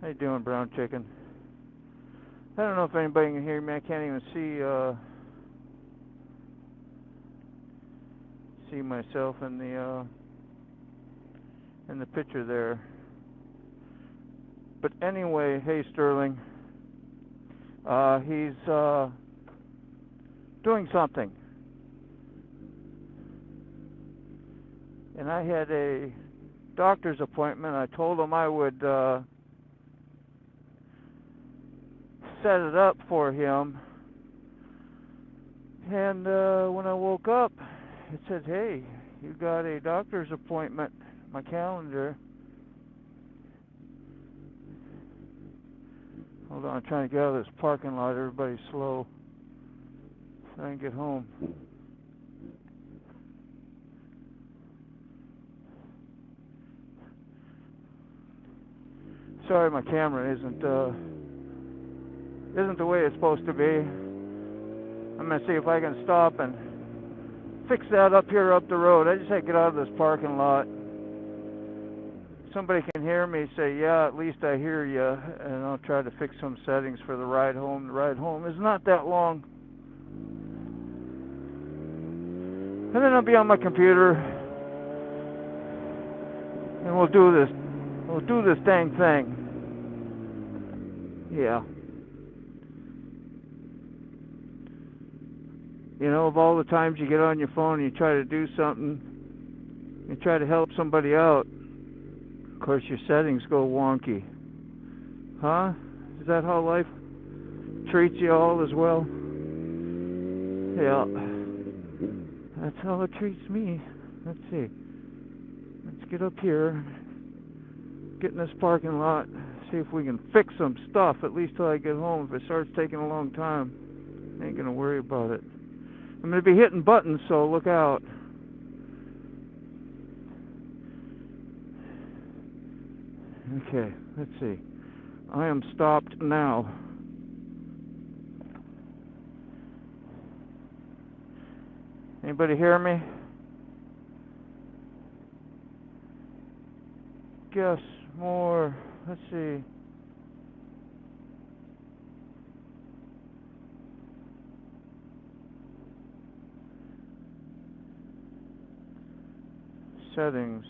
How you doing, brown chicken? I don't know if anybody can hear me. I can't even see myself in the picture there. But anyway, hey Sterling. He's doing something. And I had a doctor's appointment. I told him I would set it up for him. And when I woke up, it said, hey, you got a doctor's appointment. My calendar. Hold on, I'm trying to get out of this parking lot. Everybody's slow. So I can get home. Sorry, my camera isn't the way it's supposed to be. I'm gonna see if I can stop and fix that up here up the road. I just had to get out of this parking lot. Somebody can hear me, say, yeah, at least I hear you, and I'll try to fix some settings for the ride home. The ride home is not that long. And then I'll be on my computer, and we'll do this dang thing. Yeah. You know, of all the times you get on your phone and you try to do something, you try to help somebody out, of course your settings go wonky. Huh? Is that how life treats you all as well? Yeah. That's how it treats me. Let's see. Let's get up here, get in this parking lot, see if we can fix some stuff, at least till I get home. If it starts taking a long time, I ain't gonna worry about it. I'm gonna be hitting buttons, so look out. Okay, let's see. I am stopped now. Anybody hear me? Guess more. Let's see. Settings.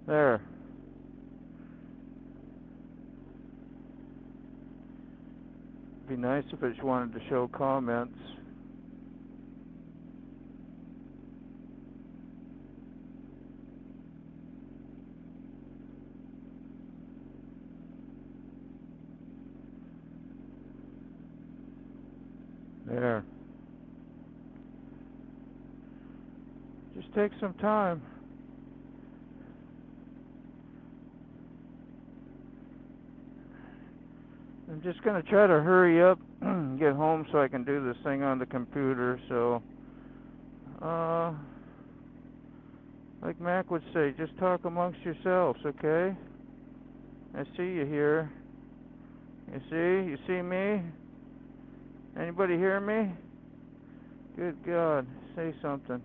There. Be nice if it just wanted to show comments. There. Just take some time. I'm just going to try to hurry up and get home so I can do this thing on the computer. So, like Mac would say, just talk amongst yourselves, okay? I see you here. You see me? Anybody hear me? Good God, say something.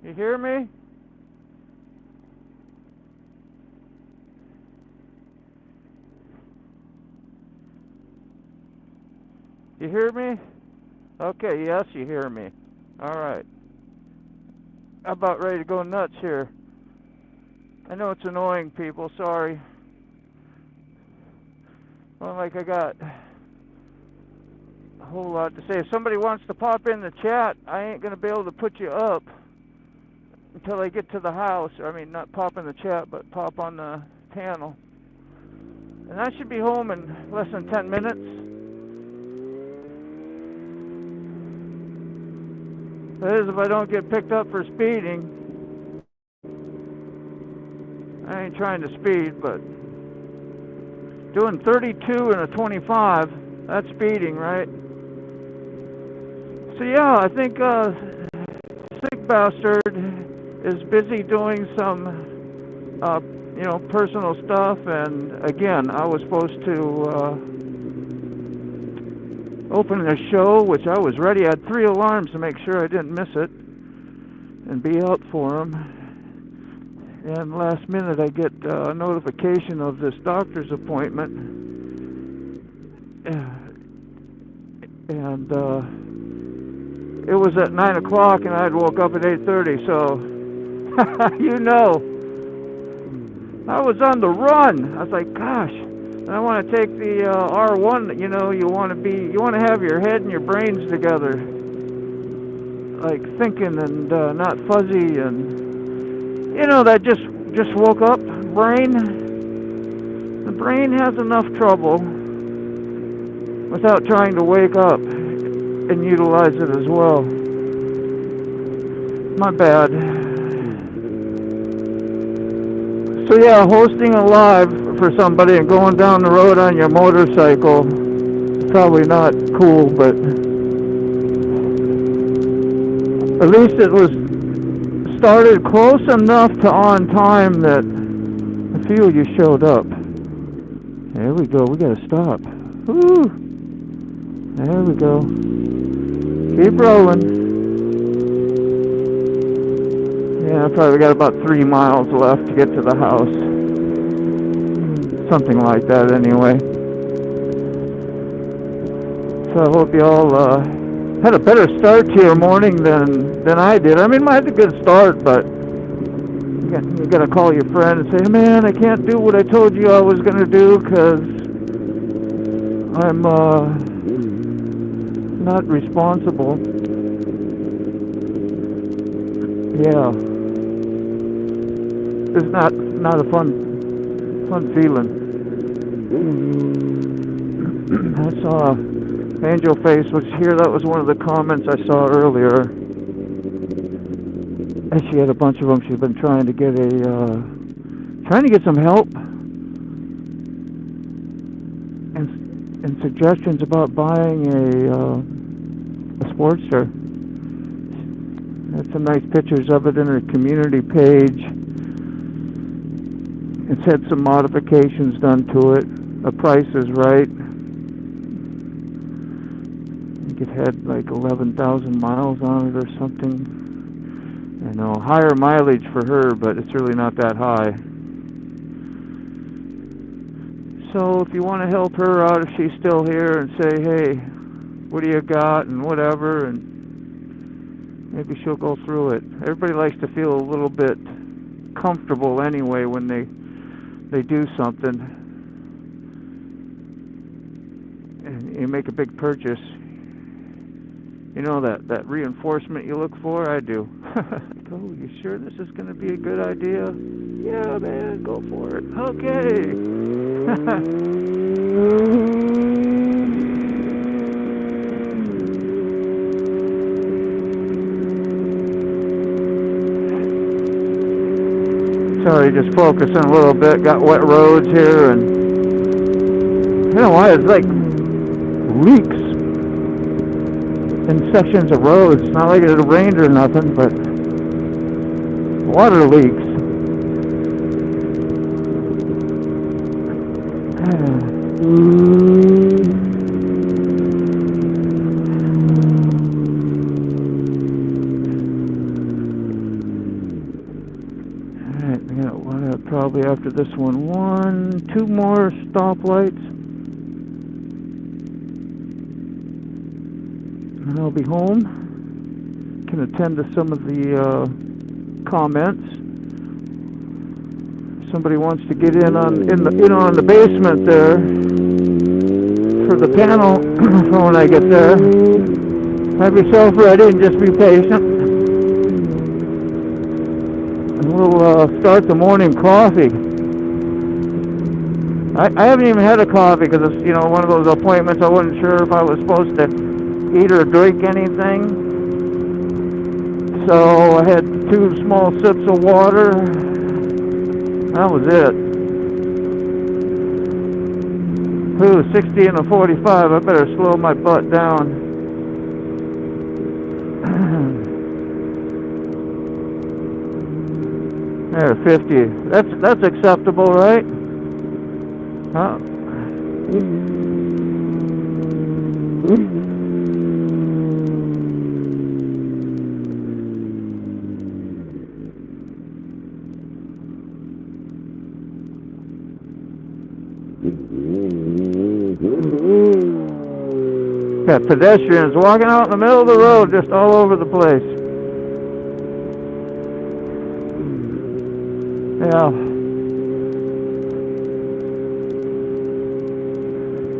You hear me? You hear me? Okay, yes, you hear me. All right. I'm about ready to go nuts here. I know it's annoying, people. Sorry. Well, like I got a whole lot to say. If somebody wants to pop in the chat, I ain't going to be able to put you up until I get to the house. I mean, not pop in the chat, but pop on the panel. And I should be home in less than 10 minutes. That is, if I don't get picked up for speeding. I ain't trying to speed, but doing 32 in a 25, that's speeding, right? So yeah, I think sick bastard is busy doing some personal stuff, and again, I was supposed to open the show, which I was ready. I had 3 alarms to make sure I didn't miss it and be out for him. And last minute I get a notification of this doctor's appointment, and it was at 9 o'clock, and I had woke up at 8:30. So I was on the run. I was like, gosh, I want to take the R1. You want to have your head and your brains together, like thinking and not fuzzy, and that just woke up brain. The brain has enough trouble without trying to wake up and utilize it as well. My bad. So yeah, hosting a live for somebody and going down the road on your motorcycle, probably not cool, but at least it was started close enough to on time that I feel you showed up. There we go, we gotta stop. Woo! There we go. Keep rolling. Yeah, I probably got about 3 miles left to get to the house. Something like that anyway. So I hope you all had a better start to your morning than I did. I mean, I had a good start, but you got to call your friend and say, man, I can't do what I told you I was going to do because I'm not responsible. Yeah. It's not a fun feeling. I saw Angel Face was here. That was one of the comments I saw earlier. And she had a bunch of them. She's been trying to get some help and suggestions about buying a Sportster. Had some nice pictures of it in her community page. It's had some modifications done to it. The price is right. I think it had like 11,000 miles on it or something. I know, higher mileage for her, but it's really not that high. So if you want to help her out, if she's still here, and say, hey, what do you got, and whatever, and maybe she'll go through it. Everybody likes to feel a little bit comfortable anyway when they do something. And you make a big purchase. You know that reinforcement you look for? I do. Oh, you sure this is going to be a good idea? Yeah, man, go for it. Okay. Sorry, just focusing a little bit. Got wet roads here, and you know why? It's like leaks in sections of roads. It's not like it rained or nothing, but water leaks. Alright, we got probably after this one, 2 more stoplights. And I'll be home. Can attend to some of the comments. Somebody wants to get in on the basement there for the panel for when I get there. Have yourself ready and just be patient. And we'll start the morning coffee. I haven't even had a coffee because it's one of those appointments. I wasn't sure if I was supposed to eat or drink anything. So I had 2 small sips of water. That was it. Ooh, 60 and a 45. I better slow my butt down. There, 50. That's acceptable, right? Huh? Got pedestrians walking out in the middle of the road, just all over the place. Yeah.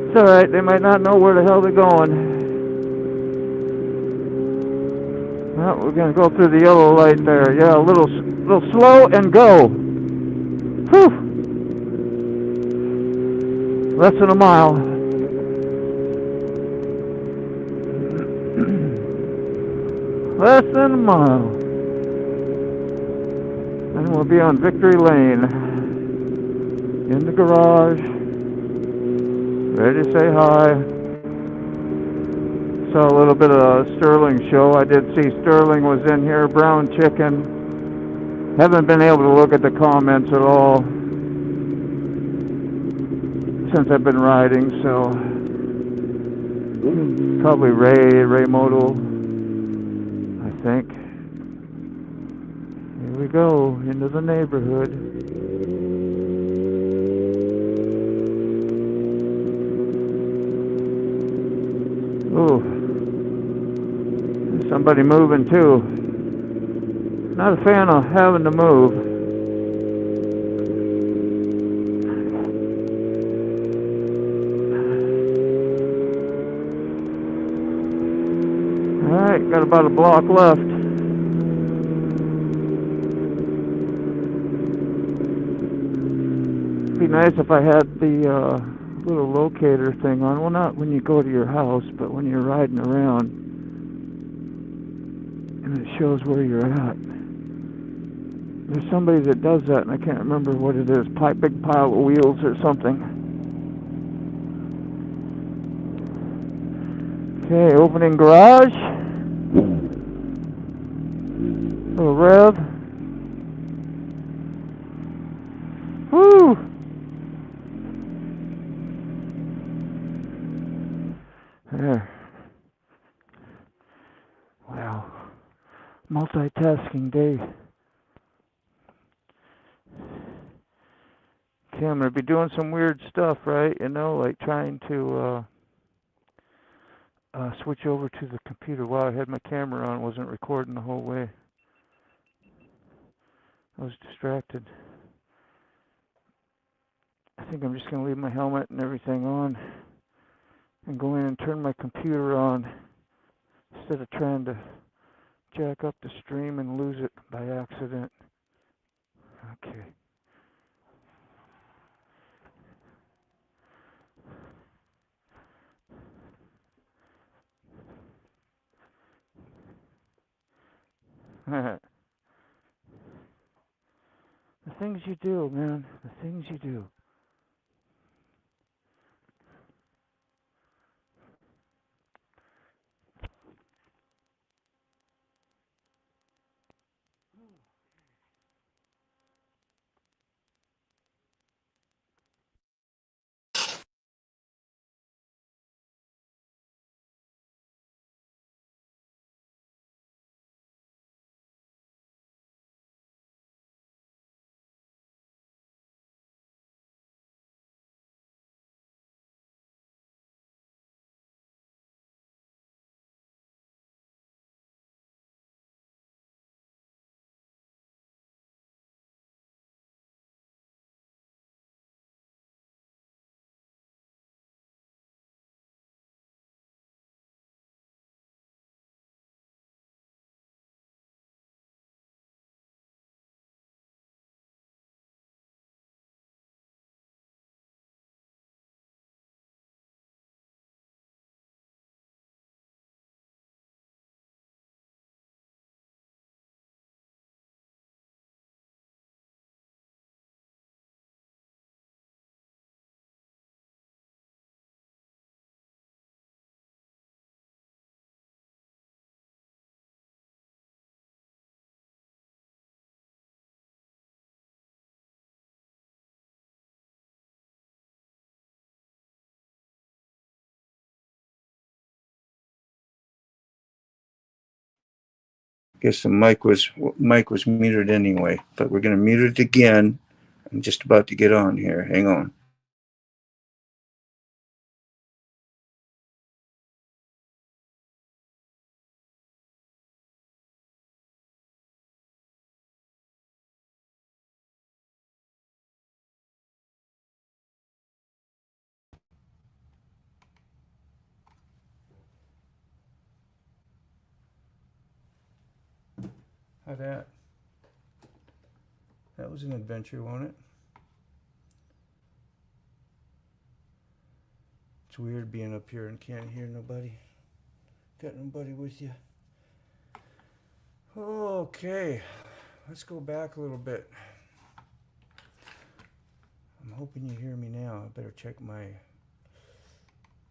It's alright, they might not know where the hell they're going. Well, we're gonna go through the yellow light there. Yeah, a little slow and go. Whew. Less than a mile. Less than a mile. And we'll be on Victory Lane. In the garage. Ready to say hi. Saw a little bit of Sterling show. I did see Sterling was in here. Brown chicken. Haven't been able to look at the comments at all since I've been riding, so probably Ray Moto, I think. Here we go into the neighborhood. Ooh, there's somebody moving too. Not a fan of having to move. Alright, got about a block left. It'd be nice if I had the little locator thing on. Well, not when you go to your house, but when you're riding around and it shows where you're at. There's somebody that does that, and I can't remember what it is. Big pile of wheels or something. Okay, opening garage. Little rev. Woo! There. Wow. Multitasking day. Okay, I'm going to be doing some weird stuff, right? You know, like trying to switch over to the computer. Wow, I had my camera on, wasn't recording the whole way. I was distracted. I think I'm just going to leave my helmet and everything on and go in and turn my computer on instead of trying to jack up the stream and lose it by accident. Okay. The things you do, man. The things you do. guess the mic was muted anyway, but we're going to mute it again. I'm just about to get on here. Hang on. How that? That was an adventure, wasn't it? It's weird being up here and can't hear nobody. Got nobody with you. Okay, let's go back a little bit. I'm hoping you hear me now. I better check my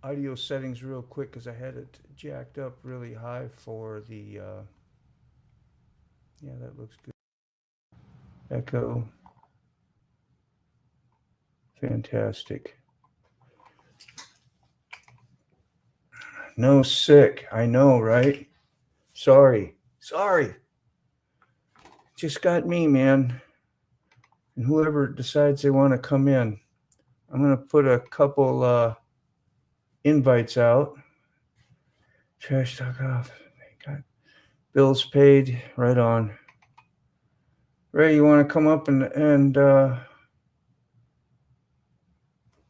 audio settings real quick because I had it jacked up really high for the, yeah, that looks good. Echo. Fantastic. No sick. I know, right? Sorry. Just got me, man. And whoever decides they want to come in, I'm going to put a couple invites out. Trash talk off. Got bills paid. Right on. Ray, you want to come up and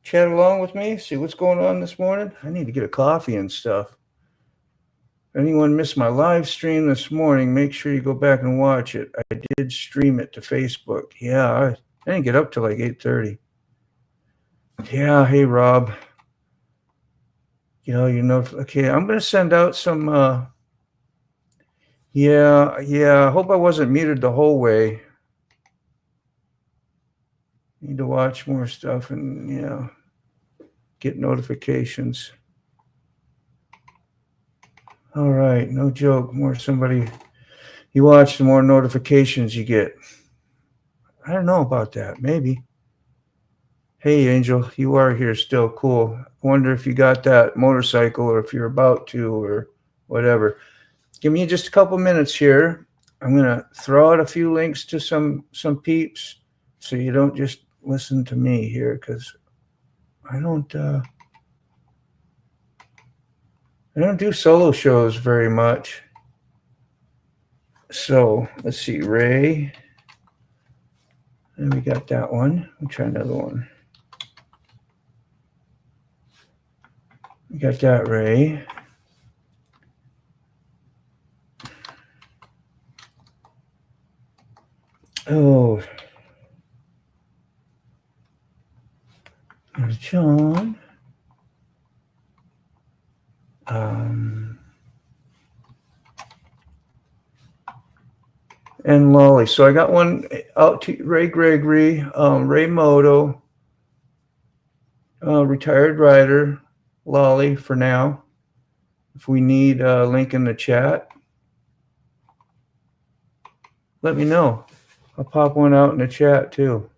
chat along with me? See what's going on this morning? I need to get a coffee and stuff. If anyone missed my live stream this morning, make sure you go back and watch it. I did stream it to Facebook. Yeah, I didn't get up till like 8:30. Yeah, hey Rob. Okay, I'm gonna send out some yeah, I hope I wasn't muted the whole way. Need to watch more stuff and get notifications. All right, no joke. More somebody you watch, the more notifications you get. I don't know about that. Maybe. Hey, Angel, you are here still. Cool. I wonder if you got that motorcycle or if you're about to or whatever. Give me just a couple minutes here. I'm going to throw out a few links to some peeps so you don't just listen to me here because I don't do solo shows very much. So let's see, Ray. And we got that one. We'll try another one. We got that, Ray. Oh, there's John. And Lolly. So I got one out to Ray Gregory, Ray Moto, retired rider, Lolly for now. If we need a link in the chat, let me know. I'll pop one out in the chat too.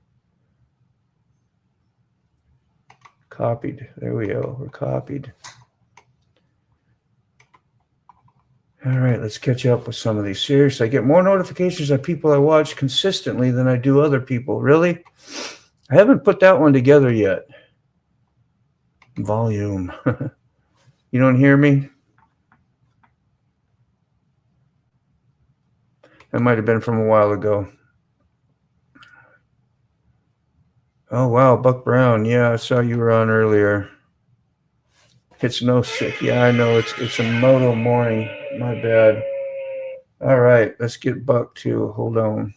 Copied. There we go. We're copied. All right, let's catch up with some of these. Seriously, I get more notifications on people I watch consistently than I do other people. Really? I haven't put that one together yet. Volume. You don't hear me? That might have been from a while ago. Oh, wow. Buck Brown. Yeah, I saw you were on earlier. It's no sick. Yeah, I know. It's a moto morning. My bad. All right. Let's get Buck too. Hold on.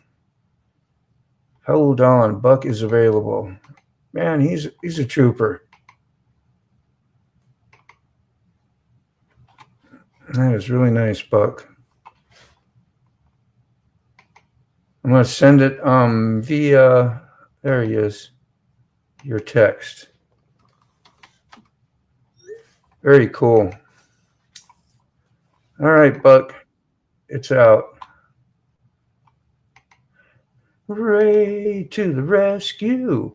Buck is available. Man, he's a trooper. That is really nice, Buck. I'm going to send it via, there he is, your text. Very cool. All right, Buck, it's out. Ray to the rescue.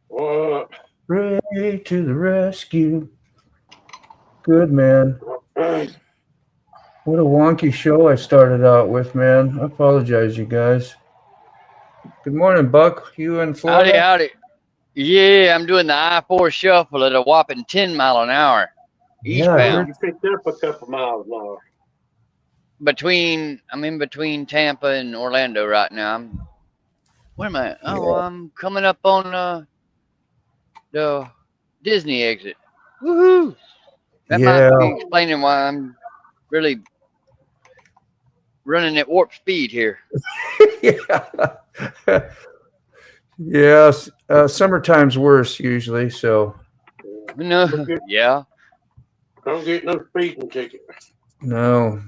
What? Ray to the rescue. Good man. What a wonky show I started out with, man. I apologize, you guys. Good morning, Buck. You in Howdy, Florida? howdy. Yeah, I'm doing the I-4 shuffle at a whopping 10 mile an hour Yeah, I heard. eastbound. You picked up a couple miles now. I'm in between Tampa and Orlando right now. Where am I? Oh, Yeah. I'm coming up on the Disney exit. Woohoo! That might Yeah. be explaining why I'm really running at warp speed here. Yeah. Yes. Summertime's worse usually, so No, Don't get, yeah. don't get no speeding ticket. no.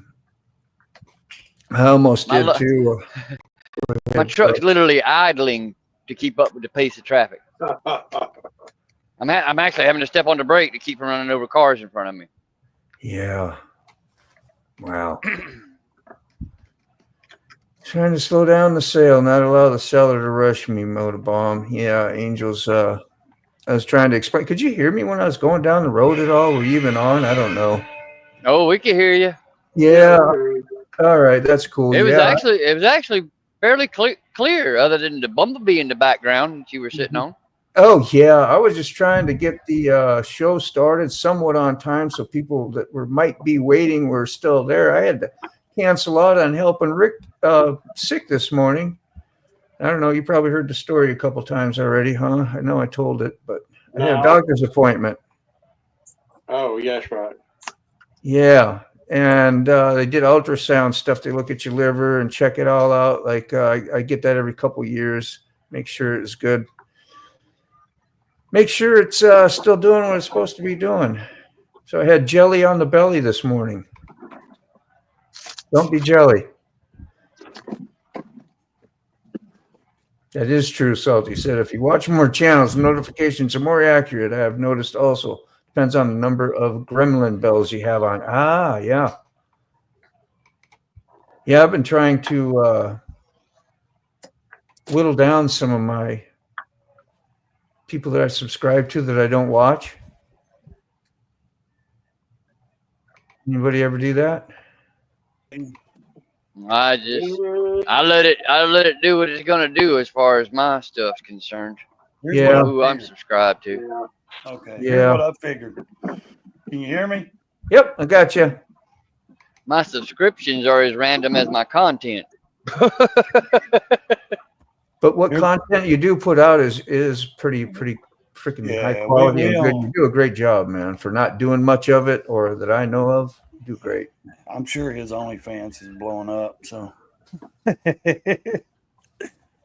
I almost My did lu- too. my truck's literally idling to keep up with the pace of traffic. I'm actually having to step on the brake to keep from running over cars in front of me. Yeah. Wow. Trying to slow down the sale, not allow the seller to rush me, Motobomb. Yeah, Angels. I was trying to explain. Could you hear me when I was going down the road at all? Were you even on? I don't know. Oh, we can hear you. Yeah. All right. That's cool. Yeah. It was actually fairly clear, other than the bumblebee in the background that you were sitting on. Oh, yeah. I was just trying to get the show started somewhat on time, so people that might be waiting were still there. I had to cancel out on helping Rick sick this morning. I don't know. You probably heard the story a couple times already, huh? I know I told it, but I had a No. doctor's appointment. Oh, yes, right. Yeah. And they did ultrasound stuff. They look at your liver and check it all out. Like I get that every couple years, make sure it's good. Make sure it's still doing what it's supposed to be doing. So I had jelly on the belly this morning. Don't be jelly. That is true, Salty said. If you watch more channels, notifications are more accurate. I have noticed also. Depends on the number of gremlin bells you have on. Ah, yeah. Yeah, I've been trying to whittle down some of my people that I subscribe to that I don't watch. Anybody ever do that? I let it do what it's gonna do as far as my stuff's concerned. Here's Yeah. Who I'm subscribed to. Yeah. Okay. Yeah. Here's what I figured. Can you hear me? Yep, I got you. My subscriptions are as random as my content. But what Good. content you do put out is pretty freaking Yeah, high quality we and good. don't- You do a great job, man, for not doing much of it or that I know of. You do great. I'm sure his OnlyFans is blowing up. So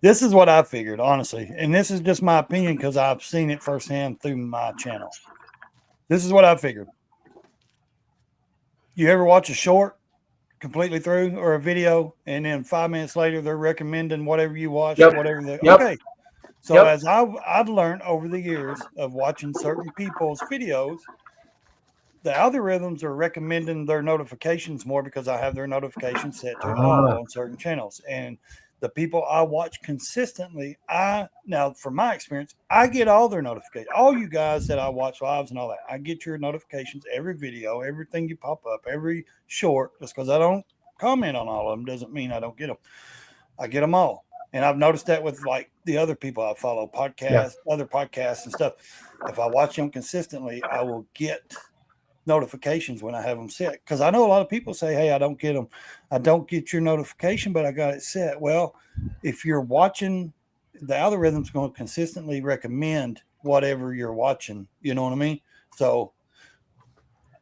this is what I figured, honestly. And this is just my opinion because I've seen it firsthand through my channel. This is what I figured. You ever watch a short completely through or a video, and then 5 minutes later they're recommending whatever you watched, Yep. whatever they Yep. okay. So Yep. as I've learned over the years of watching certain people's videos, the algorithms are recommending their notifications more because I have their notifications set to all on certain channels. And the people I watch consistently, now from my experience, I get all their notifications. All you guys that I watch lives and all that, I get your notifications, every video, everything you pop up, every short. Just because I don't comment on all of them doesn't mean I don't get them. I get them all. And I've noticed that with like the other people I follow, podcasts, other podcasts and stuff. If I watch them consistently, I will get notifications when I have them set. Because I know a lot of people say, hey, I don't get them. I don't get your notification, but I got it set. Well, if you're watching, the algorithm's going to consistently recommend whatever you're watching. You know what I mean? So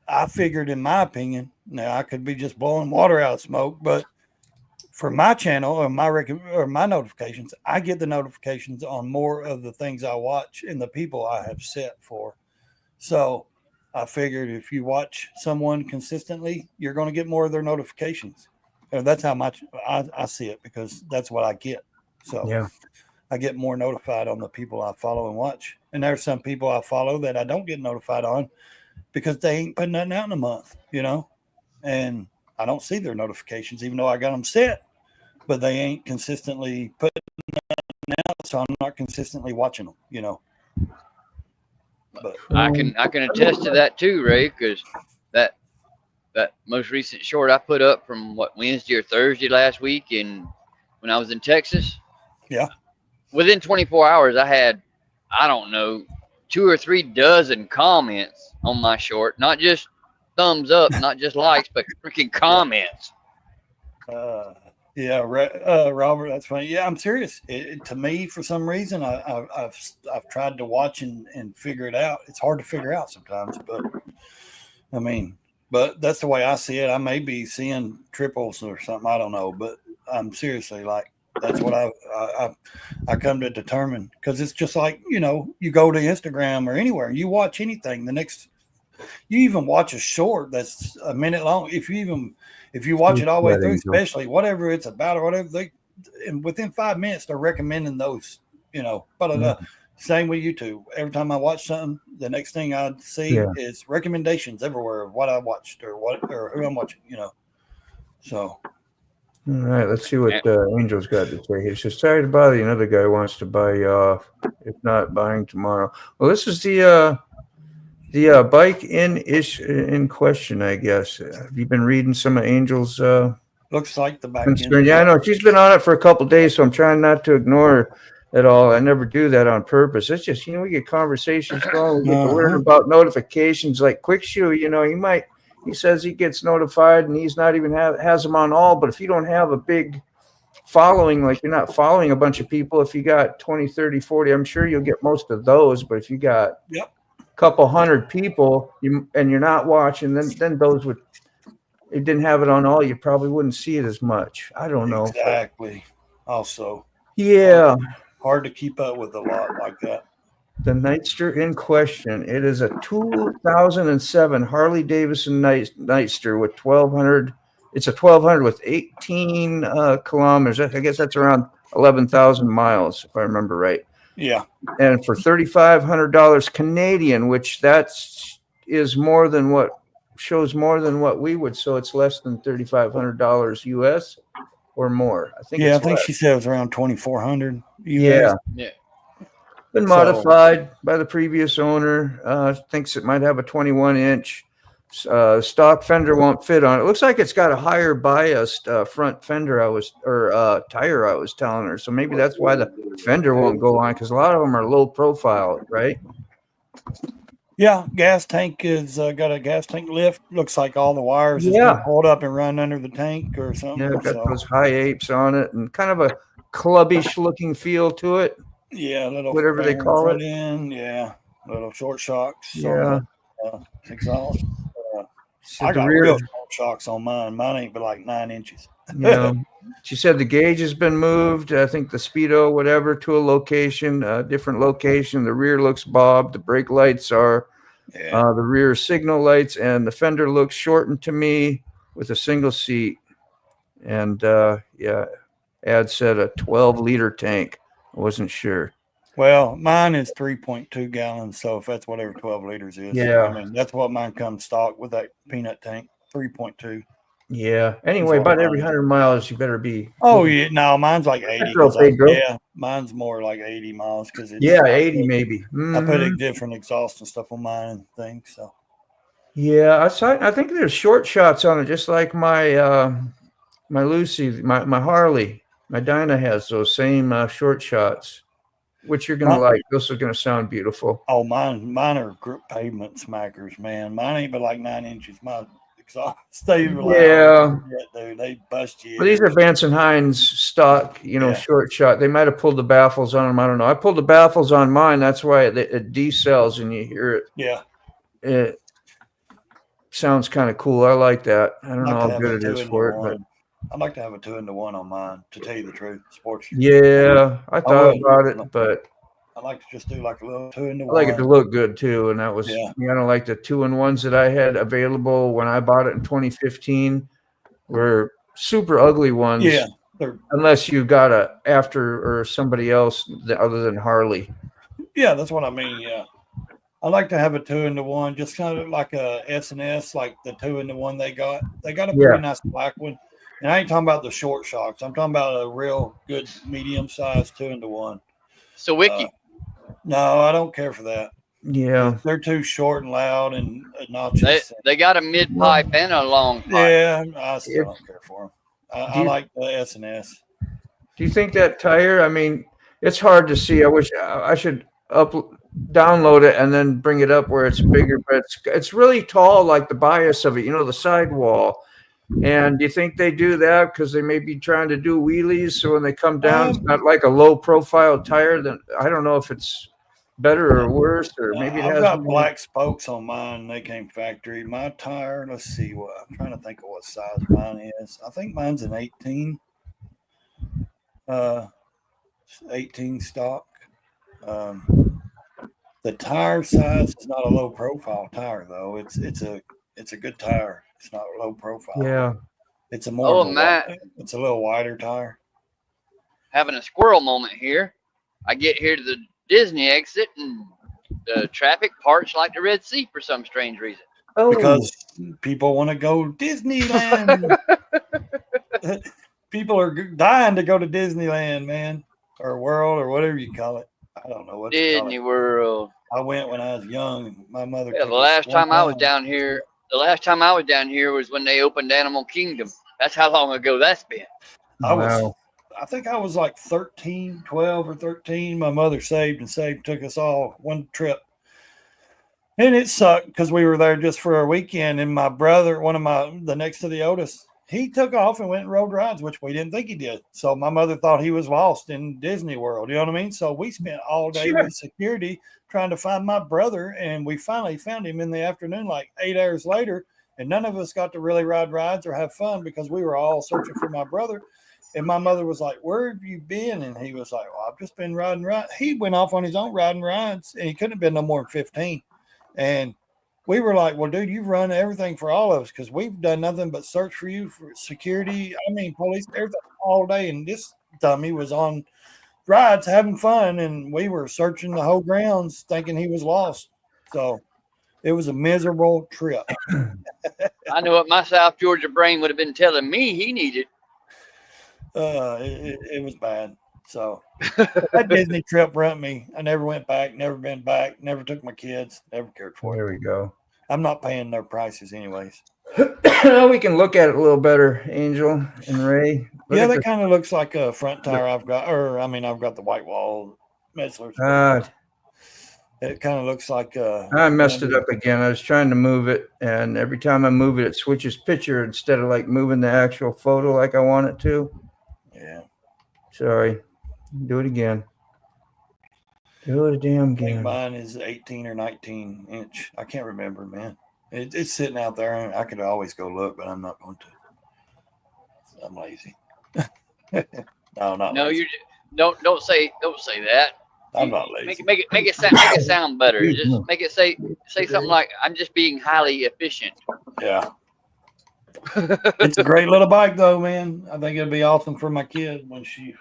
I figured, in my opinion, now I could be just blowing water out of smoke, but for my channel or my notifications, I get the notifications on more of the things I watch and the people I have set for. So I figured if you watch someone consistently, you're going to get more of their notifications. And that's how much I see it, because that's what I get. So Yeah. I get more notified on the people I follow and watch. And there's some people I follow that I don't get notified on because they ain't putting nothing out in a month, you know, and I don't see their notifications, even though I got them set, but they ain't consistently putting nothing out. So I'm not consistently watching them, you know. But I can attest to that too, Ray, because that most recent short I put up from what, Wednesday or Thursday last week, and when I was in Texas. Yeah. Within 24 hours, I had, I don't know, 2 or 3 dozen comments on my short. Not just thumbs up, not just likes, but freaking comments. Yeah, Robert, that's funny. Yeah, I'm serious. To me, for some reason, I've tried to watch and figure it out. It's hard to figure out sometimes, but I mean, but that's the way I see it. I may be seeing triples or something. I don't know, but I'm seriously like, that's what I come to determine, because it's just like, you go to Instagram or anywhere, you watch anything. You even watch a short that's a minute long. If you watch it all the way through, especially whatever it's about or whatever, and within 5 minutes they're recommending those. But same with YouTube. Every time I watch something, the next thing I see is recommendations everywhere of what I watched or who I'm watching. So. All right, let's see what Angel's got to say. He says, sorry to bother you. Another guy wants to buy you off. If not, buying tomorrow. Well, this is the bike in question, I guess. Have you been reading some of Angel's looks like the bike concern? Yeah, I know. She's been on it for a couple of days, so I'm trying not to ignore her at all. I never do that on purpose. It's just, we get conversations going. We get to learn about notifications like Quick Shoe. He says he gets notified and he's not even has them on all. But if you don't have a big following, like you're not following a bunch of people, if you got 20, 30, 40, I'm sure you'll get most of those. But if you got a couple hundred people and you're not watching, then those would, it didn't have it on all, you probably wouldn't see it as much. I don't know. Exactly. Also. Yeah. Hard to keep up with a lot like that. The Nightster in question. It is a 2007 Harley Davidson Nightster with 1,200. It's a 1,200 with 18 kilometers. I guess that's around 11,000 miles, if I remember right. Yeah. And for $3,500 Canadian, which is more than what we would. So it's less than $3,500 US or more. I think. Yeah, I think she said it was around 2,400 US. Yeah. Been modified by the previous ire. Thinks it might have a 21-inch. Stock fender won't fit on it. It looks like it's got a higher biased front fender. Tire. I was telling her, so maybe that's why the fender won't go on, because a lot of them are low profile, right? Yeah, gas tank is got a gas tank lift. Looks like all the wires is been pulled up and run under the tank or something. Yeah, got those high apes on it and kind of a clubbish looking feel to it. Yeah, little whatever they call it. Yeah, little short shocks. Yeah, exhaust. So I got real short shocks on mine. Mine ain't but like 9 inches. Yeah, she said the gauge has been moved. I think the speedo, whatever, to a location, different location. The rear looks bobbed. The brake lights are the rear signal lights, and the fender looks shortened to me with a single seat. And ad said a 12-liter tank. I wasn't sure. Well, mine is 3.2 gallons, so if that's whatever 12 liters is, I mean that's what mine comes stock with, that peanut tank, 3.2. Yeah. Anyway, about every 100 miles, you better be. Oh yeah, no, mine's like 80. Mine's more like 80 miles because it's 80 maybe. I put a different exhaust and stuff on mine and things. So yeah, I think there's short shots on it, just like my my Lucy, my Harley, my Dyna has those same short shots, which you're gonna like. Those are gonna sound beautiful. Oh, mine are pavement smackers, man. Mine ain't but like 9 inches. My exhaust stays loud. Yeah, dude, they bust you. Well, these are Vance and Hines stock, short shot. They might have pulled the baffles on them. I don't know. I pulled the baffles on mine. That's why it decells and you hear it. Yeah. It sounds kind of cool. I like that. I don't know how good it is for it, but I'd like to have a 2-in-1 on mine, to tell you the truth. Sports. Yeah, I thought about it, but I like to just do like a little 2-in-1. I like it to look good too, and that was I don't like the 2-in-1s that I had available when I bought it in 2015 were super ugly ones. Yeah, unless you got a after or somebody else other than Harley. Yeah, that's what I mean. Yeah, I like to have a 2-in-1, just kind of like a S&S, like the 2-in-1 they got. They got a pretty nice black one. And I ain't talking about the short shocks. I'm talking about a real good medium-sized 2-in-1. So, Wiki. No, I don't care for that. Yeah. They're too short and loud and obnoxious. They got a mid pipe and a long pipe. Yeah, I still don't care for them. I like the S&S. Do you think that tire? I mean, it's hard to see. I wish I should download it and then bring it up where it's bigger, but it's really tall, like the bias of it. You know, the sidewall. And do you think they do that because they may be trying to do wheelies, so when they come down, it's not like a low profile tire? Then I don't know if it's better or worse, or maybe it I've has got more. black spokes on mine. They came factory. My tire, let's see what I'm trying to think of what size mine is. I think mine's an 18. 18 stock. The tire size is not a low profile tire though. It's a good tire. It's not low profile. Yeah. It's a more. Matt, it's a little wider tire. Having a squirrel moment here. I get here to the Disney exit and the traffic parts like the Red Sea for some strange reason. Oh, Because people want to go Disneyland. People are dying to go to Disneyland, man, or World, or whatever you call it. I don't know what you call Disney it. World. I went when I was young. My mother. Yeah, took the us last one time I was down here, was when they opened Animal Kingdom. That's how long ago that's been. I think I was like 13, 12 or 13. My mother saved, took us all one trip. And it sucked because we were there just for a weekend. And my brother, the next to the oldest, he took off and went and rode rides, which we didn't think he did. So my mother thought he was lost in Disney World. You know what I mean? So we spent all day with security trying to find my brother. And we finally found him in the afternoon, like 8 hours later. And none of us got to really ride rides or have fun because we were all searching for my brother. And my mother was like, "Where have you been?" And he was like, "Well, I've just been riding rides." He went off on his own riding rides, and he couldn't have been no more than 15. And we were like, "Well, dude, you've run everything for all of us because we've done nothing but search for you for security. I mean, police, everything all day." And this dummy was on rides having fun, and we were searching the whole grounds thinking he was lost. So it was a miserable trip. I know what my South Georgia brain would have been telling me he needed. It was bad. So that Disney trip ruined me. I never went back, never been back, never took my kids, never cared for it. There we go. I'm not paying their prices anyways. We can look at it a little better, Angel and Ray. That kind of looks like a front tire I've got, I've got the white wall Metzler's. It kind of looks like I messed it up again. I was trying to move it, and every time I move it, it switches picture instead of like moving the actual photo like I want it to. Yeah. Sorry. Do it again. Do it damn again. Mine is 18 or 19 inch. I can't remember, man. It's sitting out there, and I could always go look, but I'm not going to. I'm lazy. No, not No, lazy. you don't say that. I'm not lazy. Make it sound better. Just make it say something like, "I'm just being highly efficient." Yeah. It's a great little bike though, man. I think it'll be awesome for my kid when she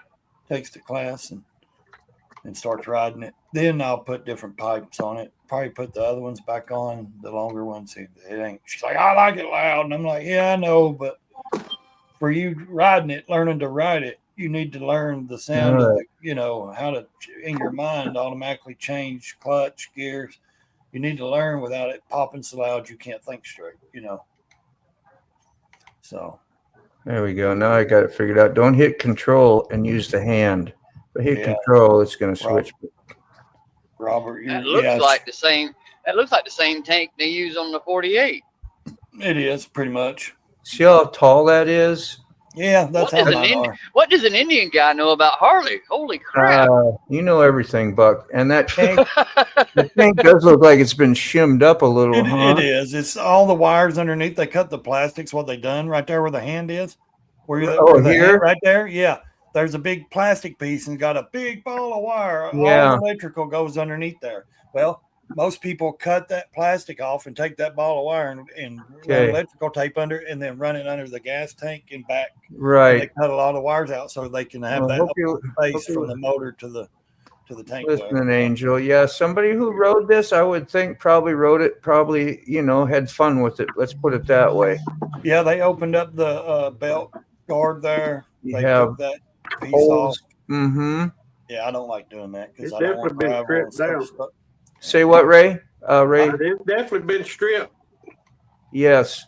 takes the class and starts riding it. Then I'll put different pipes on it. Probably put the other ones back on, the longer ones. It ain't. She's like, "I like it loud," and I'm like, "Yeah, I know, but for you riding it, learning to ride it, you need to learn the sound of how to in your mind automatically change clutch gears. You need to learn without it popping so loud you can't think straight. So there we go. Now I got it figured out. Don't hit control and use the hand. But hit control, it's going to switch. Robert, that looks like the same. That looks like the same tank they use on the 48. It is pretty much. See how tall that is? Yeah, that's how mine are. What does an Indian guy know about Harley? Holy crap! You know everything, Buck. And that tank, the tank does look like it's been shimmed up a little. It is. It's all the wires underneath. They cut the plastics. What they done right there where the hand is. Where the here, hand right there. Yeah, there's a big plastic piece and got a big ball of wire. Yeah, all the electrical goes underneath there. Well, most people cut that plastic off and take that ball of wire and run electrical tape under it and then run it under the gas tank and back. Right. And they cut a lot of wires out so they can have that space from the motor to the tank. Listening, Angel. Yeah, somebody who rode this, I would think probably rode it, had fun with it. Let's put it that way. Yeah, they opened up the belt guard there. They took that piece off. Mm-hmm. Yeah, I don't like doing that because I don't want to drive on stuff. Say what, Ray? Ray? It's definitely been stripped. Yes.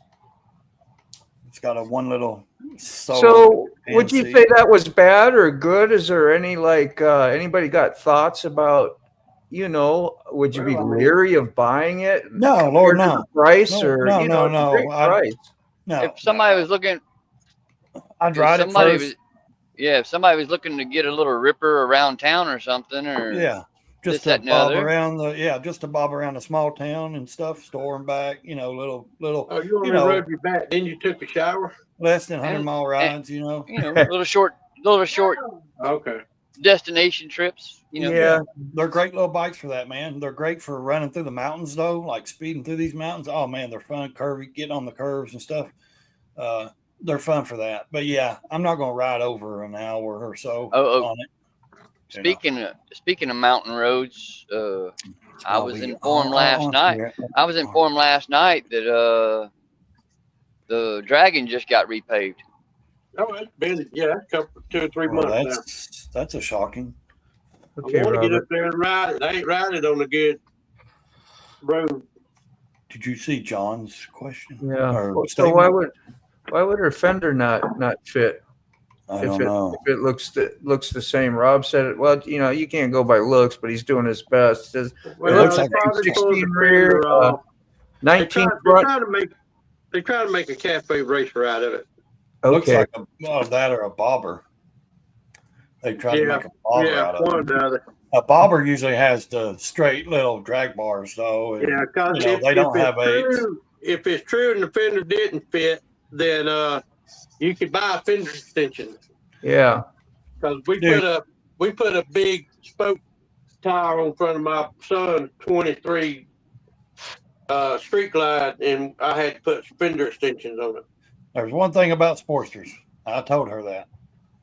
It's got a one little. So would you say that was bad or good? Is there any anybody got thoughts about, would you be leery of buying it? No, Lord, no. The price No, or no, it's a great price. No. If somebody was looking, I'd ride it first. If somebody was looking to get a little ripper around town or something, or just to bob around just to bob around a small town and stuff, store them back, little. Oh, you only rubbed your back, then you took a shower? Less than 100-mile rides, little short Okay. destination trips. They're great little bikes for that, man. They're great for running through the mountains, though, like speeding through these mountains. Oh man, they're fun, curvy, getting on the curves and stuff. They're fun for that. But yeah, I'm not going to ride over an hour or so on it. Speaking of mountain roads, I was informed last night. I was informed last night that the Dragon just got repaved. Oh, it's been a couple 2 or 3 months. That's a shocking. Okay, I want to Robert. get up there and ride it. I ain't riding on a good road. Did you see John's question? Yeah. So why would her fender not fit? I don't know. If it looks the same. Rob said it. Well, you can't go by looks, but he's doing his best. It looks like 16 rear, 19 front. They try to make a cafe racer out of it. Okay. Looks like that or a bobber. They try to make a bobber out of it. A bobber usually has the straight little drag bars, though. And, because they don't have eights. If it's true and the fender didn't fit, then you could buy a fender extension. Yeah. Because we put a big spoke tire on front of my son's 23 Street Glide, and I had to put fender extensions on it. There's one thing about Sportsters. I told her that.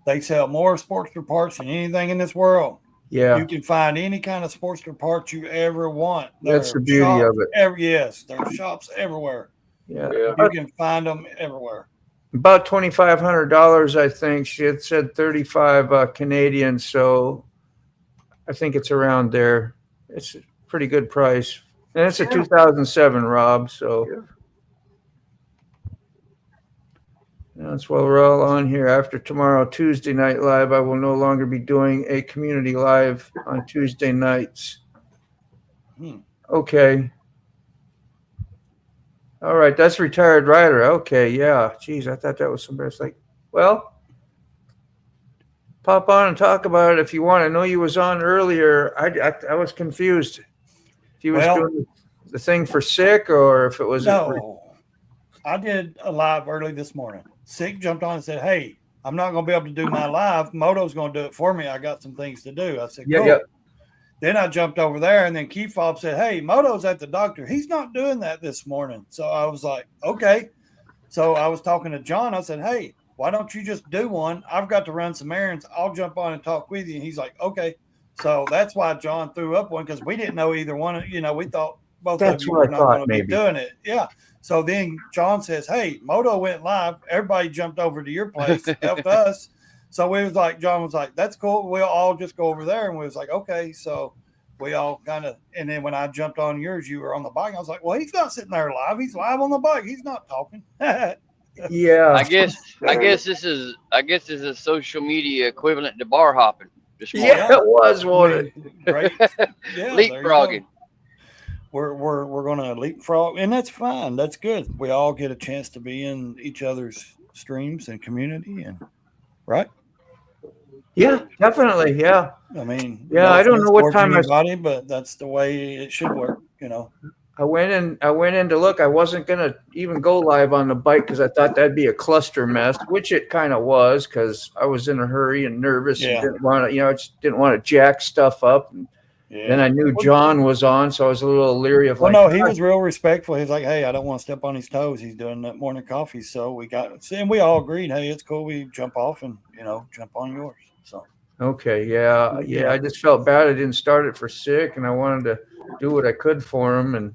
They sell more Sportster parts than anything in this world. Yeah. You can find any kind of Sportster parts you ever want. That's the beauty of it. Yes, there's shops everywhere. Yeah. You can find them everywhere. About $2,500, I think. She had said 35 Canadian, so I think it's around there. It's a pretty good price. And it's a 2007, Rob, so. That's why we're all on here. After tomorrow, Tuesday Night Live, I will no longer be doing a community live on Tuesday nights. Okay. All right, that's retired rider. Okay, yeah. Geez, I thought that was somebody. It's like, well, pop on and talk about it if you want. I know you was on earlier. I was confused if you was doing the thing for sick or if it was. No, I did a live early this morning. Sick jumped on and said, "Hey, I'm not going to be able to do my live. Moto's going to do it for me. I got some things to do." I said, "Cool." Yeah. Then I jumped over there, and then Cawffee said, "Hey, Moto's at the doctor. He's not doing that this morning." So I was like, "Okay." So I was talking to John. I said, "Hey, why don't you just do one? I've got to run some errands. I'll jump on and talk with you." And he's like, "Okay." So that's why John threw up one, because we didn't know either one. We thought both of you were not going to be doing it. Yeah. So then John says, "Hey, Moto went live. Everybody jumped over to your place, helped us." So we was like, John was like, "That's cool. We'll all just go over there." And we was like, "Okay." So we all kind of, and then when I jumped on yours, you were on the bike. I was like, "Well, he's not sitting there live. He's live on the bike. He's not talking." Yeah. I guess this is a social media equivalent to bar hopping. Yeah, it was, wasn't it? Right. Yeah, leapfrogging. We're gonna leapfrog, and that's fine. That's good. We all get a chance to be in each other's streams and community, and right. Yeah, definitely. Yeah. I mean, yeah, I don't know what time but that's the way it should work. I went in to look. I wasn't gonna even go live on the bike because I thought that'd be a cluster mess, which it kind of was, because I was in a hurry and nervous and didn't want to, I just didn't want to jack stuff up. And then I knew John was on, so I was a little leery of. Well, no, he was real respectful. He's like, "Hey, I don't want to step on his toes. He's doing that morning coffee." So and we all agreed, "Hey, it's cool. We jump off and jump on yours." So. Okay. Yeah. I just felt bad. I didn't start it for sick, and I wanted to do what I could for him, and.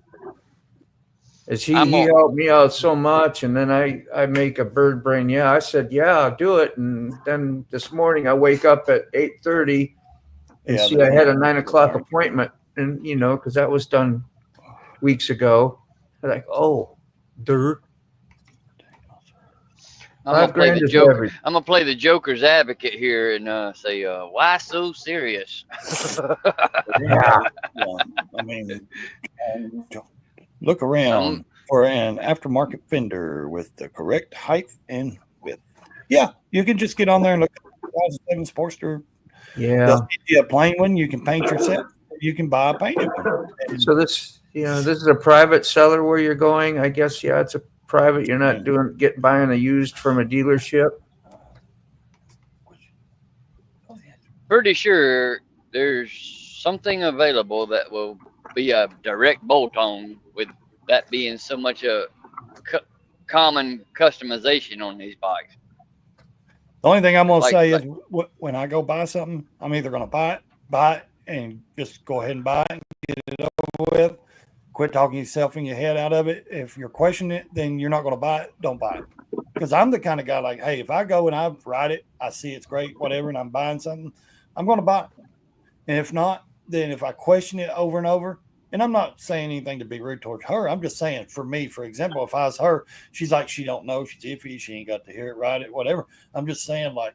As he helped me out so much, and then I make a bird brain. Yeah, I said, yeah, I'll do it. And then this morning I wake up at 8:30 and see I had a 9 o'clock appointment. and you know, because that was done weeks ago. They're like, oh, dirt. I'm gonna play $5,000 the is joker. heavy. I'm gonna play the Joker's advocate here and say, why so serious? Yeah. I mean, look around for an aftermarket fender with the correct height and width. Yeah, you can just get on there and look at the 2007 Sportster. Yeah. They'll give you a plain one you can paint yourself, or you can buy a painted one. So this, you know, this is a private seller where you're going. I guess, yeah, it's a private. You're not buying a used from a dealership. Pretty sure there's something available that will be a direct bolt-on, with that being so much a common customization on these bikes. The only thing I'm going to say is when I go buy something, I'm either going to buy it and just go ahead and buy it and get it over with. Quit talking yourself in your head out of it. If you're questioning it, then you're not going to buy it. Don't buy it. Because I'm the kind of guy like, hey, if I go and I ride it, I see it's great, whatever, and I'm buying something, I'm going to buy it. And if not, then if I question it over and over, and I'm not saying anything to be rude towards her. I'm just saying, for me, for example, if I was her, she's like, she don't know, she's iffy, she ain't got to hear it, ride it, whatever. I'm just saying, like,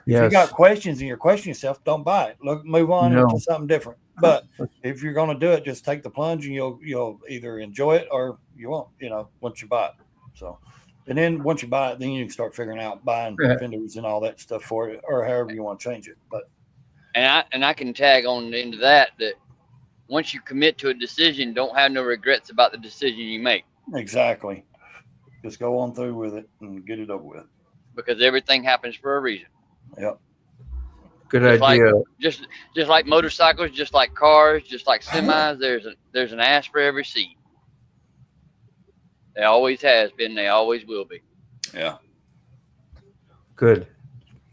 if you got questions and you're questioning yourself, don't buy it. Look, move on into something different. But if you're going to do it, just take the plunge, and you'll either enjoy it or you won't. You know, once you buy it. So, and then once you buy it, then you can start figuring out buying fenders and all that stuff for it, or however you want to change it. But and I can tag on into that once you commit to a decision, don't have no regrets about the decision you make. Exactly. Just go on through with it and get it over with. Because everything happens for a reason. Yep. Good idea. Just like motorcycles, just like cars, just like semis, there's an ass for every seat. There always has been, they always will be. Yeah. Good,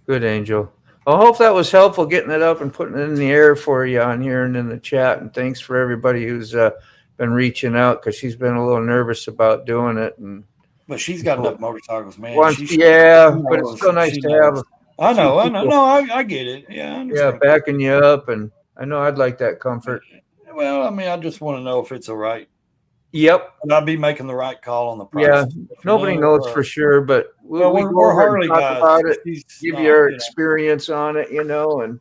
Angel. I hope that was helpful, getting it up and putting it in the air for you on here and in the chat. And thanks for everybody who's been reaching out, because she's been a little nervous about doing it. But she's got enough motorcycles, man. But it's still nice to have. I know. No, I get it. Yeah, I understand. Yeah, backing you up, and I know I'd like that comfort. Well, I mean, I just want to know if it's all right. Yep. Would I be making the right call on the price? Yeah, nobody knows for sure, but we're Harley guys. About it, give you our experience on it, you know. And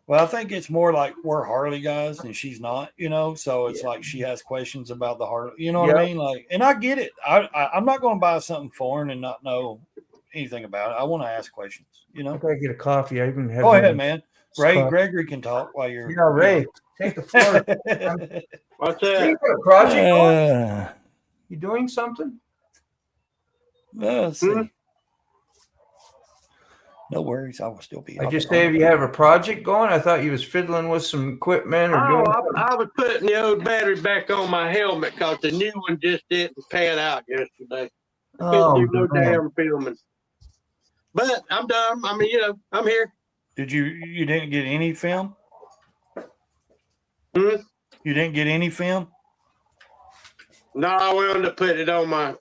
well, I think it's more like we're Harley guys and she's not, you know. So it's like she has questions about the Harley, you know what I mean? Like, and I get it. I'm not going to buy something foreign and not know anything about it. I want to ask questions, you know. I gotta get a coffee. I even had. Go ahead, man. Gregory can talk while you're. Yeah, Ray, take the floor. What's that? You got a project going? You doing something? Let's see. No worries, I will still be. I just say, if you have a project going, I thought you was fiddling with some equipment or doing. I was putting the old battery back on my helmet because the new one just didn't pan out yesterday. Couldn't do no damn filming. But I'm done. I mean, you know, I'm here. You didn't get any film? You didn't get any film? No, I wanted to put it on my.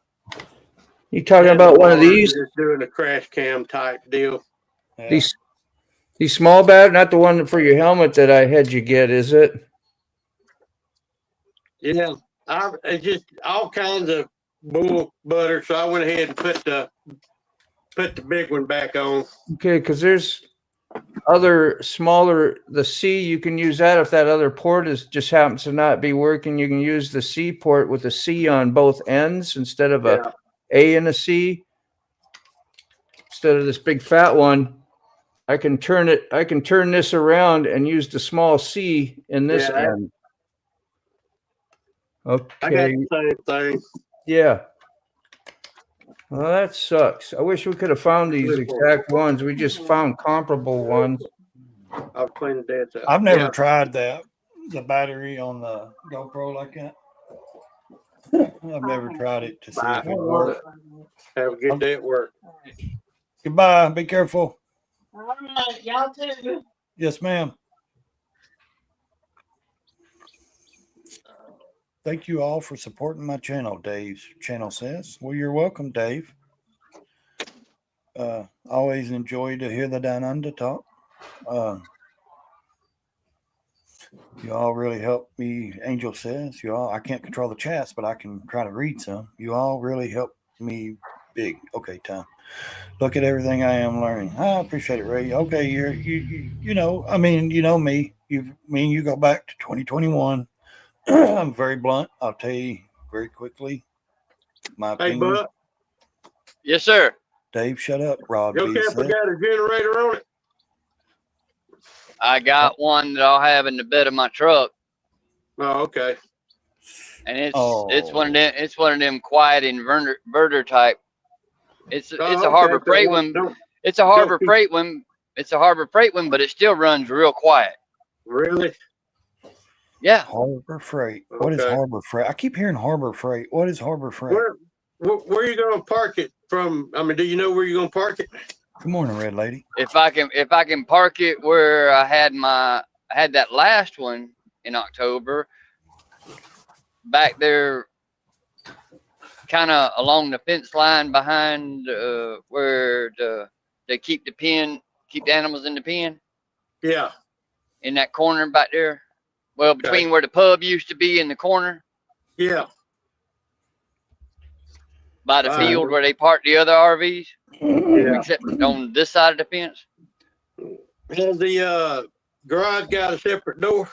You talking about one of these? Just doing a crash cam type deal. Yeah. These small bat, not the one for your helmet that I had you get, is it? Yeah, it's just all kinds of bull butter. So I went ahead and put the big one back on. Okay, because there's other smaller. The C, you can use that if that other port just happens to not be working. You can use the C port with a C on both ends instead of a and a C. Instead of this big fat one, I can turn this around and use the small C in this end. Okay. I got the same thing. Yeah. Well, that sucks. I wish we could have found these exact ones. We just found comparable ones. I'll clean the dead. I've never tried the battery on the GoPro like that. I've never tried it to see if it works. Have a good day at work. Goodbye. Be careful. All right, y'all too. Yes, ma'am. Thank you all for supporting my channel, Dave's channel says. Well, you're welcome, Dave. Always enjoy to hear the Down Under talk. You all really helped me. Angel says, you all, I can't control the chats, but I can try to read some. You all really helped me big. Okay, Tom. Look at everything I am learning. I appreciate it, Ray. Okay, you know, I mean, you know me. You go back to 2021. I'm very blunt. I'll tell you very quickly my Hey, opinion. Bud. Yes, sir. Dave, shut up. Rod Your B camper said. got a generator on it? I got one that I'll have in the bed of my truck, Oh, okay. and it's one of them quiet inverter type. It's a Harbor Okay, Freight so one. don't- It's a Harbor keep- Freight one. It's a Harbor Freight one, but it still runs real quiet. Really? Yeah. Harbor Freight. What is Okay. Harbor Freight? I keep hearing Harbor Freight. What is Harbor Freight? Where are you going to park it from? I mean, do you know where you're going to park it? Good morning, Red Lady. If I can park it where I had that last one in October, back there, kind of along the fence line behind where they keep the animals in the pen. Yeah. In that corner back there. Well, between where the pub used to be in the corner. Yeah. By the field where they park the other RVs. Yeah. Except on this side of the fence. Has the garage got a separate door?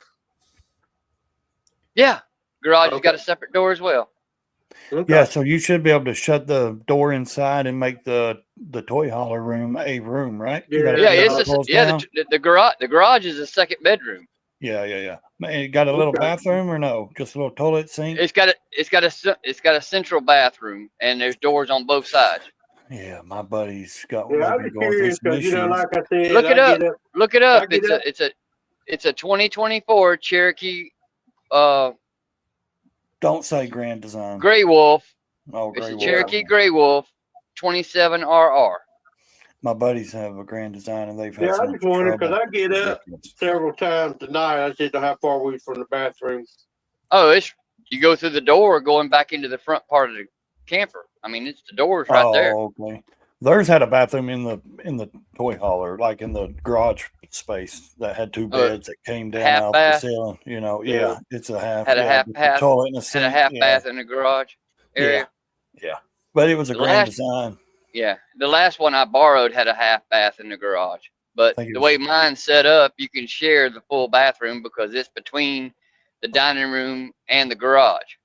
Yeah. Garage has got a separate door as well. Okay. Yeah, so you should be able to shut the door inside and make the toy hauler room a room, right? Yeah, the garage is a second bedroom. Yeah. It got a little bathroom or no? Just a little toilet sink? It's got a central bathroom and there's doors on both sides. Yeah, my buddy's got one. Yeah, I'm curious because like I said, look it up. Look it up. It's a 2024 Cherokee. Don't say Grand Design. Gray Wolf. Oh, Gray Wolf. Cherokee Gray Wolf 27RR. My buddies have a Grand Design, and they've had. Yeah, I just wondered because I get up several times tonight. I just know how far we from the bathroom. Oh, you go through the door going back into the front part of the camper. I mean, it's the doors right there. Oh, okay. Theirs had a bathroom in the toy hauler, like in the garage space that had two beds that came down out the ceiling. You know, it's a half. Had a half bath. Toilet and a sink. Had a half bath in the garage area. Yeah. But it was a Grand Design. Yeah, the last one I borrowed had a half bath in the garage, but the way mine's set up, you can share the full bathroom because it's between the dining room and the garage.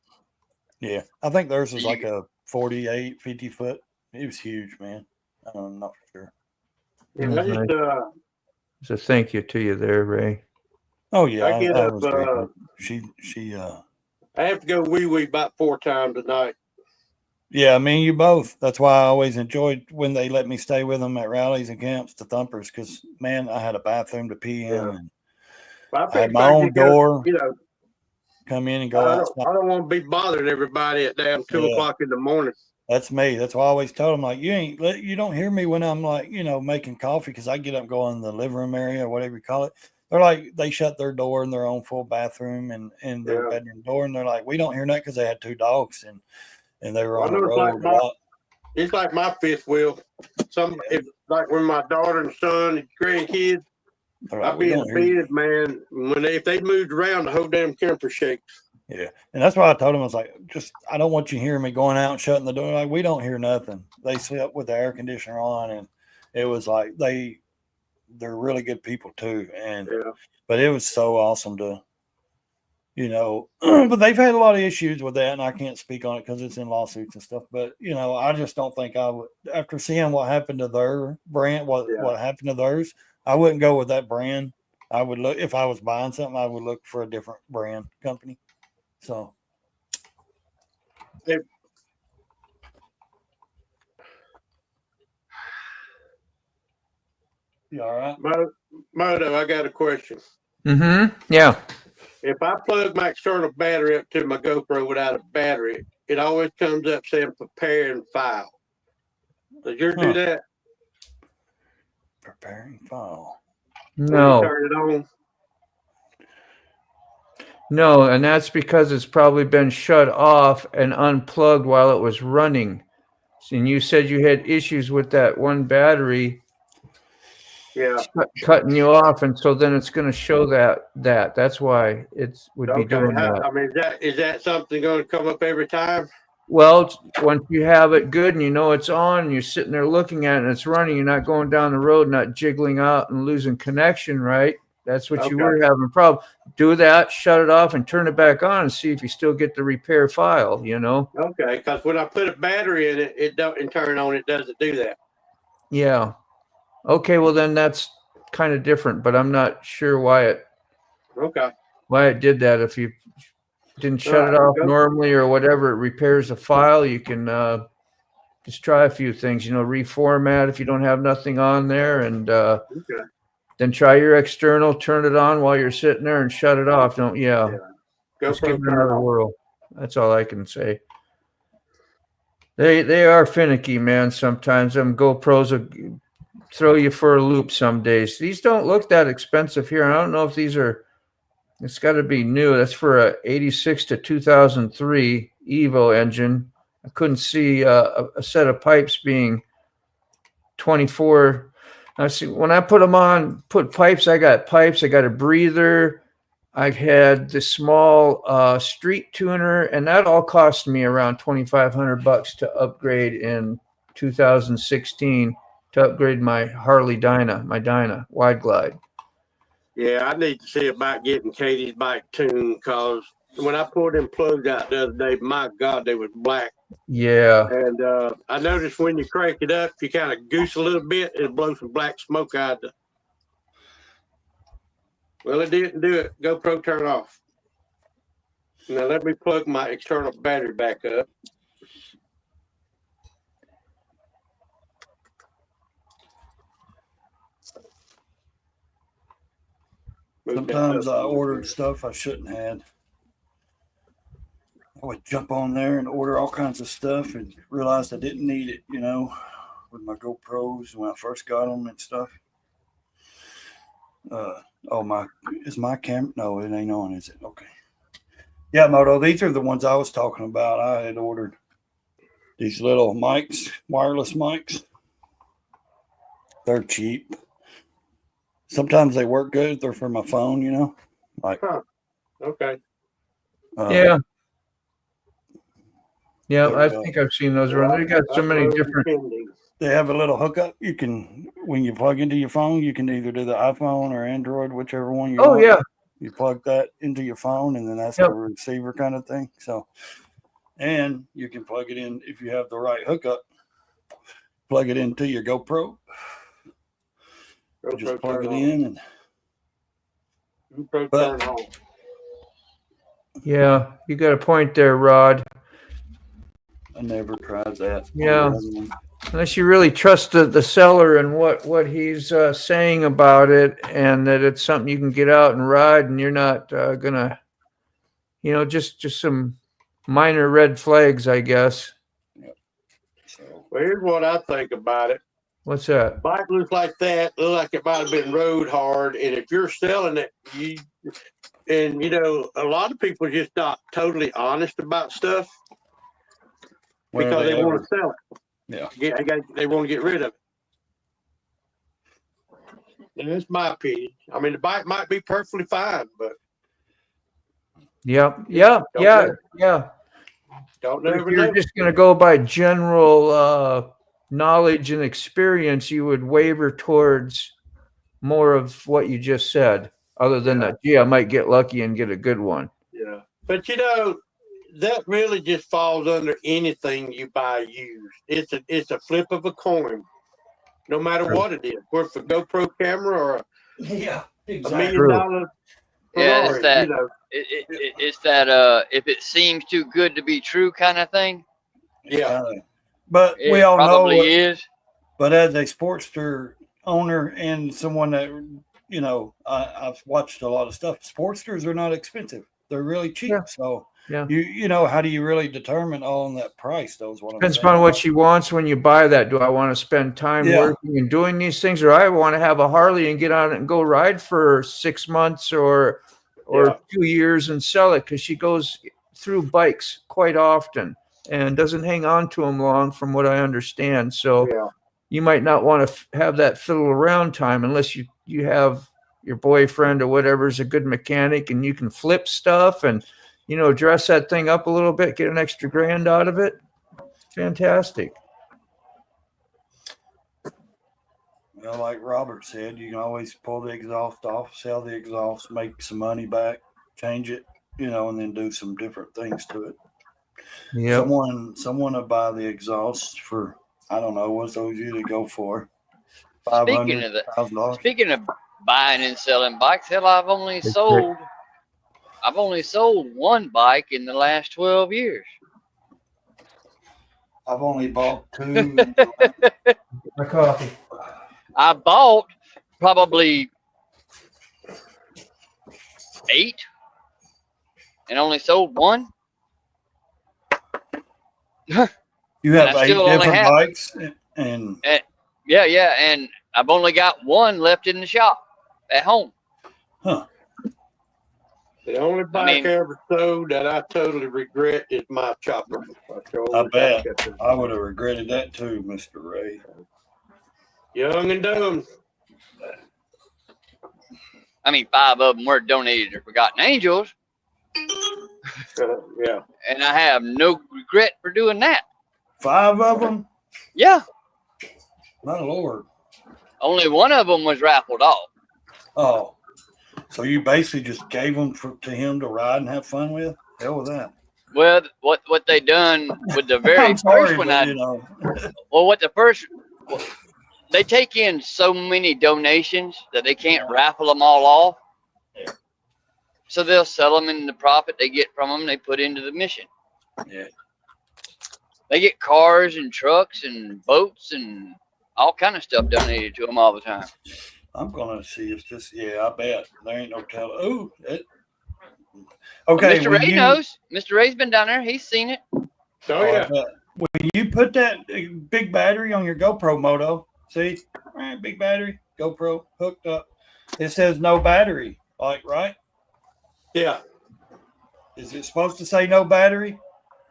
Yeah, I think theirs was like a 48, 50 foot. It was huge, man. I'm not sure. Yeah, so thank you to you there, Ray. Oh yeah, I get up. I have to go wee about 4 times a night. Yeah, me and you both. That's why I always enjoyed when they let me stay with them at rallies and camps, the Thumpers, because man, I had a bathroom to pee in, and I had my own door. Come in and go out. I don't want to be bothering everybody at damn 2 o'clock in the morning. That's me. That's why I always told them, like, you don't hear me when I'm like, making coffee, because I get up and go in the living room area or whatever you call it. They're like, they shut their door in their own full bathroom and their bedroom door, and they're like, we don't hear that because they had 2 dogs and they were on the road a lot. It's like my fifth wheel. Like when my daughter and son and grandkids, I'll be in bed, man. If they moved around, the whole damn camper shakes. Yeah, and that's why I told him, I was like, I don't want you hearing me going out and shutting the door. Like, we don't hear nothing. They slept with the air conditioner on, and it was like they're really good people too. And but it was so awesome to. But they've had a lot of issues with that, and I can't speak on it because it's in lawsuits and stuff. But I just don't think I would, after seeing what happened to their brand, what happened to theirs, I wouldn't go with that brand. I would look, if I was buying something, I would look for a different brand company. So, you all right? Moto, I got a question. Yeah. If I plug my external battery up to my GoPro without a battery, it always comes up saying prepare and file. Does yours do that? Preparing file. No. Turn it on. No, and that's because it's probably been shut off and unplugged while it was running. And you said you had issues with that one battery. Yeah. cutting you off, and so then it's going to show that's why it would be doing that. I mean, is that something going to come up every time? Well, once you have it good and you know it's on, and you're sitting there looking at it and it's running, you're not going down the road, not jiggling out and losing connection, right? That's what you were having a problem. Do that, shut it off, and turn it back on and see if you still get the repair file, you know? Okay, because when I put a battery in it, it don't, and turn on, it doesn't do that. Yeah. Okay, well then that's kind of different, but I'm not sure why it did that. If you didn't shut it off normally or whatever, it repairs a file. You can just try a few things, you know, reformat if you don't have nothing on there, and then try your external, turn it on while you're sitting there, and shut it off. Just give it another whirl. That's all I can say. They are finicky, man. Sometimes them GoPros will throw you for a loop some days. These don't look that expensive here. I don't know if these are. It's got to be new. That's for a 86 to 2003 Evo engine. I couldn't see a set of pipes being 24. I see when I put them on, pipes. I got pipes. I got a breather. I had the small street tuner, and that all cost me around $2,500 to upgrade in 2016 to upgrade my Harley Dyna, my Dyna Wide Glide. Yeah, I need to see about getting Katie's bike tuned, because when I pulled them plugs out the other day, my God, they was black. Yeah. And I noticed when you crank it up, you kind of goose a little bit, it'll blow some black smoke out. Well, it didn't do it. GoPro turn off. Now let me plug my external battery back up. Sometimes I ordered stuff I shouldn't have. I would jump on there and order all kinds of stuff and realized I didn't need it, you know, with my GoPros when I first got them and stuff. Is my camera? No, it ain't on, is it? Okay. Yeah, Moto, these are the ones I was talking about. I had ordered these little mics, wireless mics. They're cheap. Sometimes they work good. They're for my phone, you know. Okay. Yeah. I think I've seen those around. They got so many different. They have a little hookup. You can, when you plug into your phone, you can either do the iPhone or Android, whichever one you want. Yeah. You plug that into your phone, and then that's the receiver kind of thing. So, and you can plug it in if you have the right hookup. Plug it into your GoPro. Just plug it in and. Yeah, you got a point there, Rod. I never tried that. Yeah, unless you really trust the seller and what he's saying about it, and that it's something you can get out and ride, and you're not gonna, you know, just some minor red flags, I guess. Yep. So, well, here's what I think about it. What's that? Bike looks like that. Look like it might have been rode hard, and if you're selling it, and you know, a lot of people just not totally honest about stuff because they want to sell it. Yeah, they want to get rid of it. And that's my opinion. I mean, the bike might be perfectly fine, but yeah. Don't never if you're know. just gonna go by general knowledge and experience, you would waver towards more of what you just said, other than that, I might get lucky and get a good one. Yeah. But you know, that really just falls under anything you buy used. It's a flip of a coin, no matter what it is. Whether it's a GoPro camera or a $1 million Yeah, Ferrari, it's that. you know. It's that. If it seems too good to be true, kind of thing. Yeah. But It we all probably know. is. But as a Sportster owner and someone that, you know, I've watched a lot of stuff. Sportsters are not expensive; they're really cheap. Yeah. So, Yeah. you know, how do you really determine on that price? That was what Depends I'm saying. upon what she wants when you buy that. Do I want to spend time working and doing these things, or I want to have a Harley and get on it and go ride for 6 months or 2 years and sell it? Because she goes through bikes quite often and doesn't hang on to them long, from what I understand. So, you might not want to have that fiddle around time unless you have your boyfriend or whatever is a good mechanic and you can flip stuff and, dress that thing up a little bit, get an extra grand out of it. Fantastic. Well, like Robert said, you can always pull the exhaust off, sell the exhaust, make some money back, change it, and then do some different things to it. Yeah. Someone will buy the exhaust for, I don't know, what's those usually go for? Speaking of buying and selling bikes, hell, I've only sold one bike in the last 12 years. I've only bought 2. My coffee. I bought probably 8 and only sold 1. You have 8 different bikes and yeah, and I've only got 1 left in the shop at home. Huh. The only bike I ever sold that I totally regret is my chopper. I bet. I would have regretted that too, Mr. Ray. Young and dumb. 5 of them were donated to Forgotten Angels. Yeah. And I have no regret for doing that. 5 of them? Yeah. My Lord. Only 1 of them was raffled off. Oh. So you basically just gave them to him to ride and have fun with? Hell with that. Well, what they done with the very first one, they take in so many donations that they can't raffle them all off. So they'll sell them, and the profit they get from them, they put into the mission. Yeah. They get cars and trucks and boats and all kind of stuff donated to them all the time. I'm gonna see if this. Yeah, I bet there ain't no tell. Oh, okay. Mr. Ray knows. Mr. Ray's been down there. He's seen it. Oh yeah. When you put that big battery on your GoPro Moto, see, big battery, GoPro hooked up. It says no battery. Right? Yeah. Is it supposed to say no battery?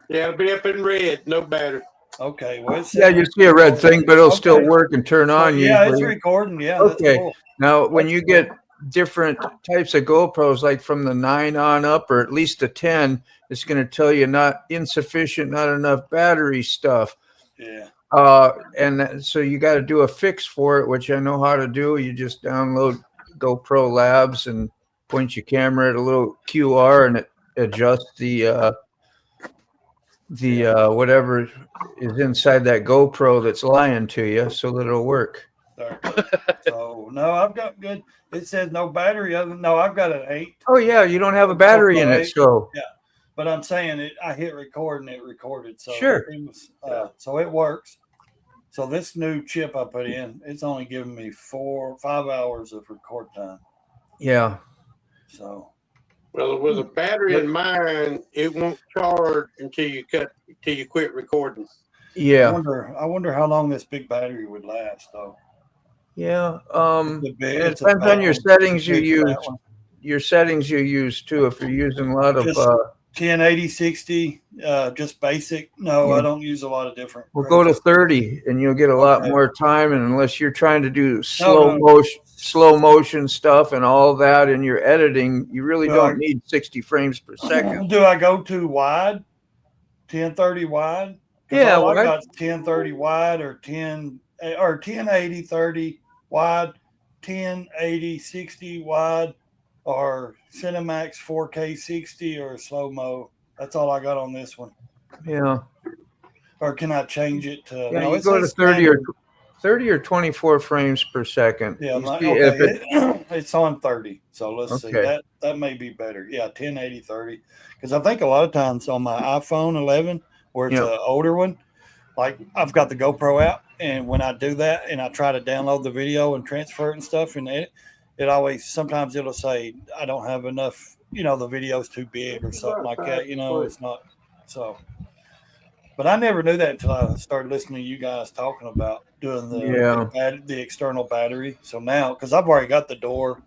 Yeah, it'll be up in red. No battery. Okay. Well, you see a red thing, but it'll still work and turn on. Yeah, it's recording. Yeah. Okay. That's cool. Now, when you get different types of GoPros, like from the 9 on up, or at least the 10, it's going to tell you not enough battery stuff. Yeah. And so you got to do a fix for it, which I know how to do. You just download GoPro Labs and point your camera at a little QR, and it adjusts the whatever is inside that GoPro that's lying to you, so that it'll work. So no, I've got good. It says no battery. No, I've got an 8. Oh yeah, you don't have a battery in it, so yeah. But I'm saying it. I hit record and it recorded. So sure. So it works. So this new chip I put in, it's only giving me 4 or 5 hours of record time. Yeah. So. Well, with a battery in mine, it won't charge until you quit recording. Yeah. I wonder how long this big battery would last, though. Yeah. It depends on your settings you use. Your settings you use too. If you're using a lot of 1080, 60, just basic. No, yeah. I don't use a lot of different. We'll go to 30, and you'll get a lot more time. And unless you're trying to do slow motion stuff and all that in your editing, you really don't need 60 frames per second. Do I go to wide? 1030 wide? Yeah, I got 1030 wide or 1080 30 wide, 1080 60 wide, or Cinemax 4K 60 or slow mo. That's all I got on this one. Yeah. Or can I change it to? Yeah, no, you go to 30 or 24 frames per second. Yeah, it's on 30. So let's see. That may be better. Yeah, 1080 30. Because I think a lot of times on my iPhone 11, where it's an older one, like I've got the GoPro app, and when I do that and I try to download the video and transfer it and stuff, and it always, sometimes it'll say I don't have enough, the video's too big or something like that, it's not. So, but I never knew that until I started listening to you guys talking about doing the external battery. So now, because I've already got the door.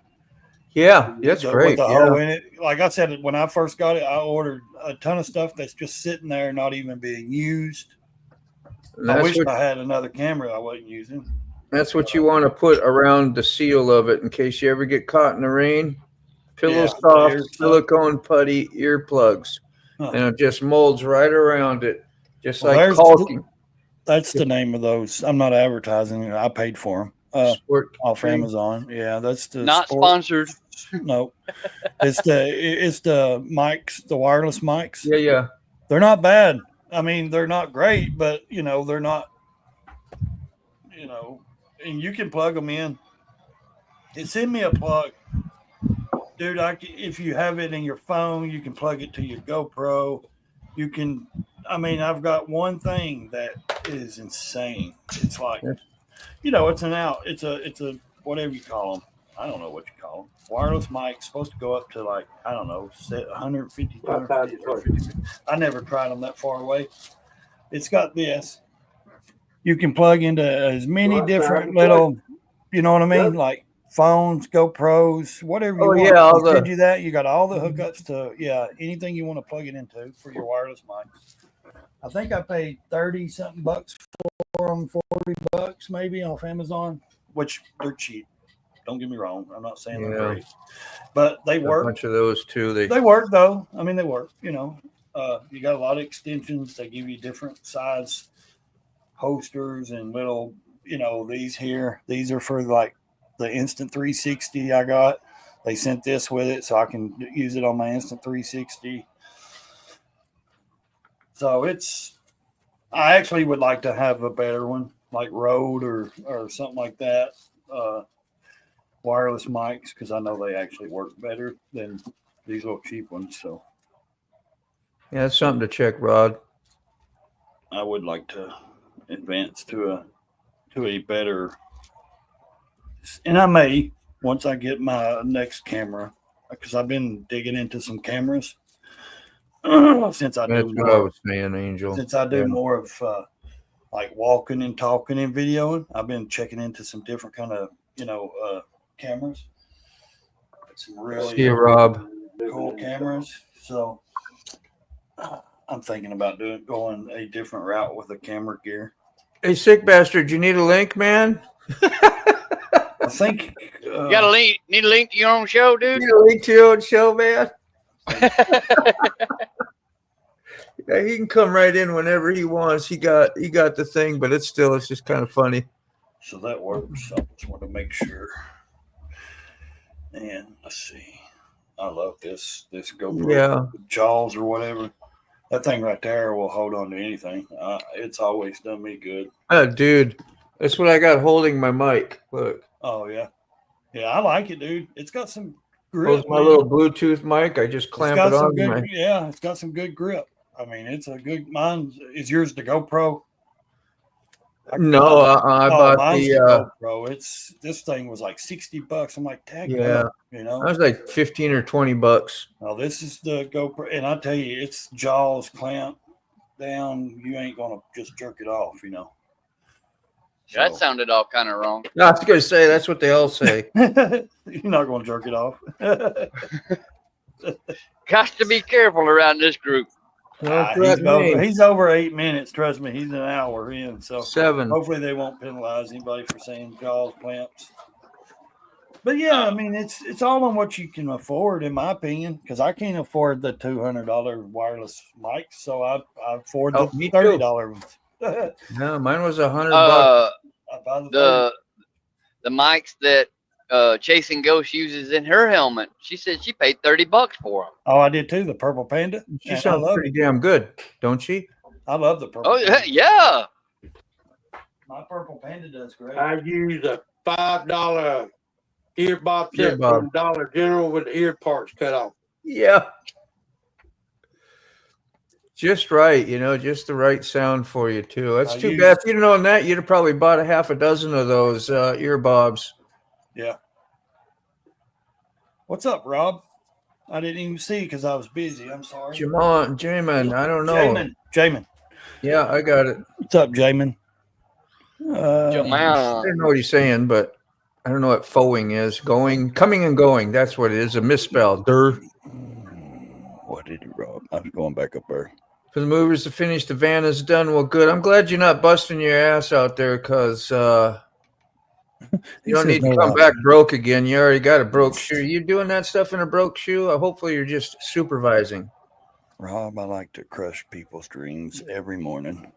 Yeah, that's great. With the hole in it. Like I said, when I first got it, I ordered a ton of stuff that's just sitting there, not even being used. And I that's wish what I had another camera I wasn't using. that's what you want to put around the seal of it in case you ever get caught in the rain. Pillow Yeah, soft air stuff. silicone putty earplugs, Huh. and it just molds right around it, just Well, like there's caulking. That's the name of those. I'm not advertising. I paid for them Sport off tree. Amazon. Yeah, that's the Not sponsored. No, it's the mics, the wireless mics. Yeah, yeah. They're not bad. I mean, they're not great, but they're not. And you can plug them in. Send me a plug, dude. If you have it in your phone, you can plug it to your GoPro. You can. I mean, I've got one thing that is insane. It's like, it's a whatever you call them. I don't know what you call them. Wireless mic, supposed to go up to like, I don't know, 150, 250. I never tried them that far away. It's got this. You can plug into as many different little, you know what I mean? Like phones, GoPros, whatever you want. Yeah, You that. You got all the hookups to, anything you want to plug it into for your wireless mic. I think I paid 30 something bucks for them, $40 maybe off Amazon, which they're cheap. Don't get me wrong. I'm not saying they're great, but they work. A bunch of those too. They work though. I mean, they work. You got a lot of extensions. They give you different size holsters and little. These here. These are for like the Instant 360 I got. They sent this with it, so I can use it on my Instant 360. So I actually would like to have a better one, like Rode or something like that. Wireless mics, because I know they actually work better than these little cheap ones. So yeah, that's something to check, Rod. I would like to advance to a better, and I may once I get my next camera, because I've been digging into some cameras since I That's do what I was saying, Angel. Since I do more of like walking and talking and videoing, I've been checking into some different kind of cameras. Some really See you, Rob. Cool cameras. So I'm thinking about going a different route with the camera gear. Hey, sick bastard, you need a link, man? I think you got a link. Need a link to your own show, dude. Need a link to your own show, man? Yeah, he can come right in whenever he wants. He got the thing, but it's just kind of funny. So that works. I just want to make sure. And let's see. I love this GoPro Jaws or whatever. That thing right there will hold on to anything. It's always done me good. Dude, that's what I got holding my mic. Look. Oh yeah, I like it, dude. It's got some grip. Holds my little Bluetooth mic. I just clamp it on. It's got some good grip. I mean, it's a good. Mine is yours. The GoPro. No, I bought the GoPro. This thing was like $60. I'm like, tag yeah, I was like $15 or $20. Now this is the GoPro, and I tell you, it's jaws clamp down. You ain't gonna just jerk it off, So, that sounded all kind of wrong. No, I was gonna say that's what they all say. You're not gonna jerk it off. Got to be careful around this group. He's over 8 minutes. Trust me, he's an hour in. So 7. Hopefully they won't penalize anybody for saying jaws clamps. But yeah, I mean it's all on what you can afford, in my opinion, because I can't afford the $200 wireless mic, so I afford the $30 ones. No, mine was $100. The mics that Chasing Ghost uses in her helmet, she said she paid $30 for them. Oh, I did too. The Purple Panda. She sounds pretty damn good, don't she? I love the Purple. Oh Panda. yeah. My Purple Panda does great. I use a $5 earbud set from Dollar General with the ear parts cut off. Yeah. Just right, just the right sound for you too. That's too bad. If you'd known that, you'd have probably bought a half a dozen of those earbobs. Yeah. What's up, Rob? I didn't even see because I was busy. I'm sorry. Jamin, I don't know. Jamin. Yeah, I got it. What's up, Jamin? I don't know what he's saying, but I don't know what foing is. Coming and going. That's what it is. A misspell. What did you, Rob? I'm going back up there. for the movers to finish. The van is done. Well, good. I'm glad you're not busting your ass out there, because you don't need to come back broke again. You already got a broke shoe. You doing that stuff in a broke shoe? Hopefully you're just supervising. Rob, I like to crush people's dreams every morning.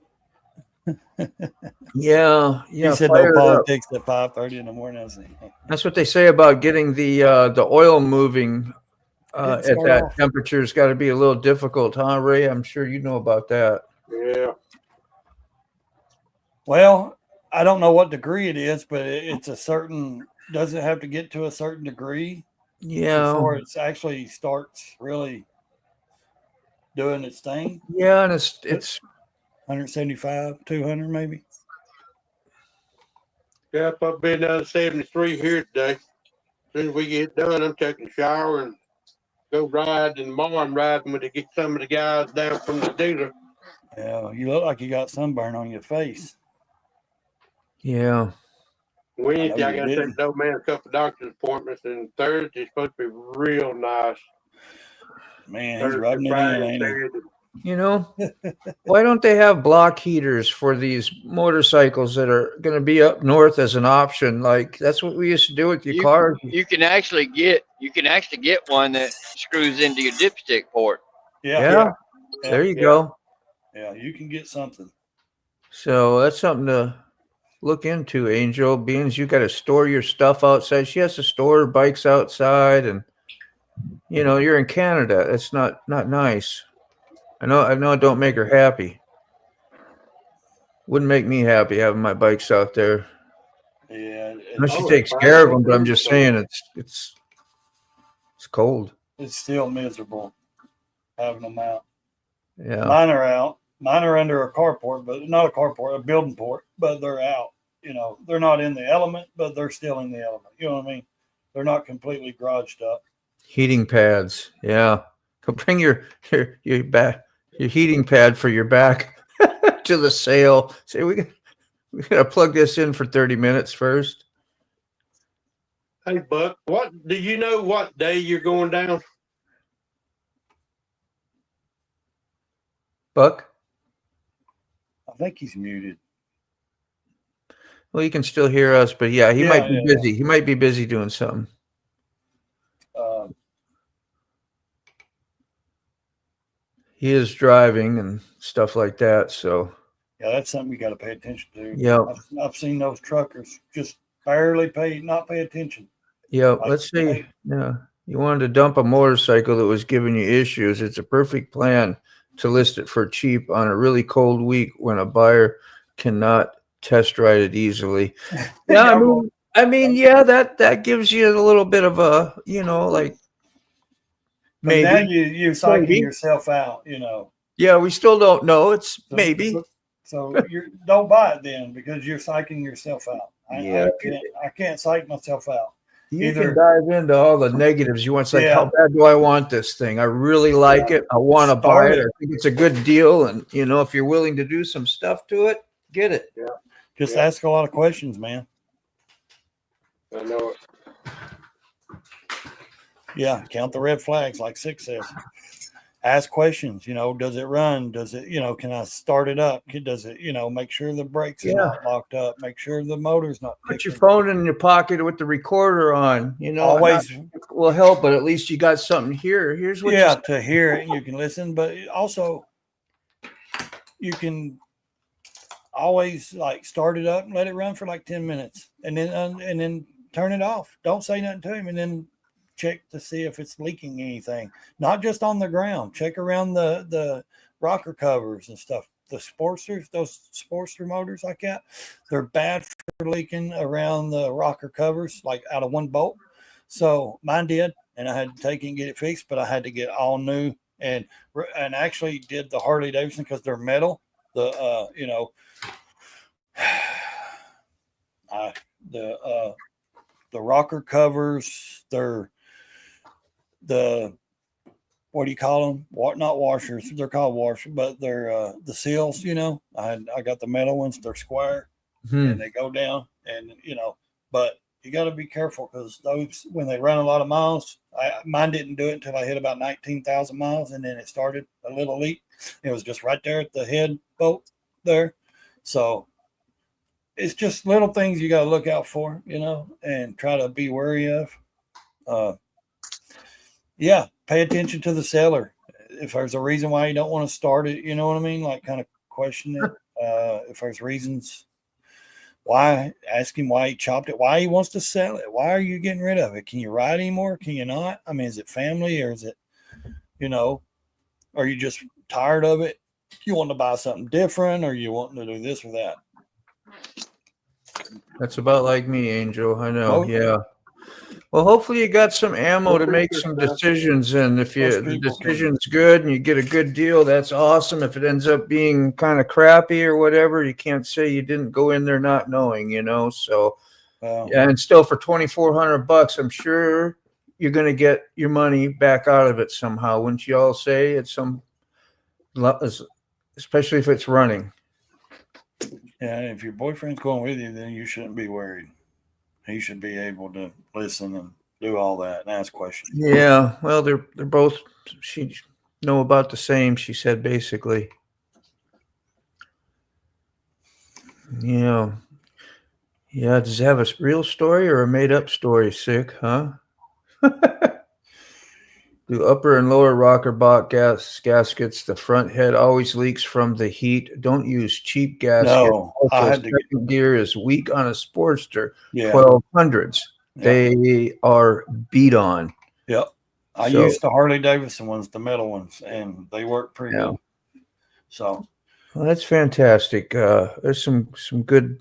Yeah. He said no politics at 5:30 in the morning. That's what they say about getting the oil moving at that temperature. It's got to be a little difficult, huh, Ray? I'm sure you know about that. Yeah. Well, I don't know what degree it is, but it's a certain. Does it have to get to a certain degree? Yeah. Before it actually starts really doing its thing. Yeah, and it's 175, 200 maybe. Yeah, I've been down to 73 here today. As soon as we get done, I'm taking a shower and go ride. And tomorrow I'm riding with to get some of the guys down from the dealer. Yeah, you look like you got sunburn on your face. Yeah. Wednesday, I got to take the old man a couple of doctor's appointments, and Thursday's supposed to be real nice. Man, he's rubbing it in, ain't he? You know, why don't they have block heaters for these motorcycles that are going to be up north as an option? Like that's what we used to do with your cars. You can actually get one that screws into your dipstick port. Yeah. There you go. Yeah, you can get something. So that's something to look into, Angel. Being you got to store your stuff outside. She has to store her bikes outside, and you know you're in Canada. It's not nice. I know it don't make her happy. Wouldn't make me happy having my bikes out there. Yeah. She takes care of them, but I'm just saying it's cold. It's still miserable having them out. Yeah. Mine are out. Mine are under a carport, but not a carport, a building port, but they're out. You know, they're not in the element, but they're still in the element. You know what I mean? They're not completely garaged up. Heating pads. Yeah. Go bring your heating pad for your back to the sale. Say we gotta plug this in for 30 minutes first. Hey Buck, do you know what day you're going down? Buck? I think he's muted. Well, you can still hear us, but yeah, he might be busy. He might be busy doing something. He is driving and stuff like that. So yeah, that's something you got to pay attention to. Yeah, I've seen those truckers just barely not pay attention. Yeah, let's say you wanted to dump a motorcycle that was giving you issues. It's a perfect plan to list it for cheap on a really cold week when a buyer cannot test ride it easily. Yeah, I mean, that gives you a little bit of a, like. Maybe now you're psyching yourself out, Yeah, we still don't know. It's maybe. So you don't buy it then because you're psyching yourself out. I can't psych myself out. You can dive into all the negatives you want. It's like, how bad do I want this thing? I really like it. I want to buy it. I think it's a good deal. And, if you're willing to do some stuff to it, get it. Yeah. Just ask a lot of questions, man. I know it. Yeah, count the red flags, like Six says. Ask questions. Does it run? Does it? Can I start it up? Does it? Make sure the brakes are not locked up. Make sure the motor's not. Put your phone in your pocket with the recorder on. Always will help, but at least you got something here. Here's what. To hear it, you can listen, but also you can always start it up and let it run for 10 minutes, and then turn it off. Don't say nothing to him, and then check to see if it's leaking anything, not just on the ground. Check around the rocker covers and stuff. The Sportsters, those Sportster motors like that, they're bad for leaking around the rocker covers, out of one bolt. So mine did, and I had to take it and get it fixed, but I had to get all new and actually did the Harley Davidson because they're metal. The rocker covers, they're what do you call them? Not washers. They're called washers, but they're the seals. I got the metal ones. They're square and they go down. And but you got to be careful because those when they run a lot of miles, Mine didn't do it until I hit about 19,000 miles, and then it started a little leak. It was just right there at the head bolt there. So it's just little things you got to look out for, and try to be wary of. Pay attention to the seller. If there's a reason why you don't want to start it, you know what I mean? Like kind of question it. If there's reasons why, ask him why he chopped it, why he wants to sell it. Why are you getting rid of it? Can you ride anymore? Can you not? I mean, is it family or is it, are you just tired of it? You want to buy something different or you wanting to do this or that? That's about like me, Angel. I know. Yeah. Well, hopefully you got some ammo to make some decisions. And if the decision's good and you get a good deal, that's awesome. If it ends up being kind of crappy or whatever, you can't say you didn't go in there not knowing, So, and still for $2,400, I'm sure you're going to get your money back out of it somehow. Wouldn't you all say especially if it's running? Yeah. If your boyfriend's going with you, then you shouldn't be worried. He should be able to listen and do all that and ask questions. Yeah, well, they're both. She know about the same. She said basically. Yeah. Does it have a real story or a made up story? Sick, huh? Do upper and lower rocker box gaskets. The front head always leaks from the heat. Don't use cheap gaskets. No, second gear is weak on a Sportster. Yeah. 1200s. They are beat on. Yep. I used the Harley Davidson ones, the metal ones, and they work pretty good. So, well, that's fantastic. There's some good.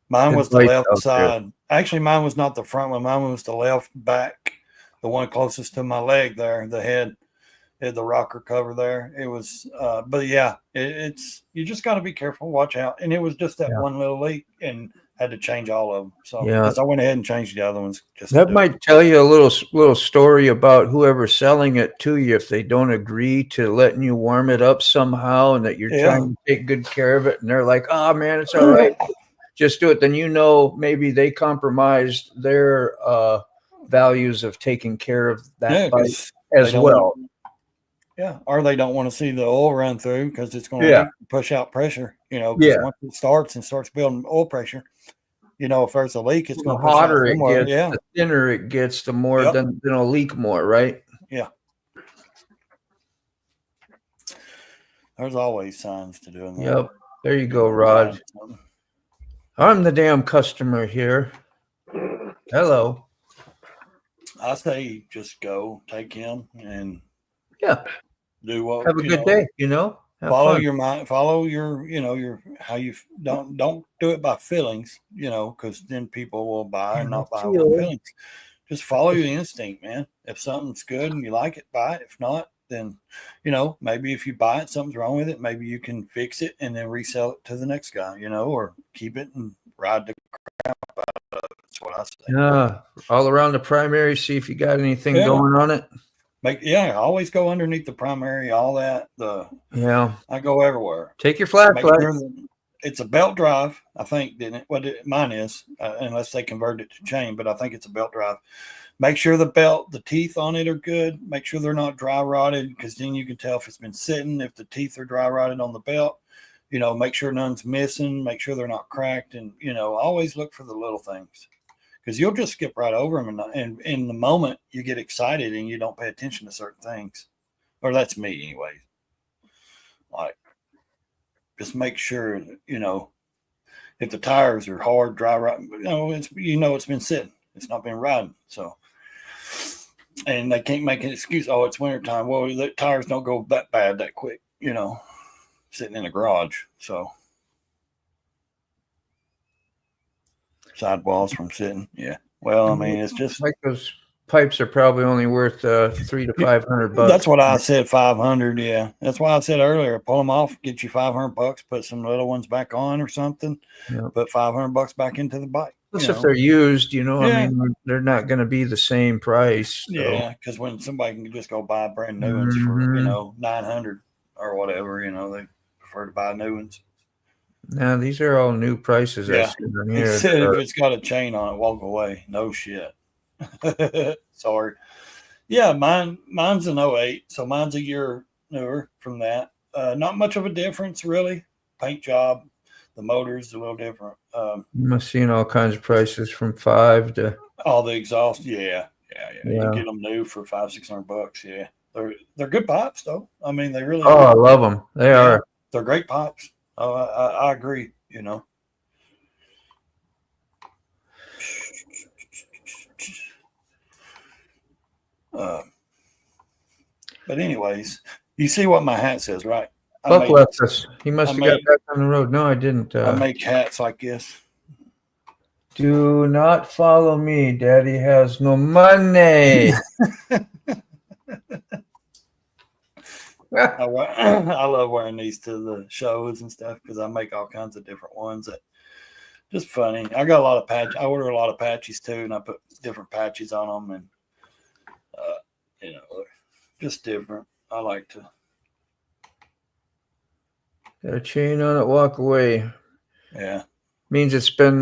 Mine was the left side. There. Actually, mine was not the front one. Mine was the left back. The one closest to my leg there, the head had the rocker cover there. It was, but yeah, it's you just got to be careful, watch out. And it was just that one little leak, and had to change all of them. So because I went ahead and changed the other ones. Just that might tell you a little story about whoever's selling it to you if they don't agree to letting you warm it up somehow, and that you're trying to take good care of it, and they're like, "Oh man, it's all right, just do it." Then maybe they compromised their values of taking care of that bike as well. Or they don't want to see the oil run through because it's going to push out pressure. Once it starts building oil pressure, if there's a leak, it's going to push hotter out somewhere. It gets, the thinner it gets, the more then it'll leak more, right? Yeah. There's always signs to doing that. Yep. There you go, Rod. I'm the damn customer here. Hello. I say just go, take him, and do what. Have a good day. Follow your mind. Follow your how you don't do it by feelings. Because then people will buy and not buy with feelings. Just follow your instinct, man. If something's good and you like it, buy it. If not, then maybe if you buy it, something's wrong with it. Maybe you can fix it and then resell it to the next guy. Or keep it and ride the crap out of it. That's what I say. Yeah, all around the primary, see if you got anything going on it. Always go underneath the primary, all that. I go everywhere. Take your flashlight. Sure it's a belt drive, I think, didn't it? Well, mine is, unless they convert it to chain, but I think it's a belt drive. Make sure the teeth on it are good. Make sure they're not dry rotted, because then you can tell if it's been sitting, if the teeth are dry rotted on the belt. Make sure none's missing. Make sure they're not cracked, and always look for the little things. Because you'll just skip right over them, and in the moment you get excited and you don't pay attention to certain things, or that's me, anyways. Like, just make sure if the tires are hard, dry, it's been sitting, it's not been riding. So, and they can't make an excuse. Oh, it's wintertime. Well, the tires don't go that bad that quick. Sitting in the garage. So. Sidewalls from sitting. Yeah. Well, I mean, it's just like those pipes are probably only worth $300 to $500. That's what I said. 500. Yeah. That's why I said earlier, pull them off, get you $500, put some little ones back on or something. Put $500 back into the bike. Plus, if they're used, I mean, they're not going to be the same price. So. Yeah. Because when somebody can just go buy brand new ones for $900 or whatever, they prefer to buy new ones. Now these are all new prices. Yeah. It said if it's got a chain on it, walk away. No shit. Sorry. Yeah, mine's an '08, so mine's a year newer from that. Not much of a difference, really. Paint job, the motor's a little different. You must have seen all kinds of prices from 5 to All the exhaust, yeah. You Yeah. can get them new for $500-600. Yeah, they're good pipes though. I mean, they really Oh, are. I love them. They Yeah. are. They're great pipes. Oh, I agree. You know. But anyways, you see what my hat says, right? Buck left us. He must have got back on the road. No, I didn't. I make hats like this. Do not follow me. Daddy has no money. I love wearing these to the shows and stuff because I make all kinds of different ones that just funny. I got a lot of patch. I order a lot of patches too, and I put different patches on them, and you know, just different. I like to. Got a chain on it. Walk away. Yeah. Means it's been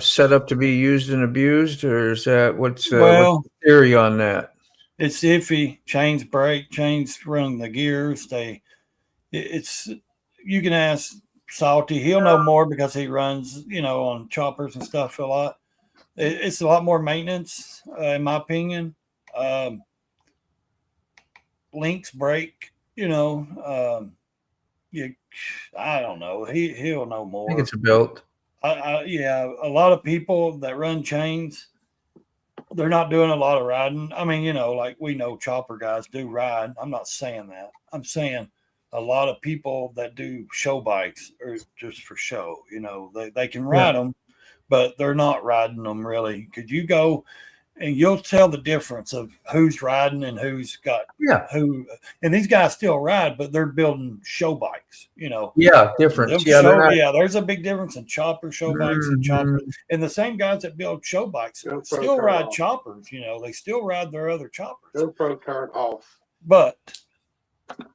set up to be used and abused, or is that what's the theory on that? It's iffy. Chains break. Chains run the gears. It's. You can ask Salty. He'll know more because he runs, on choppers and stuff a lot. It's a lot more maintenance, in my opinion. Links break. I don't know. He'll know more. I think it's a belt. Yeah, a lot of people that run chains, they're not doing a lot of riding. I mean, like we know chopper guys do ride. I'm not saying that. I'm saying a lot of people that do show bikes are just for show. They can ride them, but they're not riding them really. Could you go and you'll tell the difference of who's riding and who's got who. And these guys still ride, but they're building show bikes. Yeah, different. There's a big difference in chopper show bikes and choppers. And the same guys that build show bikes still ride choppers. They still ride their other choppers. GoPro turn off, but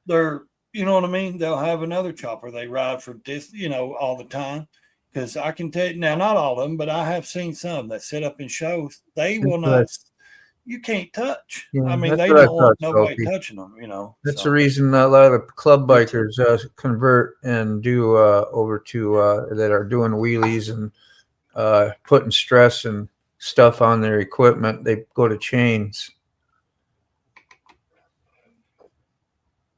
they're, you know what I mean? They'll have another chopper they ride for this, all the time. Because I can tell you now, not all of them, but I have seen some that sit up in shows. They will not. You can't touch. Yeah, I mean, they don't want nobody touching them. That's the reason a lot of the club bikers convert and do over to that are doing wheelies and putting stress and stuff on their equipment. They go to chains.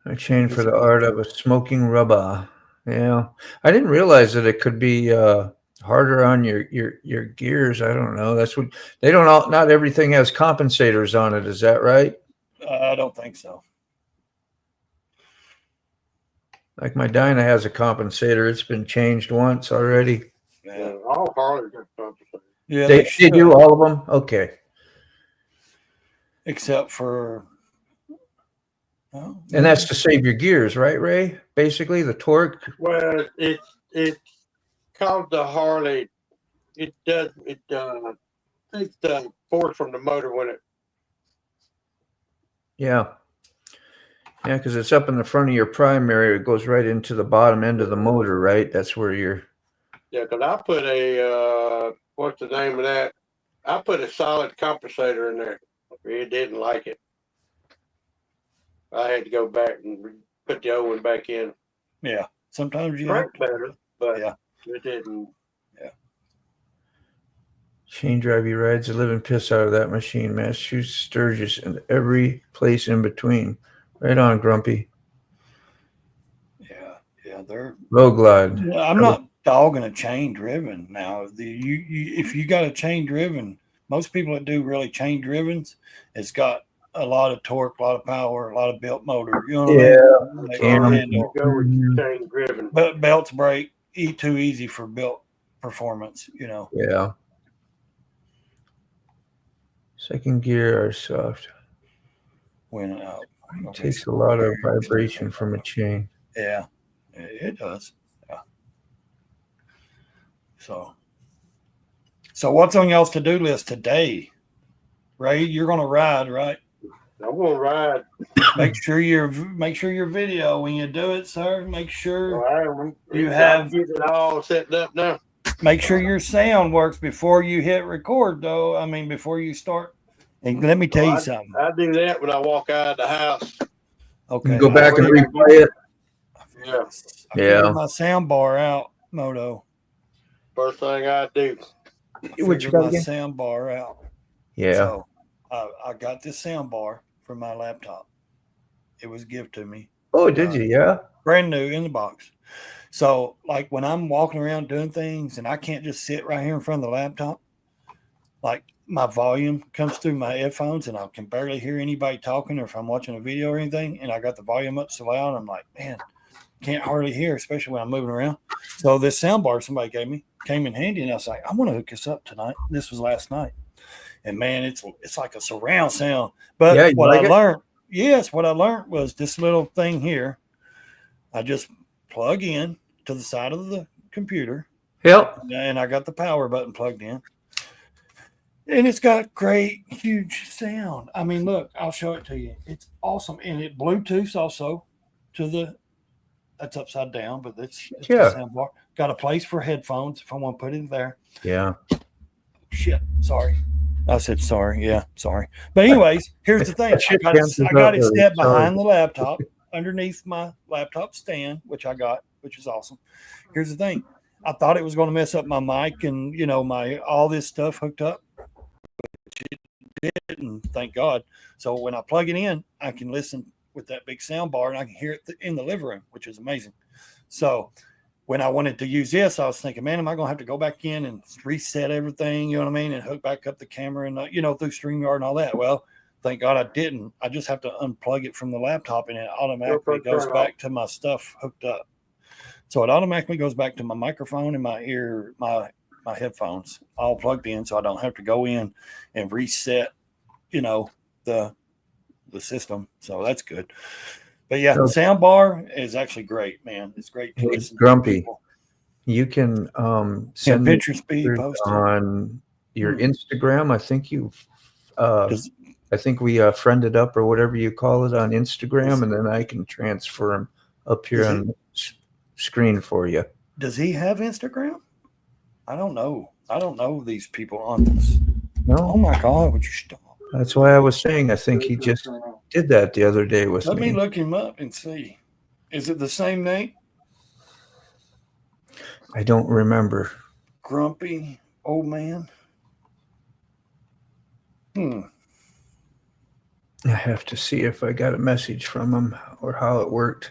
A chain for the art of a smoking rubber. Yeah, I didn't realize that it could be harder on your gears. I don't know. That's what they don't all. Not everything has compensators on it. Is that right? I don't think so. Like my Dyna has a compensator. It's been changed once already. Yeah, all Harley got compensators. Yeah, they do all of them. Okay, except for. Oh, and that's to save your gears, right, Ray? Basically, the torque. Well, it's called the Harley. It takes the force from the motor when it. Yeah, because it's up in the front of your primary. It goes right into the bottom end of the motor, right? That's where you're. Yeah, because I put a what's the name of that? I put a solid compensator in there. It didn't like it. I had to go back and put the old one back in. Yeah, sometimes you have better, but it didn't. Yeah. Chain drive, he rides the living piss out of that machine, Massachusetts, Sturgis, and every place in between. Right on, Grumpy. Yeah, they're Road Glide. I'm not dogging a chain driven now. If you got a chain driven, most people that do really chain drivens, it's got a lot of torque, a lot of power, a lot of built motor. You know what I mean? Go with chain driven. But belts break too easy for built performance. Yeah. Second gear are soft. Went out. It takes a lot of vibration from a chain. Yeah, it does. Yeah. So what's on y'all's to-do list today? Ray, you're gonna ride, right? I'm gonna ride. Make sure your video when you do it, sir. Make sure you have get it all set up now. Make sure your sound works before you hit record, though. I mean, before you start And let me tell you I something. I do that when I walk out of the house. Okay. Go back and replay it. Yeah. I figured my sound bar out, Moto. First thing I do. What you Figured got my again? sound bar out. Yeah. So I got this sound bar from my laptop. It was given to me. Oh, did you? Yeah. Brand new in the box. So like when I'm walking around doing things and I can't just sit right here in front of the laptop, like my volume comes through my headphones and I can barely hear anybody talking, or if I'm watching a video or anything and I got the volume up so loud, I'm like, man, can't hardly hear, especially when I'm moving around. So this sound bar somebody gave me came in handy, and I was like, I want to hook this up tonight. This was last night. And man, it's like a surround sound. But Yeah, what I learned was this little thing here. I just plug in to the side of the computer. Yep. And I got the power button plugged in. And it's got great, huge sound. I mean, look, I'll show it to you. It's awesome. And it Bluetooths also to the, that's upside down, but it's the sound bar. Got a place for headphones if I want to put it there. Yeah. Shit. Sorry. I said sorry. Yeah, sorry. But anyways, here's the thing. I got it set behind the laptop, underneath my laptop stand, which is awesome. Here's the thing. I thought it was going to mess up my mic and, my all this stuff hooked up. Which it didn't, thank God. So when I plug it in, I can listen with that big sound bar and I can hear it in the living room, which is amazing. So when I wanted to use this, I was thinking, man, am I going to have to go back in and reset everything, you know what I mean, and hook back up the camera and, through StreamYard and all that. Well, thank God I didn't. I just have to unplug it from the laptop and it automatically goes back to my stuff hooked up. So it automatically goes back to my microphone and my ear, my headphones all plugged in, so I don't have to go in and reset, the system. So that's good. But yeah, the sound bar is actually great, man. It's great to listen Grumpy. to. You can send picture speed post on your Instagram. I think I think we friended up or whatever you call it on Instagram, and then I can transfer them up here on the screen for you. Does he have Instagram? I don't know. I don't know these people on this. No. Oh my God, would you stop? That's why I was saying I think he just did that the other day with me. Let me look him up and see. Is it the same name? I don't remember. Grumpy old man. I have to see if I got a message from him or how it worked.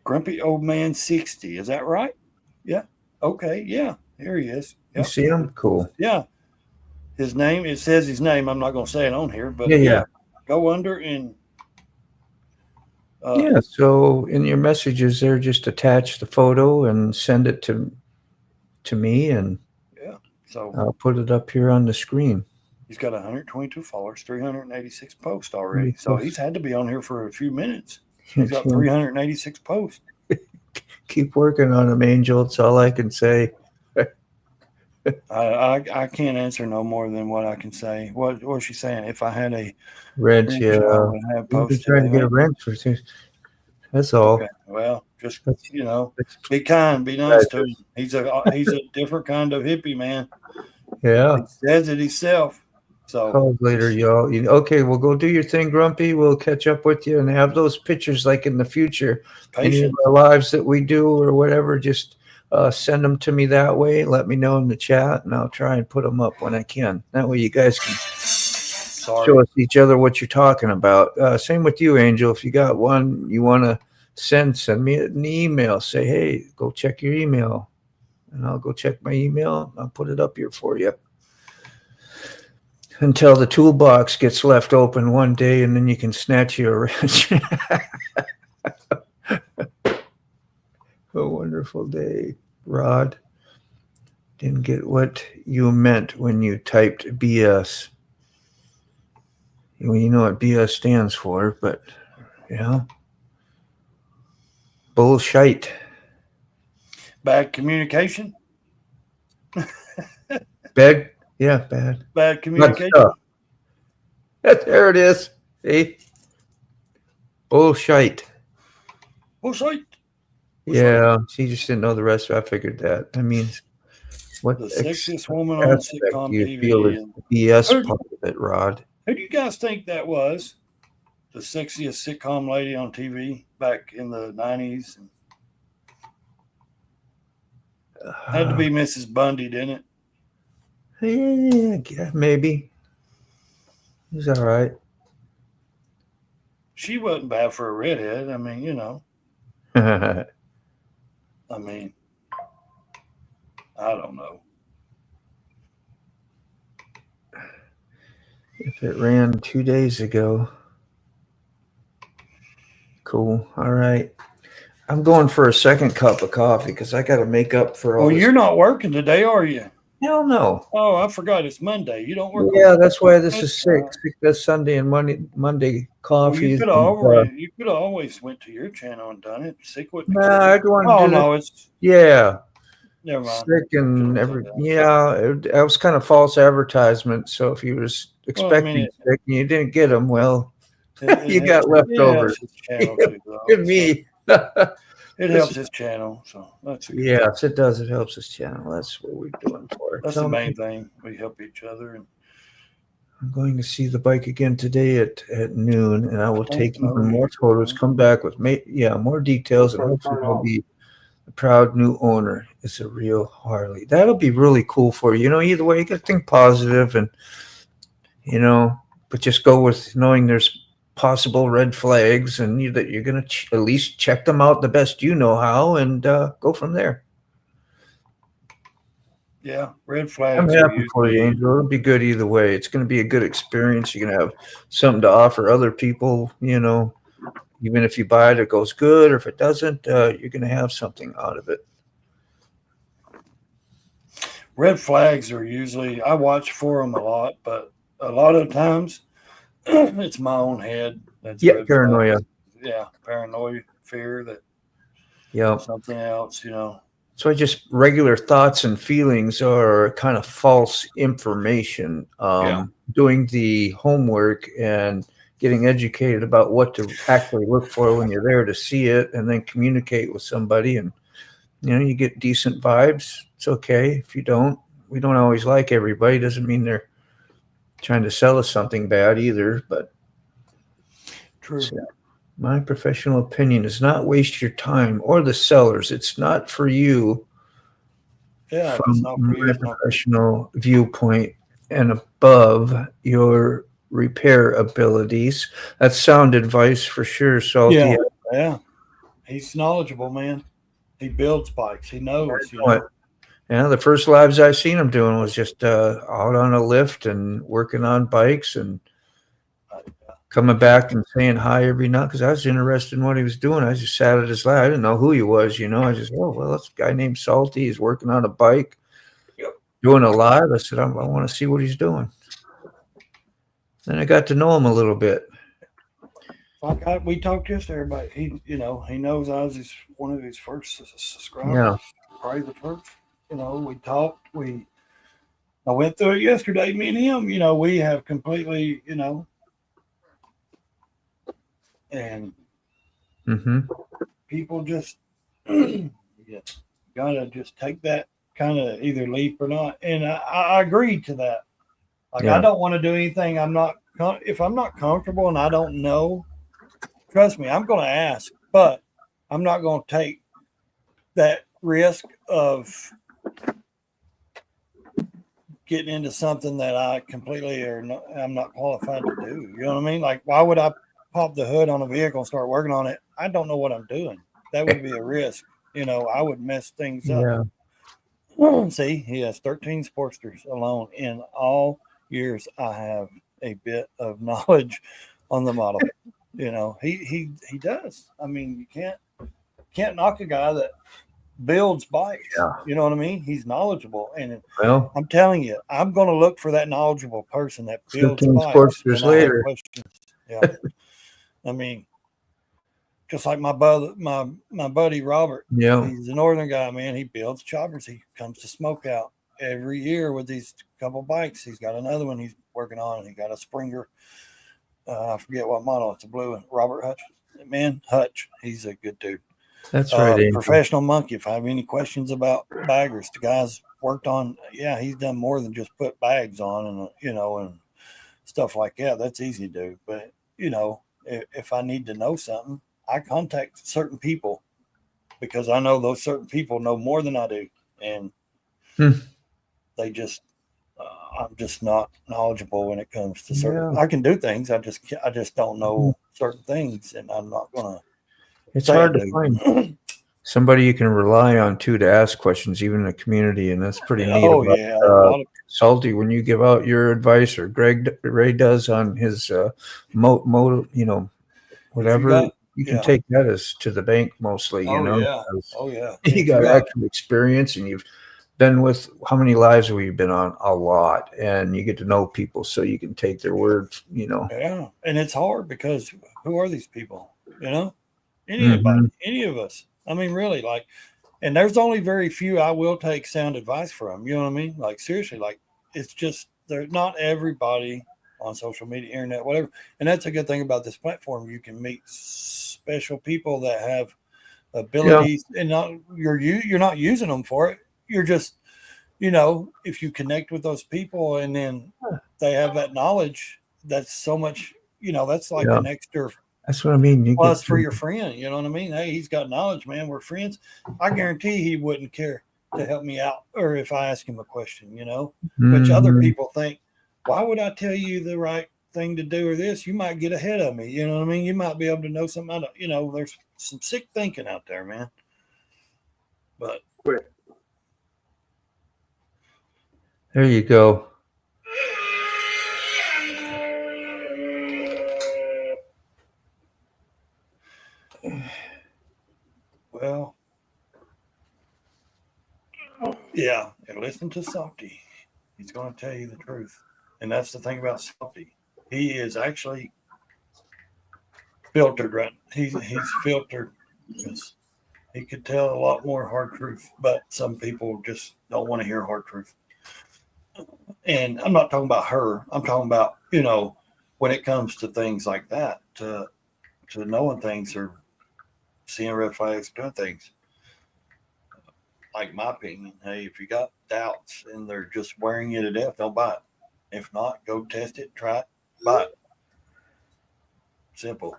Grumpy old man 60. Is that right? Yeah. Okay. Yeah. Here he is. Yep. You see him? Cool. Yeah. His name, it says his name. I'm not going to say it on here, but yeah. Go under and. So in your messages there, just attach the photo and send it to me, and so I'll put it up here on the screen. He's got 122 followers, 386 posts already. So he's had to be on here for a few minutes. He's got 386 posts. Keep working on them, Angel. That's all I can say. I can't answer no more than what I can say. What was she saying? If I had a wrench, I would have posted. Trying to get a wrench for things. That's all. Okay. Well, just be kind, be nice to him. He's a different kind of hippie, man. Yeah, he says it himself. So call later, y'all. Okay, well, go do your thing, Grumpy. We'll catch up with you and have those pictures like in the future. Any of our lives that we do or whatever, just send them to me that way. Let me know in the chat, and I'll try and put them up when I can. That way you guys can show us each other what you're talking about. Same with you, Angel. If you got one you want to send me an email. Say, hey, go check your email. And I'll go check my email. I'll put it up here for you. Until the toolbox gets left open one day, and then you can snatch you a wrench. A wonderful day, Rod. Didn't get what you meant when you typed BS. Well, you know what BS stands for, but bullshit. Bad communication. Bad. Yeah, bad. Bad communication. There it is. See? Bullshit. Bullshit. Yeah, she just didn't know the rest. I figured that. That means what the sexiest woman on sitcom you TV feel is the BS part of it, Rod. Who do you guys think that was? The sexiest sitcom lady on TV back in the 90s? Had to be Mrs. Bundy, didn't it? Yeah, maybe. He's all right. She wasn't bad for a redhead. I mean, you know. If I mean, I don't know. it ran 2 days ago. Cool. All right. I'm going for a second cup of coffee because I got to make up for all Well, this. you're not working today, are you? Hell no. Oh, I forgot it's Monday. You don't work. Yeah, that's why this is sick. That's Sunday and Monday Well, coffee. you could have always went to your channel and done it. Sick wouldn't. Nah, I'd want to Oh do no, this. it's Yeah. never mind. Sick and that was kind of false advertisement. So if you was expecting sick and you didn't get them, well, you got leftovers. Give me. It helps his channel, so that's yes, it does. It helps his channel. That's what we're doing for it. That's the main thing. We help each other. And I'm going to see the bike again today at noon, and I will take even more photos. Come back with more details, and hopefully he'll be a proud new owner. It's a real Harley. That'll be really cool for you. You know, either way, you got to think positive, and but just go with knowing there's possible red flags and that you're going to at least check them out the best you know how and go from there. Yeah, red flags. I'm happy for you, Angel. It'll be good either way. It's going to be a good experience. You're going to have something to offer other people, even if you buy it, it goes good, or if it doesn't, you're going to have something out of it. Red flags are usually, I watch for them a lot, but a lot of times it's my own head. That's paranoia. Yeah, paranoia, fear that something else, So just regular thoughts and feelings are kind of false information. Doing the homework and getting educated about what to actually look for when you're there to see it, and then communicate with somebody, and you get decent vibes. It's okay if you don't. We don't always like everybody. Doesn't mean they're trying to sell us something bad either, but true. So my professional opinion is not waste your time or the sellers. It's not for you. Yeah, from my professional viewpoint and above your repair abilities. That's sound advice for sure, Salty. Yeah. He's knowledgeable, man. He builds bikes. He knows. Yeah, the first lives I seen him doing was just out on a lift and working on bikes and coming back and saying hi every night because I was interested in what he was doing. I just sat at his lap. I didn't know who he was, I just, that's a guy named Salty. He's working on a bike, doing a live. I said, I want to see what he's doing. Then I got to know him a little bit. We talked yesterday about he knows I was one of his first subscribers. Yeah. Probably the first. We talked. I went through it yesterday. Me and him. We have completely. And people just gotta just take that kind of either leap or not. And I agree to that. I don't want to do anything. If I'm not comfortable and I don't know, trust me, I'm going to ask, but I'm not going to take that risk of getting into something that I completely I'm not qualified to do. You know what I mean? Like, why would I pop the hood on a vehicle and start working on it? I don't know what I'm doing. That would be a risk. I would mess things up. Yeah. See, he has 13 Sportsters alone. In all years, I have a bit of knowledge on the model. He does. I mean, you can't knock a guy that builds bikes. Yeah. You know what I mean? He's knowledgeable. And I'm telling you, I'm going to look for that knowledgeable person that builds bikes. Sportsters later. Yeah. I mean, just like my buddy Robert. Yeah. He's a northern guy, man. He builds choppers. He comes to Smokeout every year with these couple bikes. He's got another one he's working on. He got a Springer. I forget what model. It's a blue one. Robert Hutch. Man, Hutch. He's a good dude. That's right. Professional Monkey. If I have any questions about baggers, the guy's worked on. Yeah, he's done more than just put bags on, and stuff like that. That's easy to do. But, you know, if I need to know something, I contact certain people because I know those certain people know more than I do. And they just, I'm just not knowledgeable when it comes to certain. I can do things. I just don't know certain things, and I'm not gonna. It's hard to find somebody you can rely on too to ask questions, even in the community, and that's pretty neat. Oh yeah, Salty when you give out your advice, or Ray does on his you know, whatever. You can take that as to the bank mostly. You know, you got actual experience, and you've been with how many lives have we been on? A lot, and you get to know people, so you can take their words. You know, and it's hard because who are these people? You know, anybody, any of us. I mean, really, like, and there's only very few I will take sound advice from. You know what I mean? Like, seriously, like, it's just there's not everybody on social media, internet, whatever. And that's a good thing about this platform. You can meet special people that have abilities, and you're not using them for it. You're just, you know, if you connect with those people and then they have that knowledge, that's so much, you know, that's like an extra. That's what I mean. You plus for your friend, you know what I mean? Hey, he's got knowledge, man. We're friends. I guarantee he wouldn't care to help me out, or if I ask him a question, you know, which other people think, why would I tell you the right thing to do or this? You might get ahead of me. You know what I mean? You might be able to know something. I don't, you know, there's some sick thinking out there, man. But there you go. Well, yeah, and listen to Softy. He's going to tell you the truth. And that's the thing about Softy. He is actually filtered, right? He's filtered because he could tell a lot more hard truth, but some people just don't want to hear hard truth. And I'm not talking about her. I'm talking about, you know, when it comes to things like that, to knowing things or seeing red flags, doing things. Like my opinion, hey, if you got doubts and they're just wearing you to death, don't buy it. If not, go test it, try it, buy it. Simple.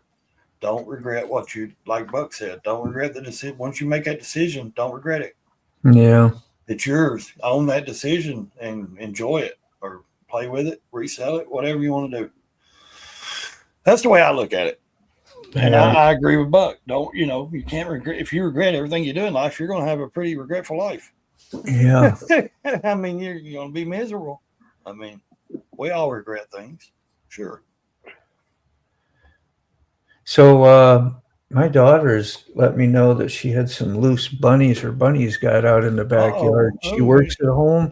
Don't regret what you, like Buck said, don't regret the decision. Once you make that decision, don't regret it. Yeah. It's yours. Own that decision and enjoy it, or play with it, resell it, whatever you want to do. That's the way I look at it. And I agree with Buck. Don't, you know, you can't regret. If you regret everything you do in life, you're going to have a pretty regretful life. Yeah. I mean, you're going to be miserable. I mean, we all regret things. Sure. So my daughters let me know that she had some loose bunnies. Her bunnies got out in the backyard. She works at home,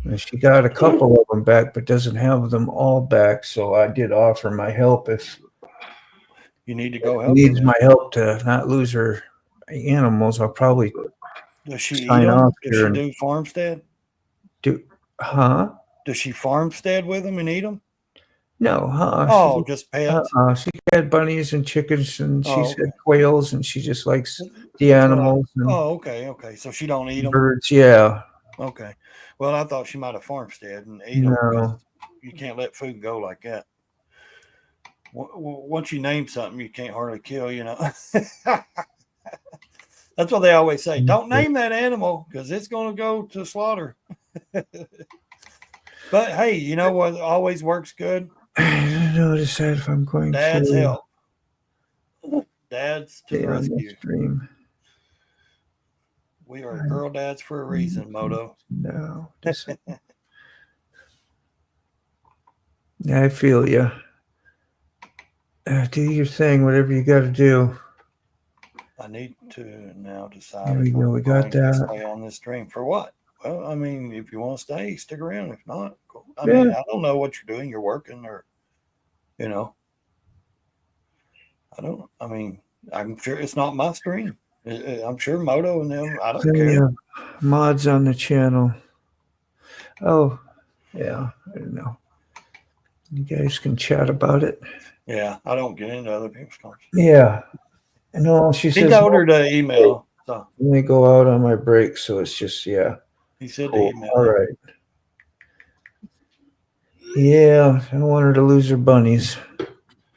and she got a couple of them back, but doesn't have them all back. So I did offer my help if you need to go help. Needs my help to not lose her animals. I'll probably Does she sign off. Does she do farmstead? Does she farmstead with them and eat them? No, just pets. She had bunnies and chickens, and she's had quails, and she just likes the animals. Okay. So she don't eat them. Birds, yeah. Okay. Well, I thought she might have farmstead and eat them. No. You can't let food go like that. Once you name something, you can't hardly kill. You know. That's what they always say. Don't name that animal because it's going to go to slaughter. But hey, you know what always works good? I don't know to decide if I'm going Dad's to help. Dad's to the rescue. We are girl dads for a reason, Moto. No. I feel you. Do your thing, whatever you got to do. I need to now decide. There we go. We got that. Stay on this stream for what? Well, I mean, if you want to stay, stick around. If not, cool. I mean, I don't know what you're doing. You're working, or you know, I mean, I'm sure it's not my stream. I'm sure Moto and them. I don't care. Mods on the channel. Oh, yeah. I don't know. You guys can chat about it. Yeah, I don't get into other people's conversations. Yeah. No, she says. He told her to email. So. Let me go out on my break, so it's just, He said to email. All right. Yeah, I don't want her to lose her bunnies.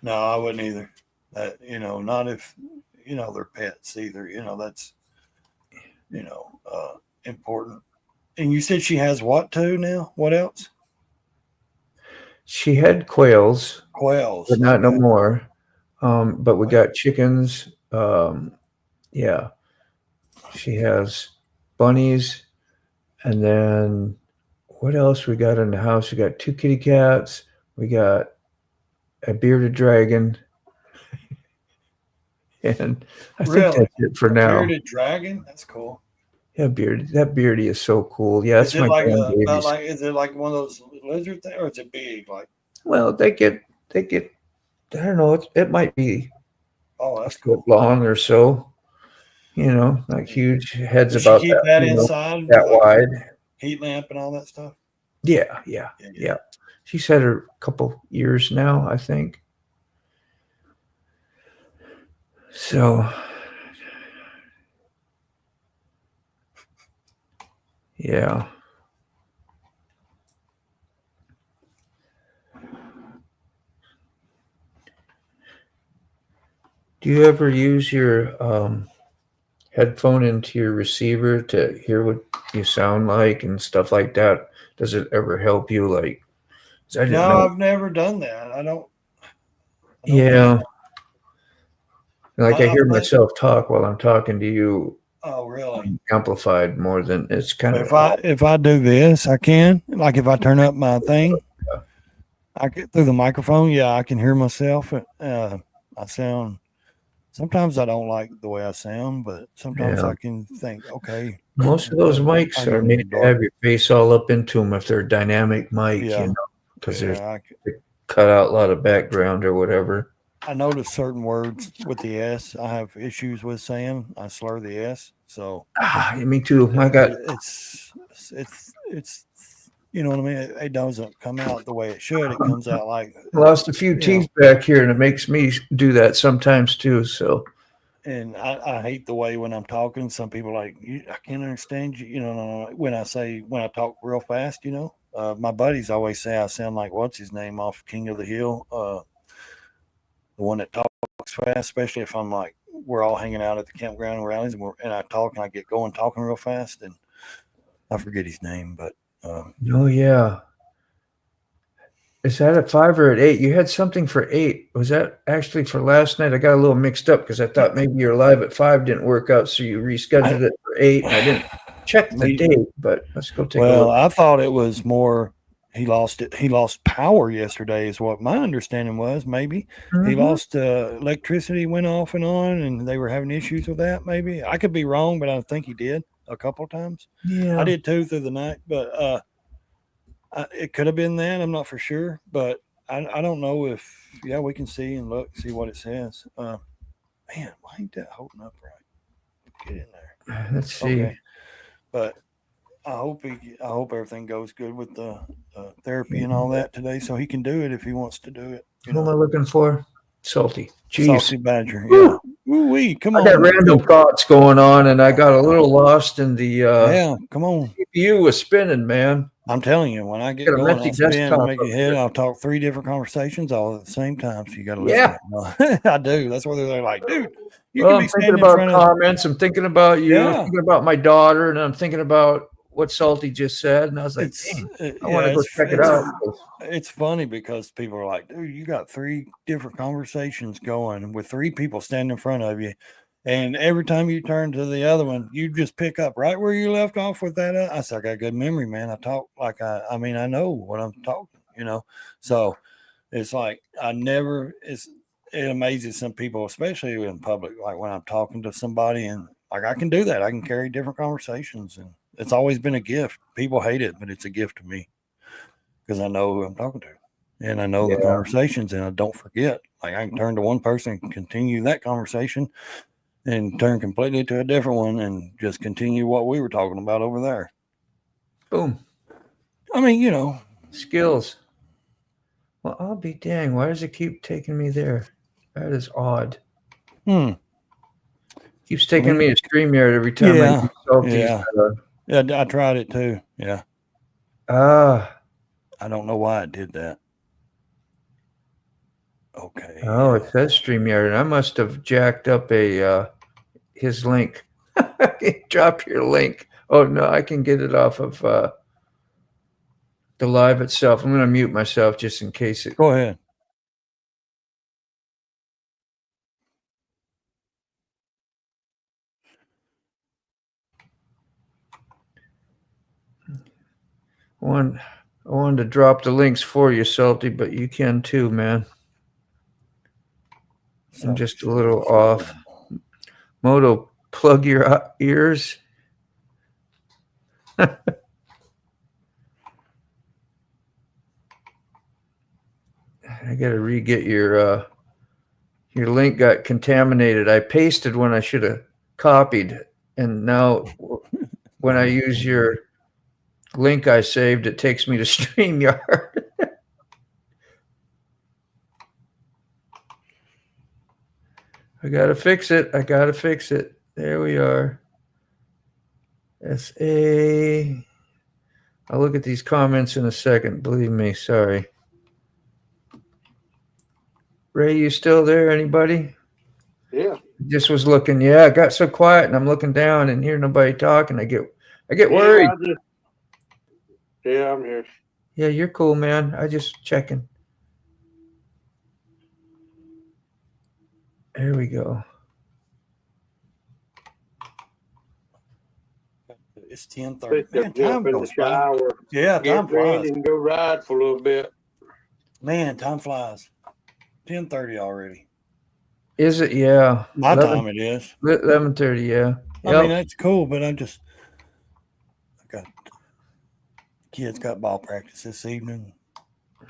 No, I wouldn't either. That not if they're pets either. That's important. And you said she has what too now? What else? She had quails, Quails. but not no Okay. more. But we got chickens. Yeah, she has bunnies, and then what else we got in the house? We got 2 kitty cats. We got a bearded dragon, and I think Really? that's it for A now. bearded dragon? That's cool. Yeah, bearded. That beardy is so cool. Yeah, Is that's it my like grandbaby's. is it like one of those lizard things, or is it big? Like, Well, they get. I don't know. It might be oh, a that's foot cool. long or so. Not huge. Heads Does she about keep that. that inside, That like wide. heat lamp and all that stuff? Yeah. Yeah. She's had her a couple years now, I think. So, yeah. Do you ever use your headphone into your receiver to hear what you sound like and stuff like that? Does it ever help you? Like, 'cause I didn't No, know. I've never done that. I don't Yeah. Like I I hear think. myself talk while I'm talking to you Oh, really? amplified more than it's kind of If I do this, I can. Like if I turn up my thing, I get through the microphone. Yeah, I can hear myself. I sound. Sometimes I don't like the way I sound, but sometimes yeah. I can think, okay, Most of those I mics are made can to have your face all up into them if they're a dynamic mic, Yeah, because there's yeah. cut out a lot of background or whatever. I notice certain words with the S. I have issues with saying. I slur the S. So Me too. I got it's you know what I mean. It doesn't come out the way it should. It comes out like lost a few teeth back here, and it makes me do that sometimes too. So, and I hate the way when I'm talking. Some people are like I can't understand you. When I talk real fast. My buddies always say I sound like what's his name off King of the Hill. The one that talks fast, especially if I'm like we're all hanging out at the campground and rallies, and I talk and I get going talking real fast, and I forget his name, but oh yeah, is that at 5 or at 8? You had something for 8. Was that actually for last night? I got a little mixed up because I thought maybe your live at 5 didn't work out, so you rescheduled it for 8. And I didn't check the date, but let's go take a look. Well, I thought it was more. He lost it. He lost power yesterday, is what my understanding was. Maybe he lost electricity, went off and on, and they were having issues with that. Maybe I could be wrong, but I think he did a couple of times. Yeah, I did too through the night, but it could have been that. I'm not for sure, but I don't know if. Yeah, we can see and see what it says. Man, why ain't that holding up right? Get in there. Let's see. Okay, but I hope everything goes good with the therapy and all that today, so he can do it if he wants to do it. Who am I looking for? Salty. Jeez. Salty Badger. Yeah. Woo-wee. Come on. I got random thoughts going on, and I got a little lost in the yeah. Come on. CPU was spinning, man. I'm telling you, when I get Got a going, messy I'll spin desktop and make up it hit. here. I'll talk 3 different conversations all at the same time, so you got to listen. Yeah. I do. That's why they're like, dude, you Well, can be I'm thinking standing in about front of. comments. I'm thinking about you. Yeah. I'm thinking about my daughter, and I'm thinking about what Salty just said. And I was like, dang, I want to go check it out. It's funny because people are like, dude, you got 3 different conversations going with 3 people standing in front of you. And every time you turn to the other one, you just pick up right where you left off with that. I said, I got good memory, man. I talk like I know what I'm talking, So it's like it amazes some people, especially in public, like when I'm talking to somebody and like I can do that. I can carry different conversations, and it's always been a gift. People hate it, but it's a gift to me because I know who I'm talking to. And I know the conversations, and I don't forget. Like I can turn to one person and continue that conversation and turn completely to a different one and just continue what we were talking about over there. Boom. I mean, skills. Well, I'll be dang. Why does it keep taking me there? That is odd. Keeps taking me to StreamYard every time I use Salty's. Yeah, I tried it too. Yeah. I I don't know why it did that. Okay. Oh, it says StreamYard. I must have jacked up his link. Drop your link. Oh no, I can get it off of the live itself. I'm going to mute myself just in case it. Go ahead. I wanted to drop the links for you, Salty, but you can too, man. I'm just a little off. Moto, plug your ears. I gotta re-get your link got contaminated. I pasted when I should have copied, and now when I use your link I saved, it takes me to StreamYard. I gotta fix it. There we are. SA. I'll look at these comments in a second. Believe me. Sorry. Ray, you still there? Anybody? Yeah. Just was looking. Yeah, it got so quiet, and I'm looking down and hear nobody talking. I get worried. Yeah, I'm here. Yeah, you're cool, man. I just checking. There we go. It's 10:30. Man, time in the shower. Yeah, time flies. And go ride for a little bit. Man, time flies. 10:30 already. Is it? Yeah. My time it is. 11:30. Yeah. I mean, that's cool, but I got kids got ball practice this evening at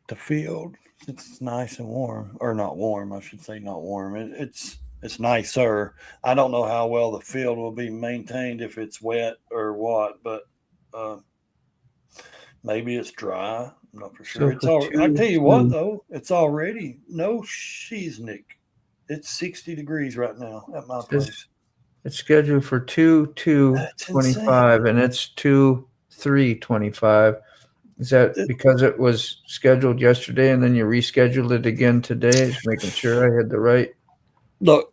the field. It's nice and warm, or not warm. I should say not warm. It's nicer. I don't know how well the field will be maintained if it's wet or what, but maybe it's dry. I'm not for sure. I tell you what, though, it's already no sheiznick. It's 60 degrees right now at my place. It's scheduled for 2/2/25, and it's 2/3/25. Is that because it was scheduled yesterday and then you rescheduled it again today? Just making sure I had the right. Look.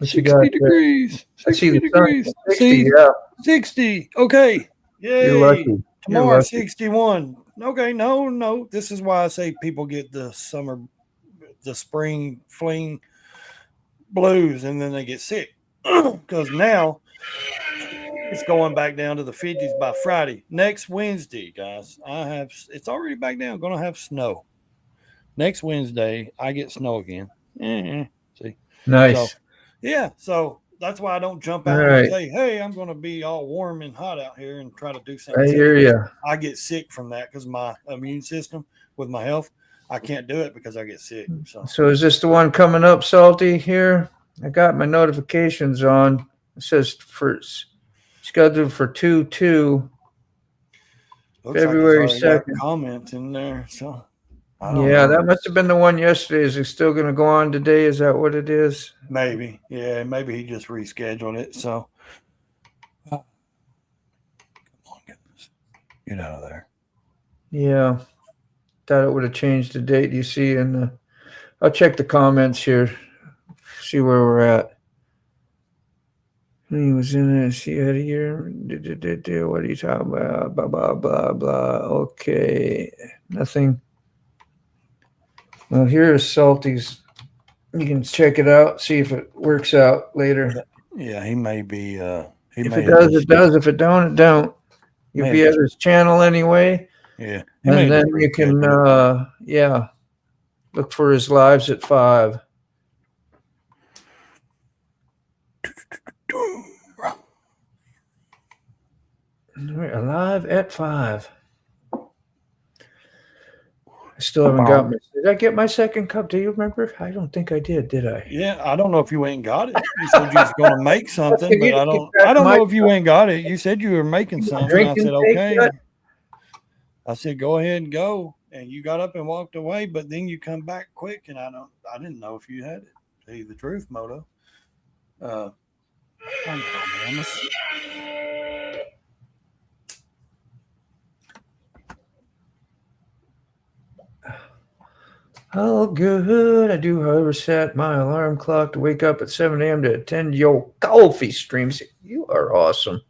60 degrees. 60 degrees. 60, yeah. 60. Okay. Yay. You're lucky. Tomorrow, 61. Okay. No. This is why I say people get the spring fling blues and then they get sick. Because now it's going back down to the 50s by Friday. Next Wednesday, guys, it's already back down. Going to have snow. Next Wednesday, I get snow again. See? Nice. So that's why I don't jump out and say, hey, I'm going to be all warm and hot out here and try to do something. I hear you. I get sick from that because my immune system with my health, I can't do it because I get sick. So is this the one coming up, Salty, here? I got my notifications on. It says scheduled for 2/2, February 2nd. Comment in there. So yeah, that must have been the one yesterday. Is it still going to go on today? Is that what it is? Maybe. Yeah, maybe he just rescheduled it. So, come on, get out of there. Yeah, thought it would have changed the date. You see, and I'll check the comments here, see where we're at. He was in it. She had a year. What are you talking about? Blah blah blah blah. Okay, nothing. Well, here's Salty's. You can check it out, see if it works out later. Yeah, he may be. If it does, it does. If it don't, it don't. You'll be at his channel anyway. Yeah. And then you can, look for his lives at 5. Alive at 5. I still haven't got my. Did I get my second cup? Do you remember? I don't think I did I? Yeah, I don't know if you went and got it. You said you was going to make something, but I don't know if you went and got it. You said you were making something. I said, okay. I said, go ahead and go. And you got up and walked away, but then you come back quick, and I didn't know if you had it. To tell you the truth, Moto. I Oh, good. I do, however, set my alarm clock to wake up at 7 a.m. to attend your Cawffee streams. You are awesome.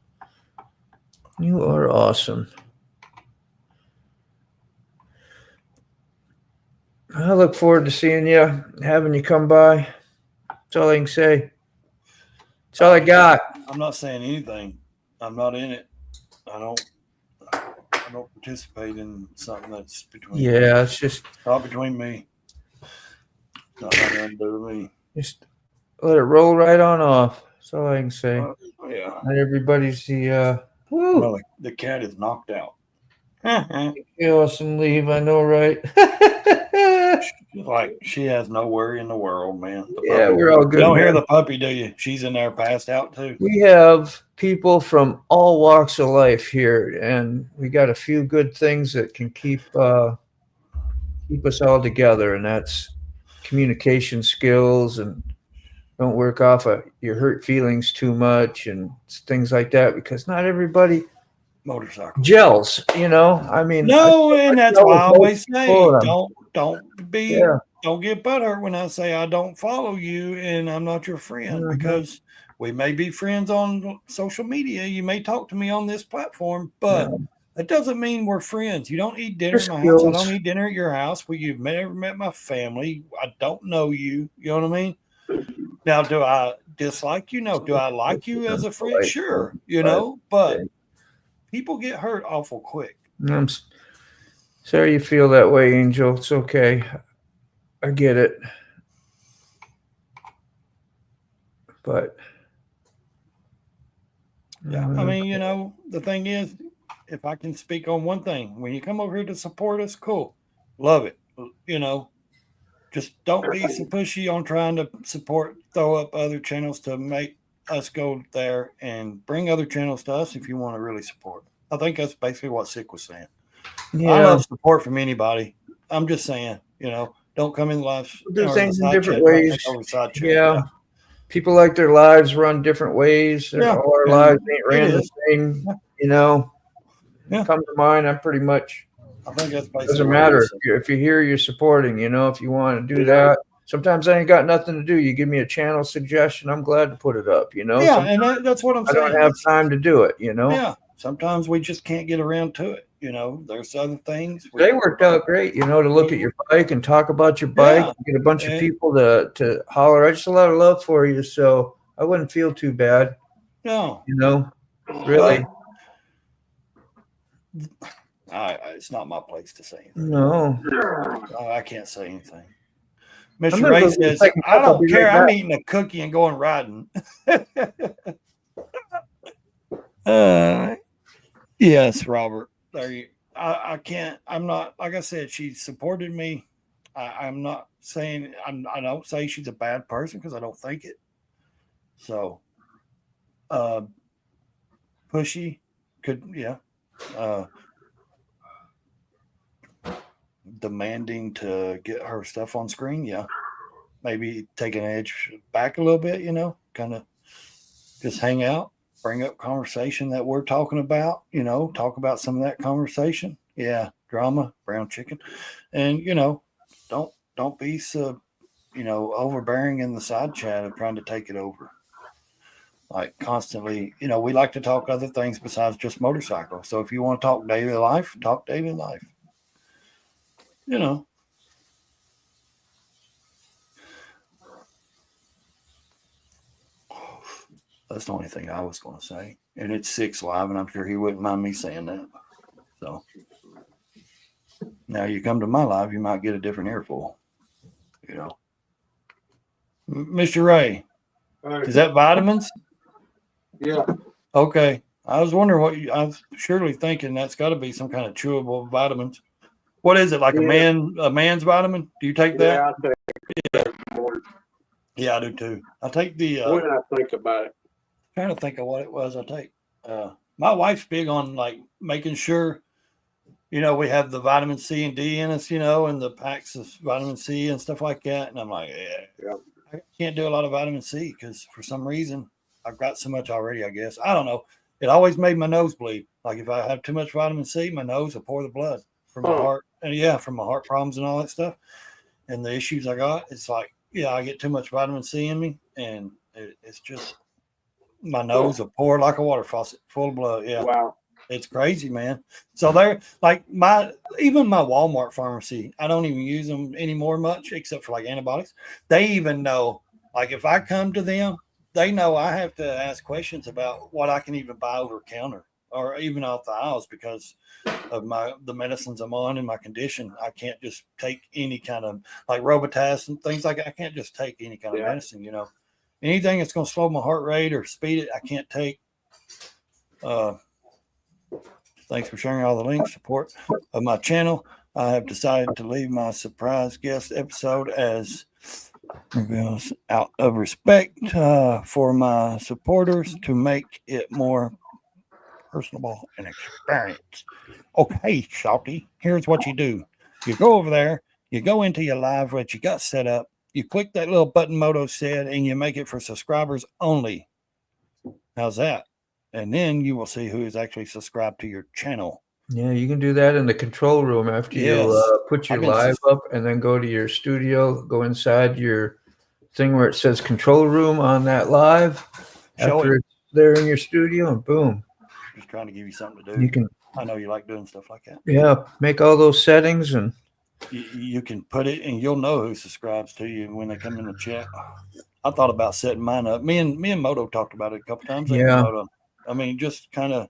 You are awesome. I look forward to seeing you, having you come by. That's all I can say. That's all I got. I'm not saying anything. I'm not in it. I don't participate in something that's between. Yeah, it's just not between me. Not nothing to do with me. Just let it roll right on off. That's all I can say. Yeah. Not everybody's the Well, the cat is knocked out. awesome leave, I know, right? Like she has no worry in the world, man. Yeah, we're all good. You don't man. hear the puppy, do you? She's in there passed out too. We have people from all walks of life here, and we got a few good things that can keep us all together, and that's communication skills, and don't work off of your hurt feelings too much and things like that, because not everybody Motorcycle gels, I mean, no, and that's why I always say don't Yeah. don't get butthurt when I say I don't follow you and I'm not your friend, because we may be friends on social media. You may talk to me on this platform, but that doesn't mean we're friends. You don't eat dinner at my house. I don't eat dinner at your house. You've never met my family. I don't know you. You know what I mean? Now, do I dislike you? No. Do I like you as a friend? Sure. But people get hurt awful quick. I'm sorry you feel that way, Angel. It's okay. I get it. But yeah, I mean, the thing is, if I can speak on one thing, when you come over here to support us, cool. Love it. Just don't be so pushy on trying to throw up other channels to make us go there, and bring other channels to us if you want to really support. I think that's basically what Sick was saying. Yeah. I love support from anybody. I'm just saying, don't come in live. Do things in different ways. Yeah. People like their lives run different ways. All our lives ain't ran the same, Come to mine, I'm pretty much. I think that's basically doesn't matter if you're here, you're supporting, if you want to do that. Sometimes I ain't got nothing to do. You give me a channel suggestion, I'm glad to put it up, Yeah, and that's what I'm saying. I don't have time to do it, Yeah, sometimes we just can't get around to it. There's other things. They worked out great, to look at your bike and talk about your bike, get a bunch of people to holler. I just a lot of love for you, so I wouldn't feel too bad. No. Really. It's not my place to say anything. No. I can't say anything. Mr. Ray says, I don't care. I'm eating a cookie and going riding. Yes, Robert. I can't. I'm not. Like I said, she supported me. I'm not saying. I don't say she's a bad person, because I don't think it. So, pushy could, demanding to get her stuff on screen. Yeah, maybe take an edge back a little bit. Kind of just hang out. Bring up conversation that we're talking about, talk about some of that conversation. Yeah. Drama, brown chicken. And, don't be so, overbearing in the side chat of trying to take it over. Like constantly, we like to talk other things besides just motorcycle. So if you want to talk daily life, talk daily life. That's the only thing I was going to say. And it's 6 live, and I'm sure he wouldn't mind me saying that. So now you come to my live, you might get a different earful. Mr. Ray, is that vitamins? Yeah. Okay. I was wondering I was surely thinking that's got to be some kind of chewable vitamins. What is it, like a man's vitamin? Do you take that? Yeah, I take more. Yeah, I do too. I take the. When I think about it. Trying to think of what it was I take. My wife's big on like making sure, we have the vitamin C and D in us, and the packs of vitamin C and stuff like that. And I'm like, I can't do a lot of vitamin C because for some reason I've got so much already, I guess. I don't know. It always made my nose bleed. Like if I have too much vitamin C, my nose will pour the blood from my heart. And from my heart problems and all that stuff. and the issues I got, it's like, yeah, I get too much vitamin C in me, and it's just my nose will pour like a water faucet full of blood. Yeah. Wow. It's crazy, man. So they're like even my Walmart pharmacy, I don't even use them anymore much except for like antibiotics. They even know, like if I come to them, they know I have to ask questions about what I can even buy over counter or even off the aisles because of the medicines I'm on and my condition. I can't just take any kind of like Robitussin and things like that. I can't just take any kind of medicine, you know. Anything that's going to slow my heart rate or speed it, I can't take. Thanks for sharing all the links, support of my channel. I have decided to leave my surprise guest episode as out of respect for my supporters to make it more personable and experience. Okay, Shawty, here's what you do. You go over there, you go into your live, what you got set up, you click that little button Moto said, and you make it for subscribers only. How's that? And then you will see who is actually subscribed to your channel. Yeah, you can do that in the control room after you put your live up and then go to your studio, go inside your thing where it says control room on that live. After it's there in your studio, and boom. Just trying to give you something to do. You can. I know you like doing stuff like that. Yeah, make all those settings and you can put it, and you'll know who subscribes to you when they come in the chat. I thought about setting mine up. Me and Moto talked about it a couple times. Yeah. Moto. I mean, just kind of,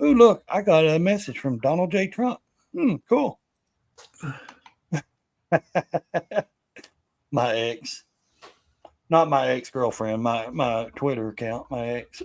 oh, look, I got a message from Donald J. Trump. Cool. My ex. Not my ex-girlfriend, my Twitter account, my ex.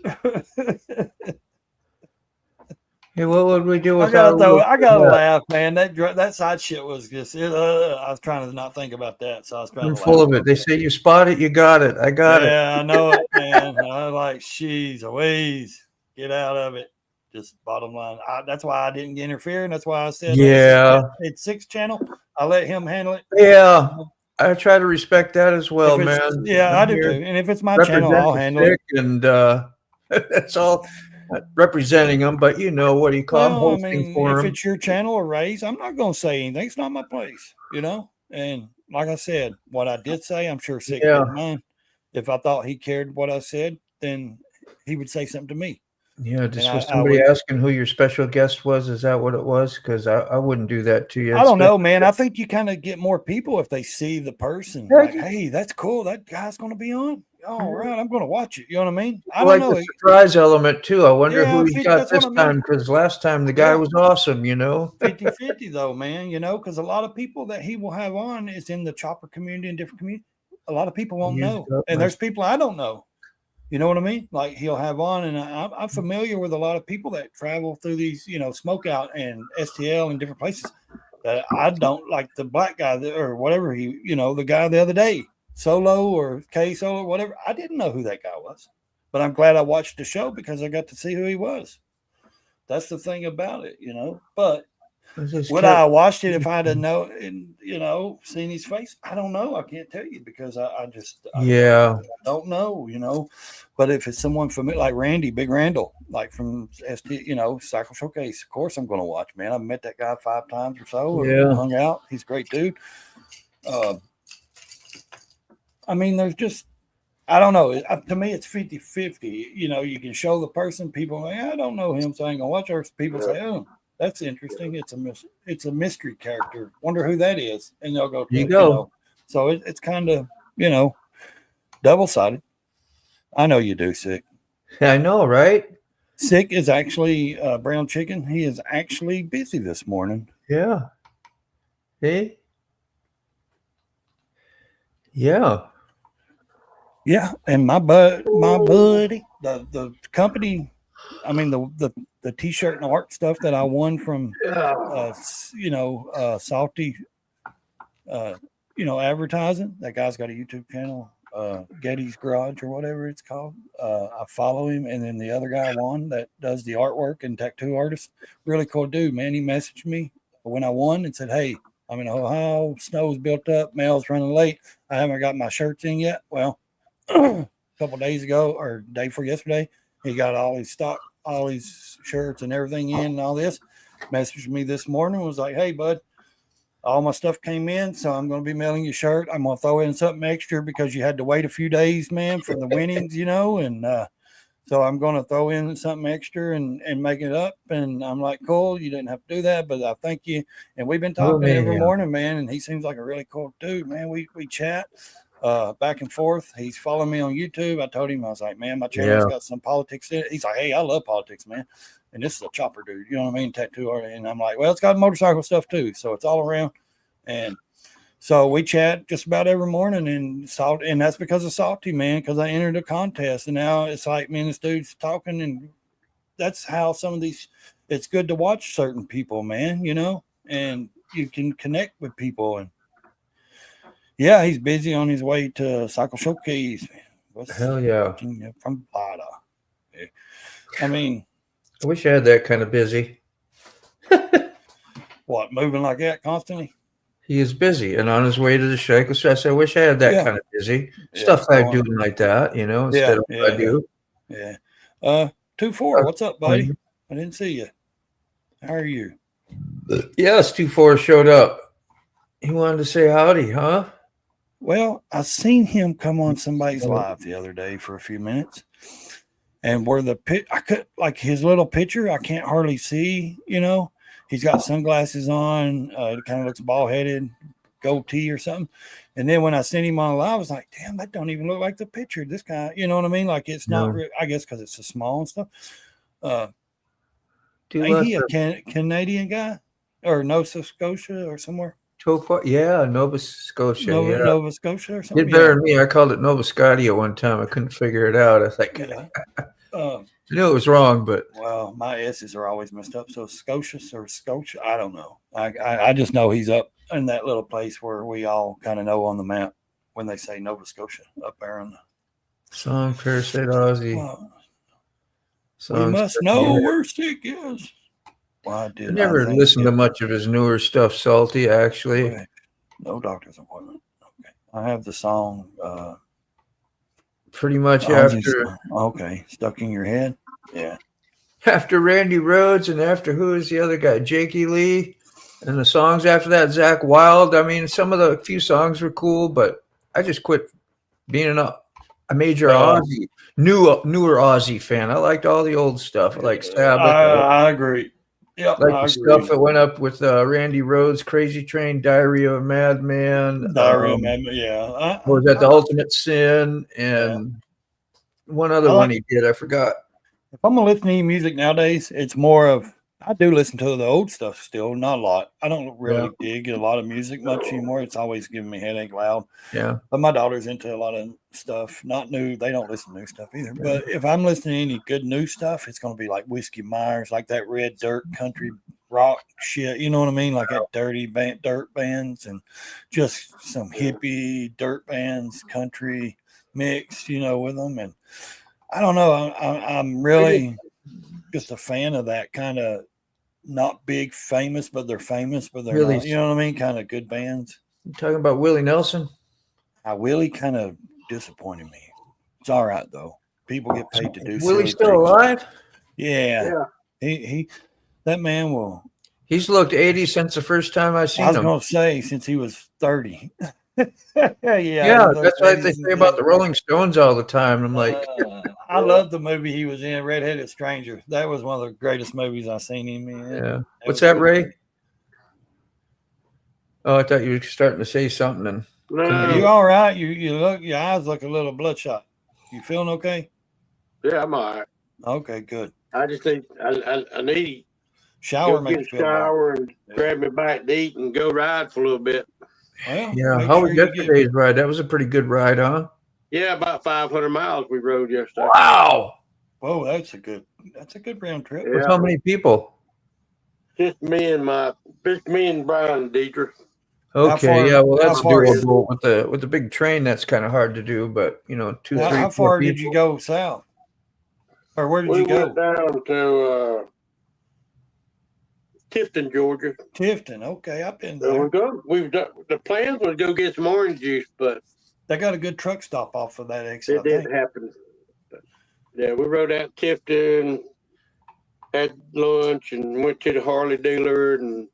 Hey, what would we do with I gotta laugh, man. That side shit was just. I was trying to not think about that, so I was trying. I'm full of it. They say you spot it, you got it. I got it. Yeah, I know it, man. I was like, she's Louise, get out of it. Just bottom line. That's why I didn't interfere, and that's why I said, it's 6 channel. I let him handle it. Yeah, I try to respect that as well, man. Yeah, I do too. And if it's my channel, I'll handle it. And that's all. Representing them, but you know what do you call them? Hosting for if them. It's your channel or Ray's, I'm not going to say anything. It's not my place, you know. And like I said, what I did say, I'm sure Sick didn't mind. If I thought he cared what I said, then he would say something to me. Yeah, just was somebody asking who your special guest was. Is that what it was? Because I wouldn't do that to you. I don't know, man. I think you kind of get more people if they see the person. Like, hey, that's cool. That guy's going to be on. All right, I'm going to watch it. You know what I mean? I don't know. The surprise element too. I wonder who he got this time, because last time the guy was awesome, you know. 50-50 though, man, you know, because a lot of people that he will have on is in the chopper community and different community. A lot of people won't know. And there's people I don't know. You know what I mean? Like he'll have on, and I'm familiar with a lot of people that travel through these, you know, Smokeout and STL and different places that I don't like. The black guy or whatever the guy the other day, Solo or K Solo, whatever. I didn't know who that guy was, but I'm glad I watched the show because I got to see who he was. That's the thing about it, you know. But would I have watched it if I'd have seen his face? I don't know. I can't tell you because I don't know, you know. But if it's someone familiar like Randy, Big Randall, like from Cycle Showcase, of course I'm going to watch, man. I've met that guy 5 times or so. Hung out. He's a great dude. I mean, there's just, I don't know. To me, it's 50-50. You know, you can show the person. People say, I don't know him, so I ain't going to watch her. People say, oh, that's interesting. It's a mystery character. Wonder who that is. And they'll go, So it's kind of, double-sided. I know you do, Sick. I know, right? Sick is actually Brown Chicken. He is actually busy this morning. Yeah. Hey. Yeah. Yeah, and my buddy, the company, I mean the T-shirt and art stuff that I won from, Salty, advertising. That guy's got a YouTube channel, Getty's Garage or whatever it's called. I follow him, and then the other guy won that does the artwork and tattoo artist. Really cool dude, man. He messaged me when I won and said, "Hey, I'm in Ohio. Snow's built up. Mail's running late. I haven't got my shirts in yet." Well, a couple of days ago or day before yesterday, he got all his stock, all his shirts and everything in and all this. Messaged me this morning, was like, "Hey, bud, all my stuff came in, so I'm going to be mailing you a shirt. I'm going to throw in something extra because you had to wait a few days, man, for the winnings, and so I'm going to throw in something extra and make it up. And I'm like, cool, you didn't have to do that, but I thank you. And we've been talking every morning, man, and he seems like a really cool dude, man. We chat back and forth. He's following me on YouTube. I told him, I was like, man, my channel's got some politics in it. He's like, hey, I love politics, man. And this is a chopper dude, you know what I mean? Tattoo art. And I'm like, well, it's got motorcycle stuff too. So it's all around. And so we chat just about every morning, and that's because of Salty, man, because I entered a contest, and now it's like me and this dude's talking, and that's how some of these, it's good to watch certain people, man, and you can connect with people. And yeah, he's busy on his way to Cycle Showcase. Hell yeah. From Bada. I mean, I wish I had that kind of busy. What, moving like that constantly? He is busy and on his way to the Cycle Show. I wish I had that kind of busy stuff like doing like that, instead of what I do. Yeah. 2-4. What's up, buddy? I didn't see you. How are you? Yes, 2-4 showed up. He wanted to say howdy, huh? Well, I seen him come on somebody's live the other day for a few minutes, and where I could, like, his little picture, I can't hardly see. He's got sunglasses on. It kind of looks bald headed, goatee or something. And then when I seen him on live, I was like, damn, that don't even look like the picture. This guy, you know what I mean? Like, it's not. I guess because it's so small and stuff. Ain't he a Canadian guy or Nova Scotia or somewhere? Yeah, Nova Scotia. Nova Scotia or something. Did better than me. I called it Nova Scotia one time. I couldn't figure it out. I was like, I knew it was wrong, but well, my S's are always messed up. So Scotia or Scotia, I don't know. I just know he's up in that little place where we all kind of know on the map when they say Nova Scotia up there on the song Parasite Aussie. We must know where Stick is. Well, I never listened to much of his newer stuff, Salty, actually. Okay. No doctor's appointment. Okay. I have the song pretty much after. Okay. Stuck in Your Head. Yeah. After Randy Rhoads and after who is the other guy? Jakey Lee. And the songs after that, Zach Wilde. I mean, some of the few songs were cool, but I just quit being a major Aussie, newer Aussie fan. I liked all the old stuff. I like Sabbath. I agree. Yeah, like the stuff that went up with Randy Rhoads, Crazy Train, Diary of a Madman. Diary of a Madman, yeah. Was that The Ultimate Sin? And one other one he did, I forgot. If I'm going to listen to any music nowadays, it's more of, I do listen to the old stuff still, not a lot. I don't really dig a lot of music much anymore. It's always giving me headache loud. Yeah. But my daughter's into a lot of stuff, not new. They don't listen to new stuff either. But if I'm listening to any good new stuff, it's going to be like Whiskey Myers, like that red dirt country rock shit. You know what I mean? Like that dirt bands and just some hippie dirt bands, country mix, with them. And I don't know. I'm really just a fan of that kind of not big famous, but they're famous, but they're really not, you know what I mean? Kind of good bands. You talking about Willie Nelson? Willie kind of disappointed me. It's all right though. People get paid to do. Willie's still alive? Yeah. He that man will. He's looked 80 since the first time I seen him. I was going to say since he was 30. Yeah, that's what they say about the Rolling Stones all the time. I'm like, I love the movie he was in, Red-Headed Stranger. That was one of the greatest movies I've seen him in. Yeah. What's that, Ray? Oh, I thought you were starting to say something. And are you all right? You look, your eyes look a little bloodshot. You feeling okay? Yeah, I'm all right. Okay, good. I just think I need shower, get a shower and grab me bite to eat and go ride for a little bit. Well, yeah, how was yesterday's ride? That was a pretty good ride, huh? Yeah, about 500 miles we rode yesterday. Wow. Whoa, that's a good round trip. Yeah. With how many people? Just me and Brian and Deidre. Okay, yeah, well that's doable with the big train. That's kind of hard to do, but 2, 3, how far did you go south, or where did you go? We went down to Tifton, Georgia. Tifton, okay, I've been there. The plans was to go get some orange juice, but they got a good truck stop off of that exit. It didn't happen. But, yeah, we rode out Tifton, had lunch, and went to the Harley dealer, and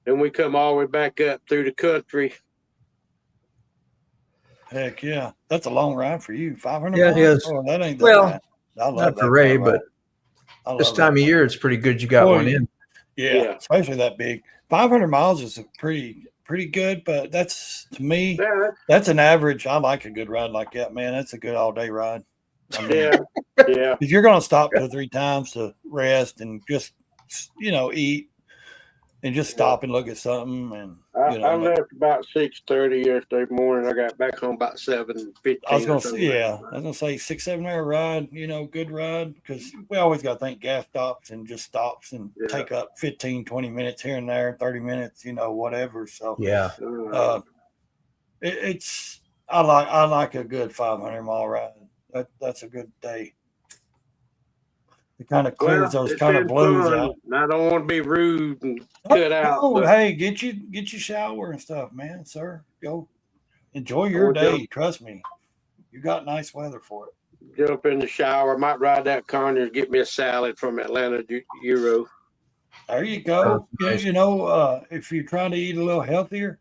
Then we come all the way back up through the country. Heck yeah. That's a long ride for you. 500 Yeah, miles? it is. Oh, that ain't that Well, bad. I love not that for Ray, kind of ride. but I this love time that. of year, it's pretty good you got Boy, one in. Yeah, especially that big. 500 miles is a pretty good, but that's, to me, that's an average. I like a good ride like that, man. That's a good all day ride. I mean, Yeah. if you're going to stop 2 or 3 times to rest and just, eat and just stop and look at something. And I left about 6:30 yesterday morning. I got back home about 7:15. I was gonna say 6-7 hour ride. Good ride, because we always got to think gas stops and just stops and take up 15-20 minutes here and there, 30 minutes, whatever. So Yeah. I like a good 500-mile ride. That's a good day. It kind of clears those kind of blues out. I don't want to be rude and cut out. Oh, hey, get your shower and stuff, man, sir. Go enjoy your day. Trust me, you got nice weather for it. Jump in the shower. Might ride that corner and get me a salad from Atlanta Euro. There you go. Nice. If you're trying to eat a little healthier,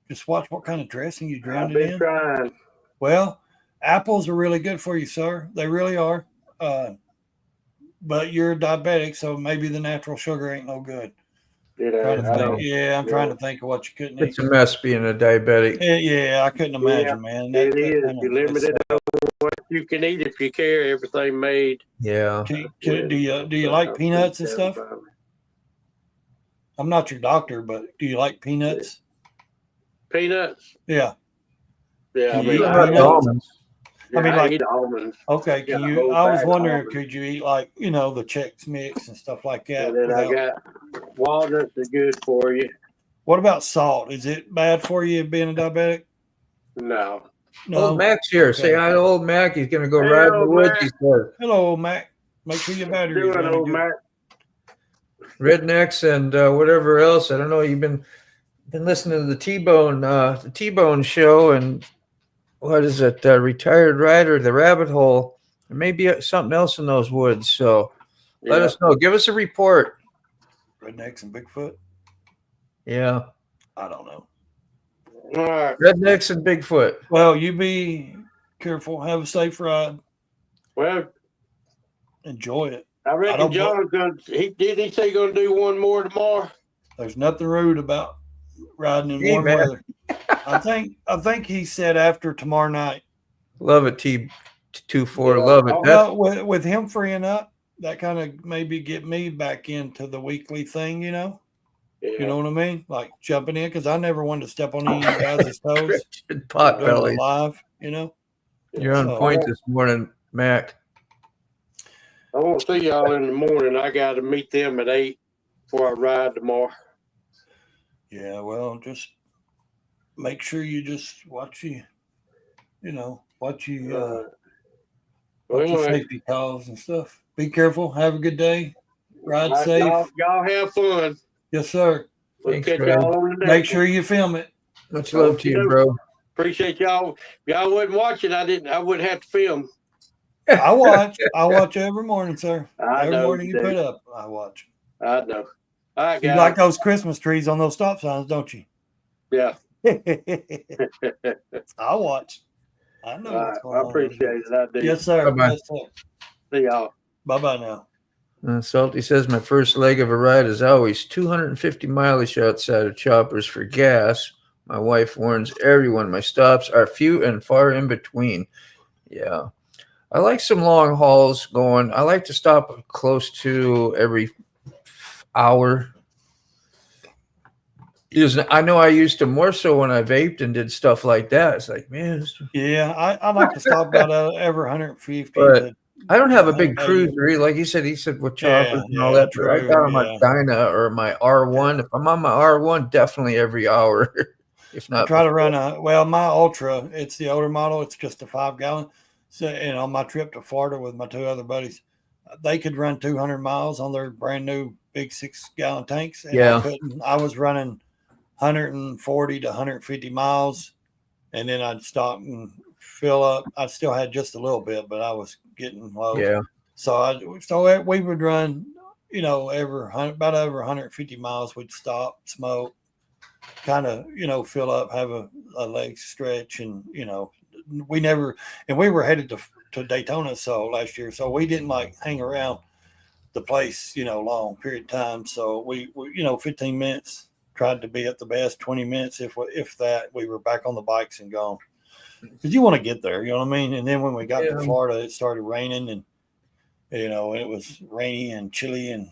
just watch what kind of dressing you drown it in. I've been trying. Well, apples are really good for you, sir. They really are. But you're diabetic, so maybe the natural sugar ain't no good. I'm trying to think of what you couldn't eat. It's a mess being a diabetic. Yeah, I couldn't imagine, man. It is. You're limited over what you can eat if you care. Everything made. Yeah. Do you like peanuts and stuff? I'm not your doctor, but do you like peanuts? Peanuts? Yeah. Yeah, almonds. I eat almonds. Okay, I was wondering, could you eat like, the Chex Mix and stuff like that? And then I got walnuts are good for you. What about salt? Is it bad for you being a diabetic? No. Old Mac's here. Okay. Say hi to old Mac. He's going to go ride in the woods. He said. Hello, old Mac. Make sure your battery is old Mac. Rednecks and whatever else. I don't know. You've been listening to the T-Bone show, and what is it? Retired Rider, the Rabbit Hole. There may be something else in those woods. So let us know. Give us a report. Rednecks and Bigfoot? Yeah. I don't know. All right. Rednecks and Bigfoot. Well, you be careful. Have a safe ride. Well, enjoy it. I reckon John's going to, he say he's going to do one more tomorrow? There's nothing rude about riding in warm weather. I think he said after tomorrow night. Love it, T24. Love it. Well, with him freeing up, that kind of maybe get me back into the weekly thing, You know what I mean? Like jumping in, because I never wanted to step on any of you guys' toes. Pot belly. Live, You're on point this morning, Mac. I won't see y'all in the morning. I got to meet them at 8 before I ride tomorrow. Yeah, well, just make sure you just watch your safety calls and stuff. Be careful. Have a good day. Ride safe. Y'all have fun. Yes, sir. We'll catch y'all on the next Make sure you film it. Much love to you, bro. Appreciate y'all. If y'all wouldn't watch it, I wouldn't have to film. I watch every morning, sir. Every morning you put up, I watch. I know. All right, guys. You like those Christmas trees on those stop signs, don't you? Yeah. I watch. I know what's going on. I appreciate it. I do. Yes, sir. Bye-bye. Yes, sir. See y'all. Bye-bye now. Salty says my first leg of a ride is always 250 mileage outside of Choppers for gas. My wife warns everyone my stops are few and far in between. Yeah. I like some long hauls going. I like to stop close to every hour. I know I used to more so when I vaped and did stuff like that. It's like, man. Yeah, I like to stop about every 150. But I don't have a big cruiser. Like he said with choppers and all that. True, I got on my Dyna or my R1. If I'm on my R1, definitely every hour. If not, I try to run my Ultra. It's the older model. It's just a 5-gallon. So, and on my trip to Florida with my 2 other buddies, they could run 200 miles on their brand new big 6-gallon tanks. And I was running 140 to 150 miles, and then I'd stop and fill up. I still had just a little bit, but I was getting low. Yeah. So we would run, about over 150 miles. We'd stop, smoke, kind of, fill up, have a leg stretch. And, we never, and we were headed to Daytona last year. So we didn't like hang around the place, long period of time. So we 15 minutes, tried to be at the best, 20 minutes. If that, we were back on the bikes and gone. Because you want to get there, you know what I mean? And then when we got to Florida, it started raining, and it was rainy and chilly and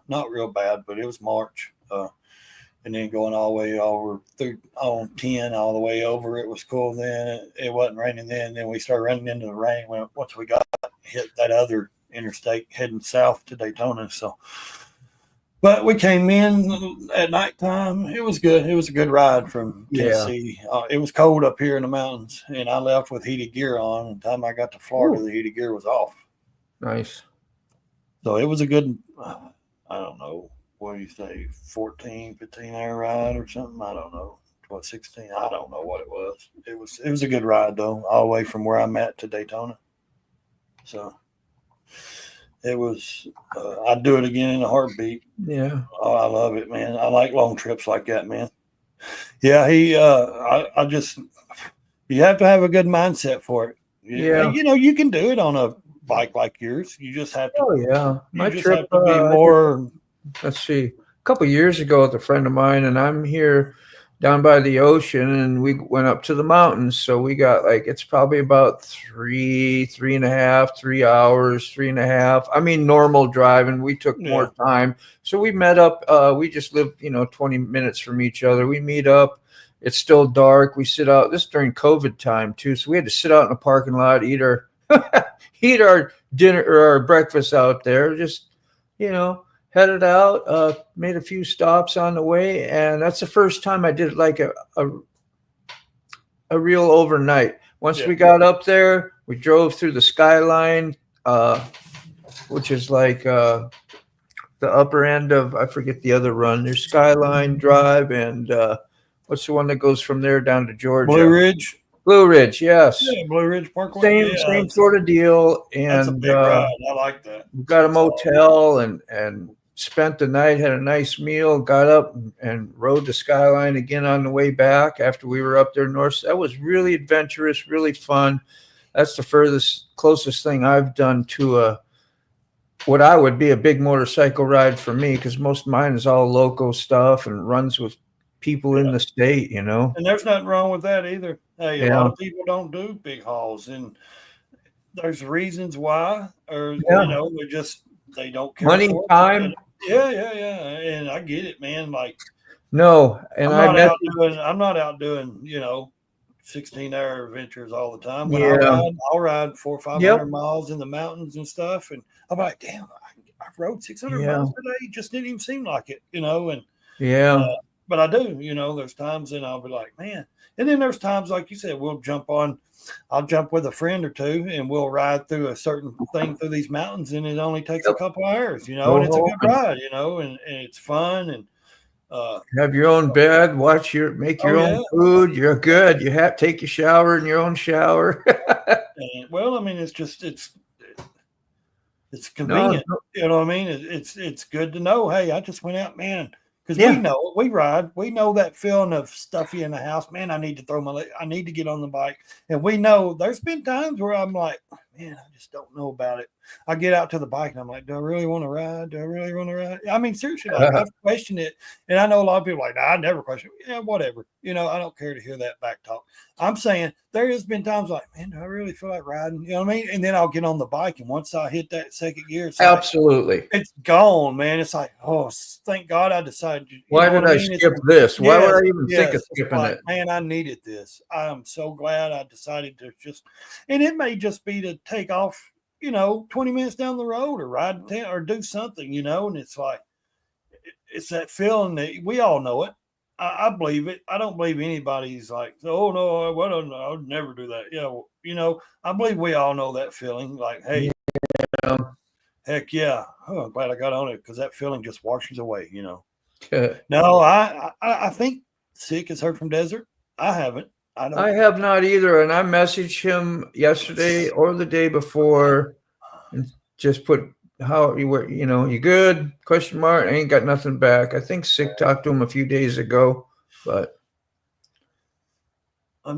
not real bad, but it was March. And then going all the way over through on 10 all the way over, it was cool. Then it wasn't raining then. Then we started running into the rain once we got hit that other interstate heading south to Daytona. So, but we came in at nighttime. It was good. It was a good ride from Tennessee. It was cold up here in the mountains, and I left with heated gear on. And the time I got to Florida, the heated gear was off. Nice. So it was a good, I don't know, what do you say, 14, 15 hour ride or something? I don't know. 16? I don't know what it was. It was a good ride though, all the way from where I'm at to Daytona. So it was, I'd do it again in a heartbeat. Yeah. Oh, I love it, man. I like long trips like that, man. Yeah, I just, you have to have a good mindset for it. Yeah. You can do it on a bike like yours. You just have to. Oh yeah, my trip. Have to be more. Let's see. A couple of years ago, with a friend of mine, and I'm here down by the ocean, and we went up to the mountains. So we got it's probably about 3.5, 3 hours, 3.5. I mean, normal driving. We took more time. So we met up. We just lived, 20 minutes from each other. We meet up. It's still dark. We sit out. This is during COVID time too. So we had to sit out in the parking lot, eat our dinner or our breakfast out there. Just, headed out, made a few stops on the way. And that's the first time I did like a real overnight. Once we got up there, we drove through the skyline, which is like the upper end of, I forget the other run. There's Skyline Drive and what's the one that goes from there down to Georgia? Blue Ridge. Blue Ridge, yes. Yeah, Blue Ridge Parkway. Same sort of deal. And that's a big ride. I like that. We got a motel and spent the night, had a nice meal, got up and rode the Skyline again on the way back after we were up there north. That was really adventurous, really fun. That's the closest thing I've done to what I would be a big motorcycle ride for me, because most of mine is all local stuff and runs with people in the state, And there's nothing wrong with that either. Hey, a lot of people don't do big hauls, and there's reasons why, or they don't care. Money, time. Yeah, and I get it, man. Like, no, and I'm not out doing 16-hour adventures all the time. When I'll ride 400 or 500 miles in the mountains and stuff, and I'm like, damn, I rode 600 miles today. Just didn't even seem like it, and but I do, there's times and I'll be like, man. And then there's times, like you said, I'll jump with a friend or two and we'll ride through a certain thing through these mountains, and it only takes a couple hours, and it's a good ride, and it's fun, and have your own bed, make your own food. You're good. You have take your shower in your own shower. And, well, I mean, it's convenient. No. You know what I mean? It's good to know, hey, I just went out, man. Because we ride, we know that feeling of stuffy in the house. Man, I need to I need to get on the bike. And we know there's been times where I'm like, man, I just don't know about it. I get out to the bike and I'm like, do I really want to ride? Do I really want to ride? I mean, seriously, I've questioned it. And I know a lot of people are like, I never question it. Yeah, whatever. I don't care to hear that back talk. I'm saying there has been times like, man, do I really feel like riding? You know what I mean? And then I'll get on the bike, and once I hit that second gear, it's absolutely, it's gone, man. It's like, oh, thank God I decided. Why did I skip this? Why would I even think of skipping it? Man, I needed this. I'm so glad I decided to and it may just be to take off, 20 minutes down the road or ride or do something, and it's like, it's that feeling that we all know it. I believe it. I don't believe anybody's like, oh no, I'll never do that. Yeah, I believe we all know that feeling. Like, hey, heck yeah, I'm glad I got on it, because that feeling just washes away. No, I think Sick has heard from Desert. I haven't. I have not either, and I messaged him yesterday or the day before, and just put how you were. You good? Question mark. I ain't got nothing back. I think Sick talked to him a few days ago. But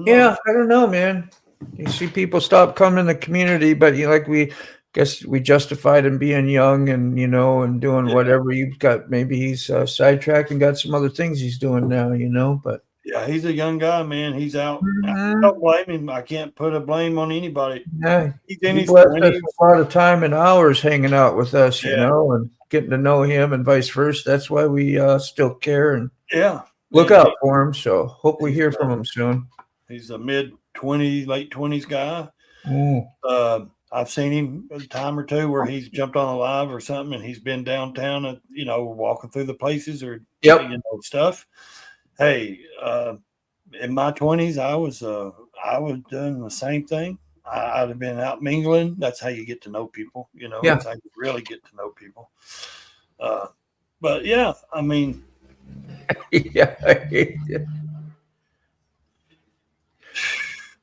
yeah, I don't know, man. You see people stop coming in the community, but we guess we justified him being young and and doing whatever. You've got, maybe he's sidetracked and got some other things he's doing now, but yeah, he's a young guy, man. He's out. I Mhm. don't blame him. I can't put a blame on anybody. Yeah, He's in he his blessed us 20s. with a lot of time and hours hanging out with us, Yeah. and getting to know him and vice versa. That's why we still care and Yeah. look Man, out for him. So hope we he's, hear from him soon. He's a mid-20s, late-20s guy. Mm. I've seen him a time or two where he's jumped on a live or something, and he's been downtown, walking through the places or stuff. Hey, in my 20s, I was doing the same thing. I'd have been out mingling. That's how you get to know people. Yeah. That's how you really get to know people. But yeah, I mean, Yeah, I hate it.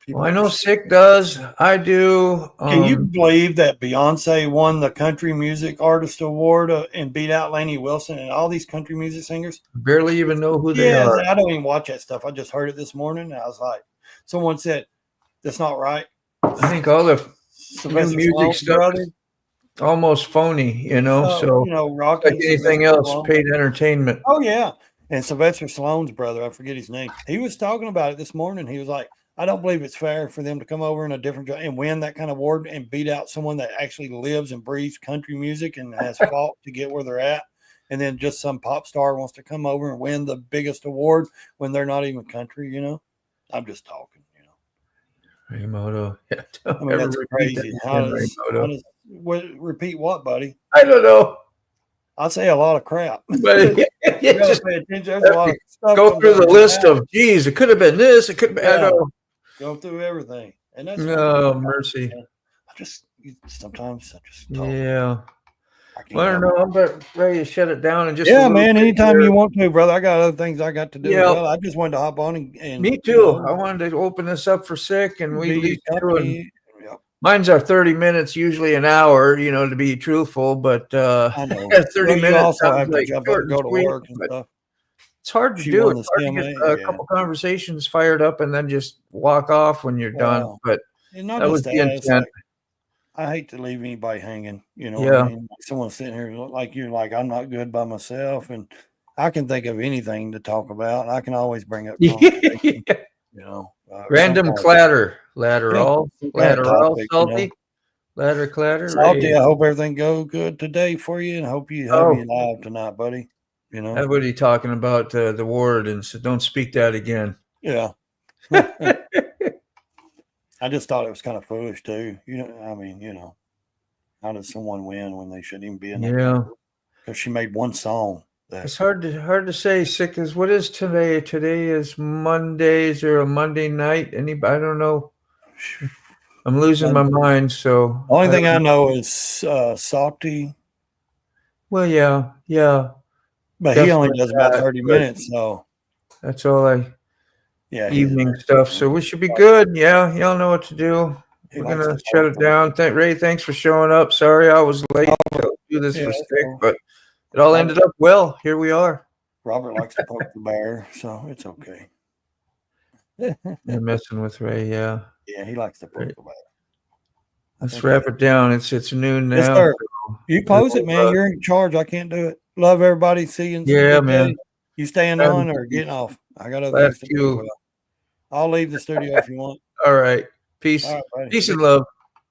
Well, I know Sick does. I do. Can you believe that Beyonce won the Country Music Artist Award and beat out Lainey Wilson and all these country music singers? Barely even know who they are. I don't even watch that stuff. I just heard it this morning, and I was like, someone said, that's not right. I think all the new music stuff is almost phony, rock like anything else, paid entertainment. Oh, yeah. And Sylvester Stallone's brother, I forget his name, he was talking about it this morning. He was like, I don't believe it's fair for them to come over in a different and win that kind of award and beat out someone that actually lives and breathes country music and has fought to get where they're at. And then just some pop star wants to come over and win the biggest award when they're not even country, I'm just talking, Ray Moto. Yeah, I mean, that's crazy. Repeat what, buddy? I don't know. I'll say a lot of crap. But just pay attention. There's a lot of stuff. Go through the list of, geez, it could have been this. It could have been, I don't know. Go through everything. And that's mercy. Sometimes I just talk. Yeah. Well, I don't know. I'm ready to shut it down and just. Yeah, man. Anytime you want to, brother. I got other things I got to do. Yeah. Well, I just wanted to hop on and me too. I wanted to open this up for Sick, and we lead through. And mine's our 30 minutes, usually an hour. To be truthful, but 30 minutes. Also have to jump up and go to work and stuff. It's hard to do. It's hard to get a couple conversations fired up and then just walk off when you're done. But that was the intent. I hate to leave anybody hanging, Yeah. What I mean? Someone's sitting here like you're like, I'm not good by myself. And I can think of anything to talk about. I can always bring up, random clatter, lateral, salty, ladder clatter. Salty, I hope everything goes good today for you and hope you have you live tonight, buddy. Everybody talking about the ward, and so don't speak that again. Yeah. I just thought it was kind of foolish too. How does someone win when they shouldn't even be in there? Yeah. Because she made one song. It's hard to say. Sick is what is today? Today is Mondays or a Monday night. Anybody? I don't know. I'm losing my mind. So only thing I know is Salty. Well, yeah. But he only does about 30 minutes, so that's all evening stuff. So we should be good. Yeah, y'all know what to do. We're gonna shut it down. Ray, thanks for showing up. Sorry I was late to do this for Sick, but it all ended up well. Here we are. Robert likes to poke the bear, so it's okay. You're messing with Ray, yeah. Yeah, he likes to poke the bear. Let's wrap it down. It's noon now. Yes, sir. You close it, man. You're in charge. I can't do it. Love everybody. See you. Yeah, man. You staying on or getting off? I got other things to do. I'll leave the studio if you want. All right. Peace. All right, peace and love.